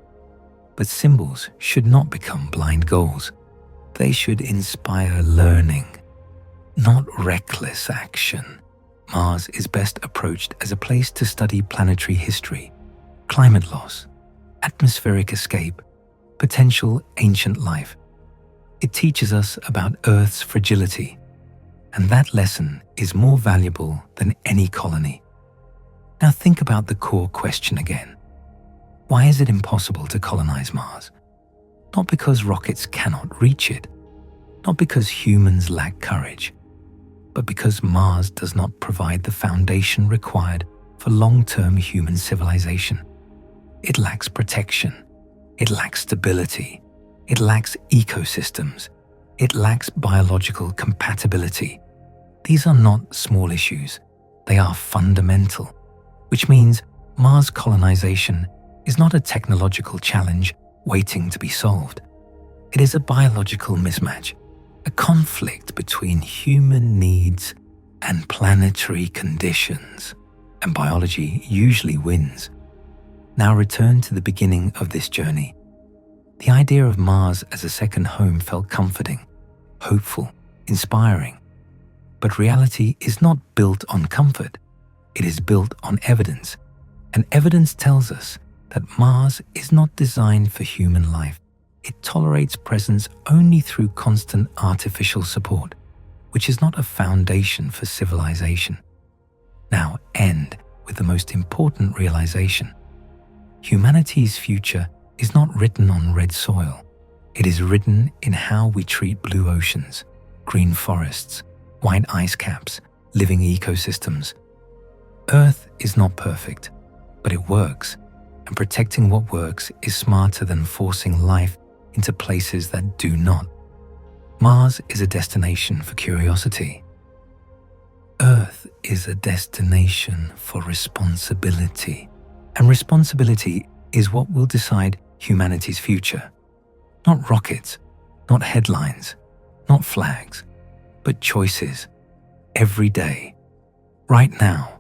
But symbols should not become blind goals. They should inspire learning, not reckless action. Mars is best approached as a place to study planetary history, climate loss, atmospheric escape, potential ancient life. It teaches us about Earth's fragility, and that lesson is more valuable than any colony. Now think about the core question again. Why is it impossible to colonize Mars? Not because rockets cannot reach it, not because humans lack courage, but because Mars does not provide the foundation required for long-term human civilization. It lacks protection, it lacks stability, it lacks ecosystems, it lacks biological compatibility. These are not small issues, they are fundamental, which means Mars colonization is not a technological challenge waiting to be solved. It is a biological mismatch, a conflict between human needs and planetary conditions, and biology usually wins. Now return to the beginning of this journey. The idea of Mars as a second home felt comforting, hopeful, inspiring. But reality is not built on comfort. It is built on evidence. And evidence tells us that Mars is not designed for human life. It tolerates presence only through constant artificial support, which is not a foundation for civilization. Now end with the most important realization. Humanity's future is not written on red soil. It is written in how we treat blue oceans, green forests, white ice caps, living ecosystems. Earth is not perfect, but it works, and protecting what works is smarter than forcing life into places that do not. Mars is a destination for curiosity. Earth is a destination for responsibility, and responsibility is what will decide humanity's future. Not rockets, not headlines, not flags, but choices, every day, right now,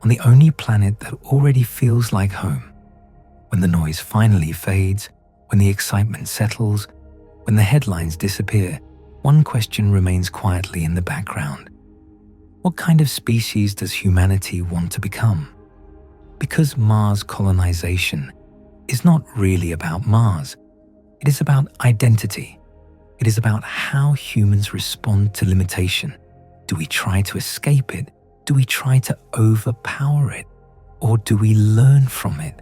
on the only planet that already feels like home. When the noise finally fades, when the excitement settles, when the headlines disappear, one question remains quietly in the background. What kind of species does humanity want to become? Because Mars colonization is not really about Mars. It is about identity. It is about how humans respond to limitation. Do we try to escape it? Do we try to overpower it? Or do we learn from it?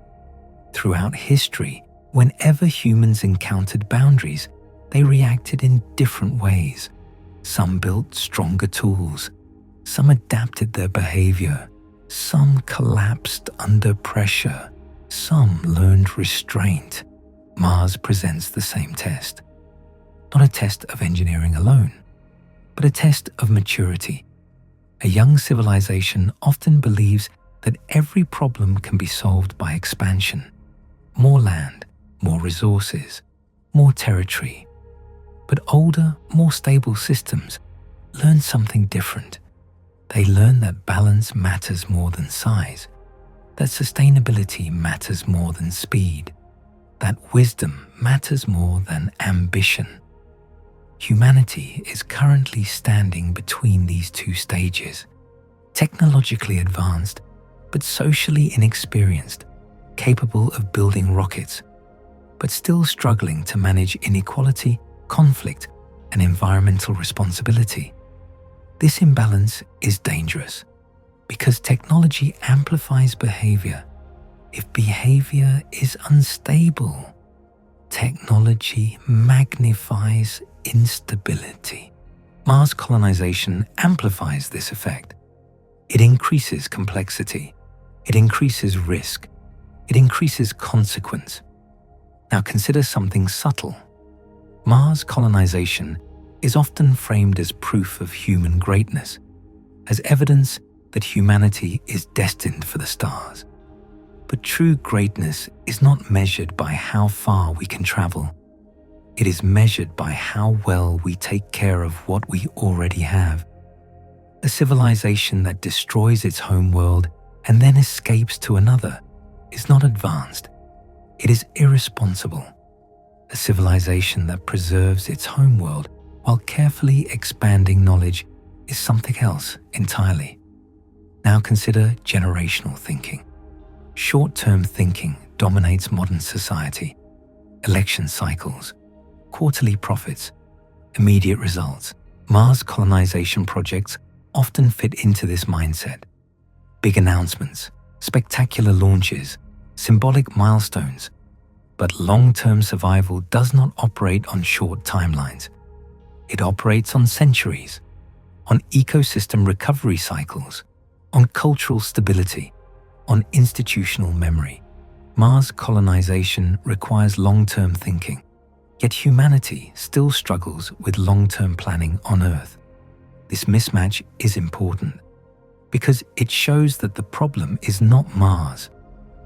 Throughout history, whenever humans encountered boundaries, they reacted in different ways. Some built stronger tools. Some adapted their behavior. Some collapsed under pressure. Some learned restraint. Mars presents the same test. Not a test of engineering alone, but a test of maturity. A young civilization often believes that every problem can be solved by expansion. More land, more resources, more territory. But older, more stable systems learn something different. They learn that balance matters more than size, that sustainability matters more than speed, that wisdom matters more than ambition. Humanity is currently standing between these two stages, technologically advanced, but socially inexperienced, capable of building rockets, but still struggling to manage inequality, conflict, and environmental responsibility. This imbalance is dangerous because technology amplifies behavior. If behavior is unstable, technology magnifies instability. Mars colonization amplifies this effect. It increases complexity. It increases risk. It increases consequence. Now consider something subtle. Mars colonization is often framed as proof of human greatness, as evidence that humanity is destined for the stars. But true greatness is not measured by how far we can travel. It is measured by how well we take care of what we already have. A civilization that destroys its home world and then escapes to another is not advanced. It is irresponsible. A civilization that preserves its home world while carefully expanding knowledge is something else entirely. Now consider generational thinking. Short-term thinking dominates modern society. Election cycles, quarterly profits, immediate results. Mars colonization projects often fit into this mindset. Big announcements, spectacular launches, symbolic milestones. But long-term survival does not operate on short timelines. It operates on centuries, on ecosystem recovery cycles, on cultural stability, on institutional memory. Mars colonization requires long-term thinking, yet humanity still struggles with long-term planning on Earth. This mismatch is important because it shows that the problem is not Mars,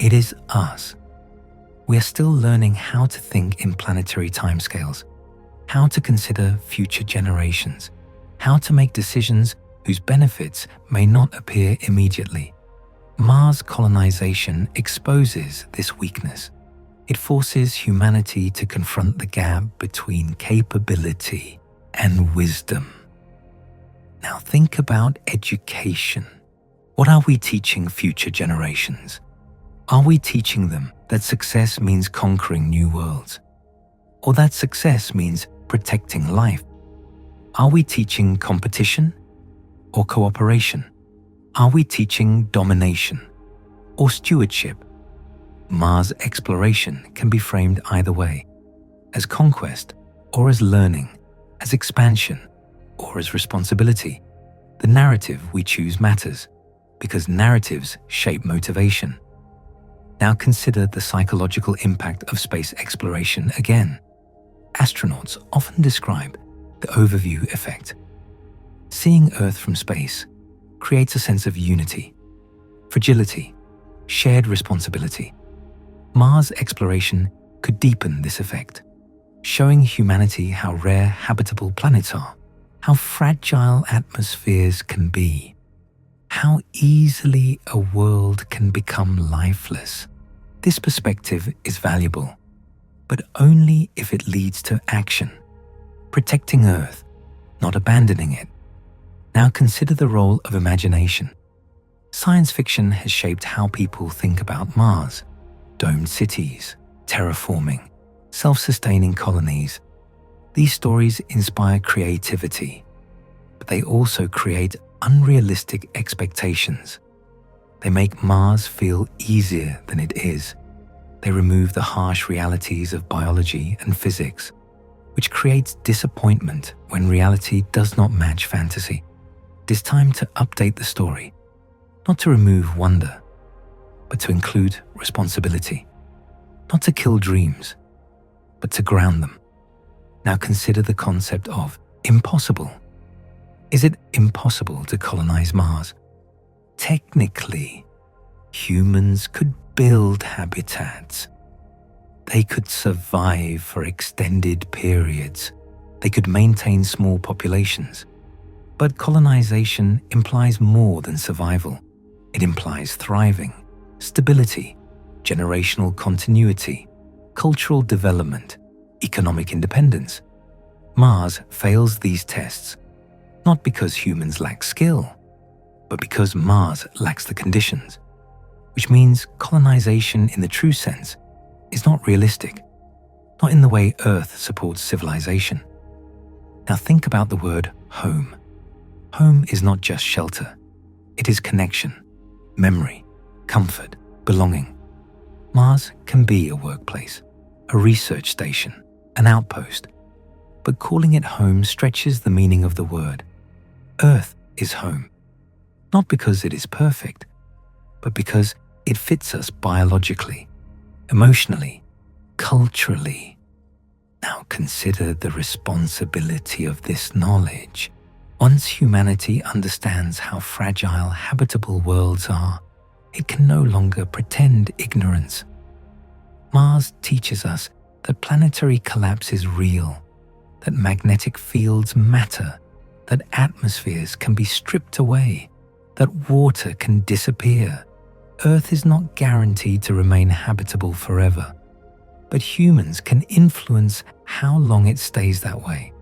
it is us. We are still learning how to think in planetary timescales, how to consider future generations, how to make decisions whose benefits may not appear immediately. Mars colonization exposes this weakness. It forces humanity to confront the gap between capability and wisdom. Now think about education. What are we teaching future generations? Are we teaching them that success means conquering new worlds? Or that success means protecting life? Are we teaching competition or cooperation? Are we teaching domination or stewardship? Mars exploration can be framed either way, as conquest or as learning, as expansion or as responsibility. The narrative we choose matters, because narratives shape motivation. Now consider the psychological impact of space exploration again. Astronauts often describe the overview effect. Seeing Earth from space creates a sense of unity, fragility, shared responsibility. Mars exploration could deepen this effect, showing humanity how rare habitable planets are, how fragile atmospheres can be, how easily a world can become lifeless. This perspective is valuable, but only if it leads to action, protecting Earth, not abandoning it. Now consider the role of imagination. Science fiction has shaped how people think about Mars. Domed cities, terraforming, self-sustaining colonies. These stories inspire creativity, but they also create unrealistic expectations. They make Mars feel easier than it is. They remove the harsh realities of biology and physics, which creates disappointment when reality does not match fantasy. It is time to update the story, not to remove wonder, but to include responsibility. Not to kill dreams, but to ground them. Now consider the concept of impossible. Is it impossible to colonize Mars? Technically, humans could build habitats. They could survive for extended periods. They could maintain small populations. But colonization implies more than survival. It implies thriving, stability, generational continuity, cultural development, economic independence. Mars fails these tests, not because humans lack skill, but because Mars lacks the conditions, which means colonization in the true sense is not realistic, not in the way Earth supports civilization. Now think about the word home. Home is not just shelter. It is connection, memory, comfort, belonging. Mars can be a workplace, a research station, an outpost, but calling it home stretches the meaning of the word. Earth is home, not because it is perfect, but because it fits us biologically, emotionally, culturally. Now consider the responsibility of this knowledge. Once humanity understands how fragile habitable worlds are, it can no longer pretend ignorance. Mars teaches us that planetary collapse is real, that magnetic fields matter, that atmospheres can be stripped away, that water can disappear. Earth is not guaranteed to remain habitable forever, but humans can influence how long it stays that way,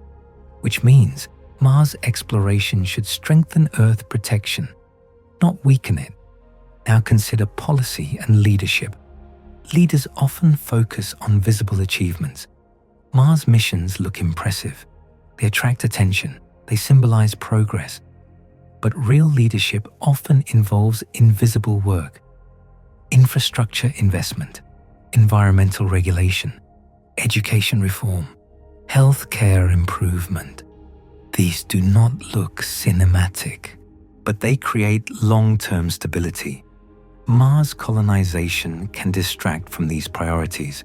which means Mars exploration should strengthen Earth protection, not weaken it. Now consider policy and leadership. Leaders often focus on visible achievements. Mars missions look impressive. They attract attention. They symbolize progress. But real leadership often involves invisible work. Infrastructure investment, environmental regulation, education reform, healthcare improvement. These do not look cinematic, but they create long-term stability. Mars colonization can distract from these priorities,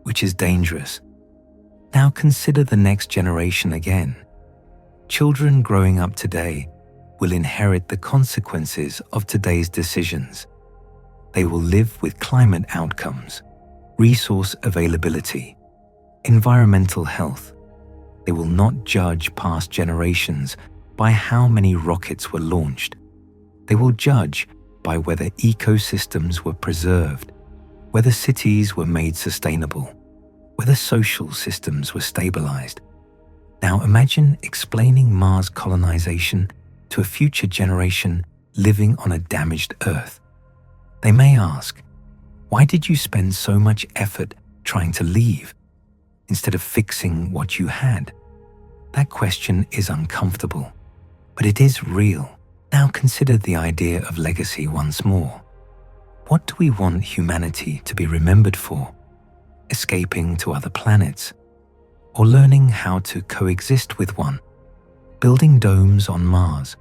which is dangerous. Now consider the next generation again. Children growing up today will inherit the consequences of today's decisions. They will live with climate outcomes, resource availability, environmental health. They will not judge past generations by how many rockets were launched. They will judge by whether ecosystems were preserved, whether cities were made sustainable, whether social systems were stabilized. Now imagine explaining Mars colonization to a future generation living on a damaged Earth. They may ask, why did you spend so much effort trying to leave instead of fixing what you had? That question is uncomfortable, but it is real. Now consider the idea of legacy once more. What do we want humanity to be remembered for? Escaping to other planets? Or learning how to coexist with one? Building domes on Mars?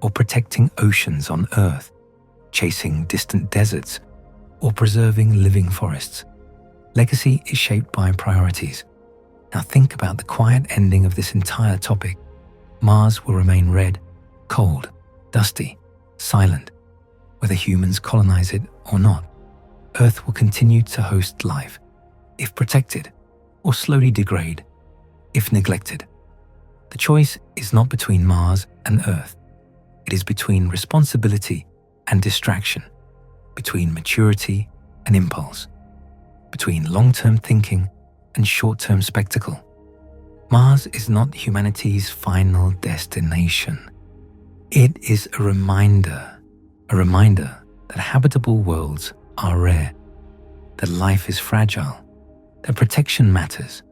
Or protecting oceans on Earth? Chasing distant deserts? Or preserving living forests? Legacy is shaped by priorities. Now think about the quiet ending of this entire topic. Mars will remain red, cold, dusty, silent, whether humans colonize it or not. Earth will continue to host life, if protected, or slowly degrade, if neglected. The choice is not between Mars and Earth. It is between responsibility and distraction, between maturity an impulse, between long-term thinking and short-term spectacle. Mars is not humanity's final destination. It is a reminder that habitable worlds are rare, that life is fragile, that protection matters,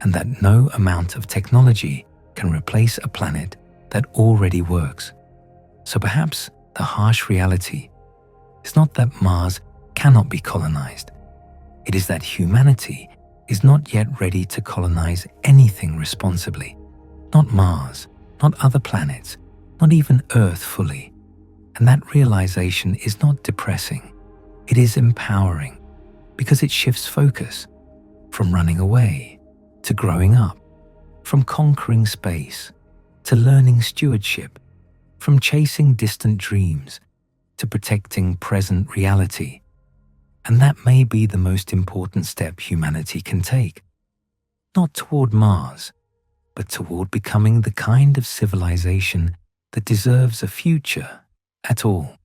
and that no amount of technology can replace a planet that already works. So perhaps the harsh reality is not that Mars cannot be colonized. It is that humanity is not yet ready to colonize anything responsibly. Not Mars, not other planets, not even Earth fully. And that realization is not depressing. It is empowering, because it shifts focus from running away to growing up, from conquering space to learning stewardship, from chasing distant dreams to protecting present reality. And that may be the most important step humanity can take, not toward Mars, but toward becoming the kind of civilization that deserves a future at all.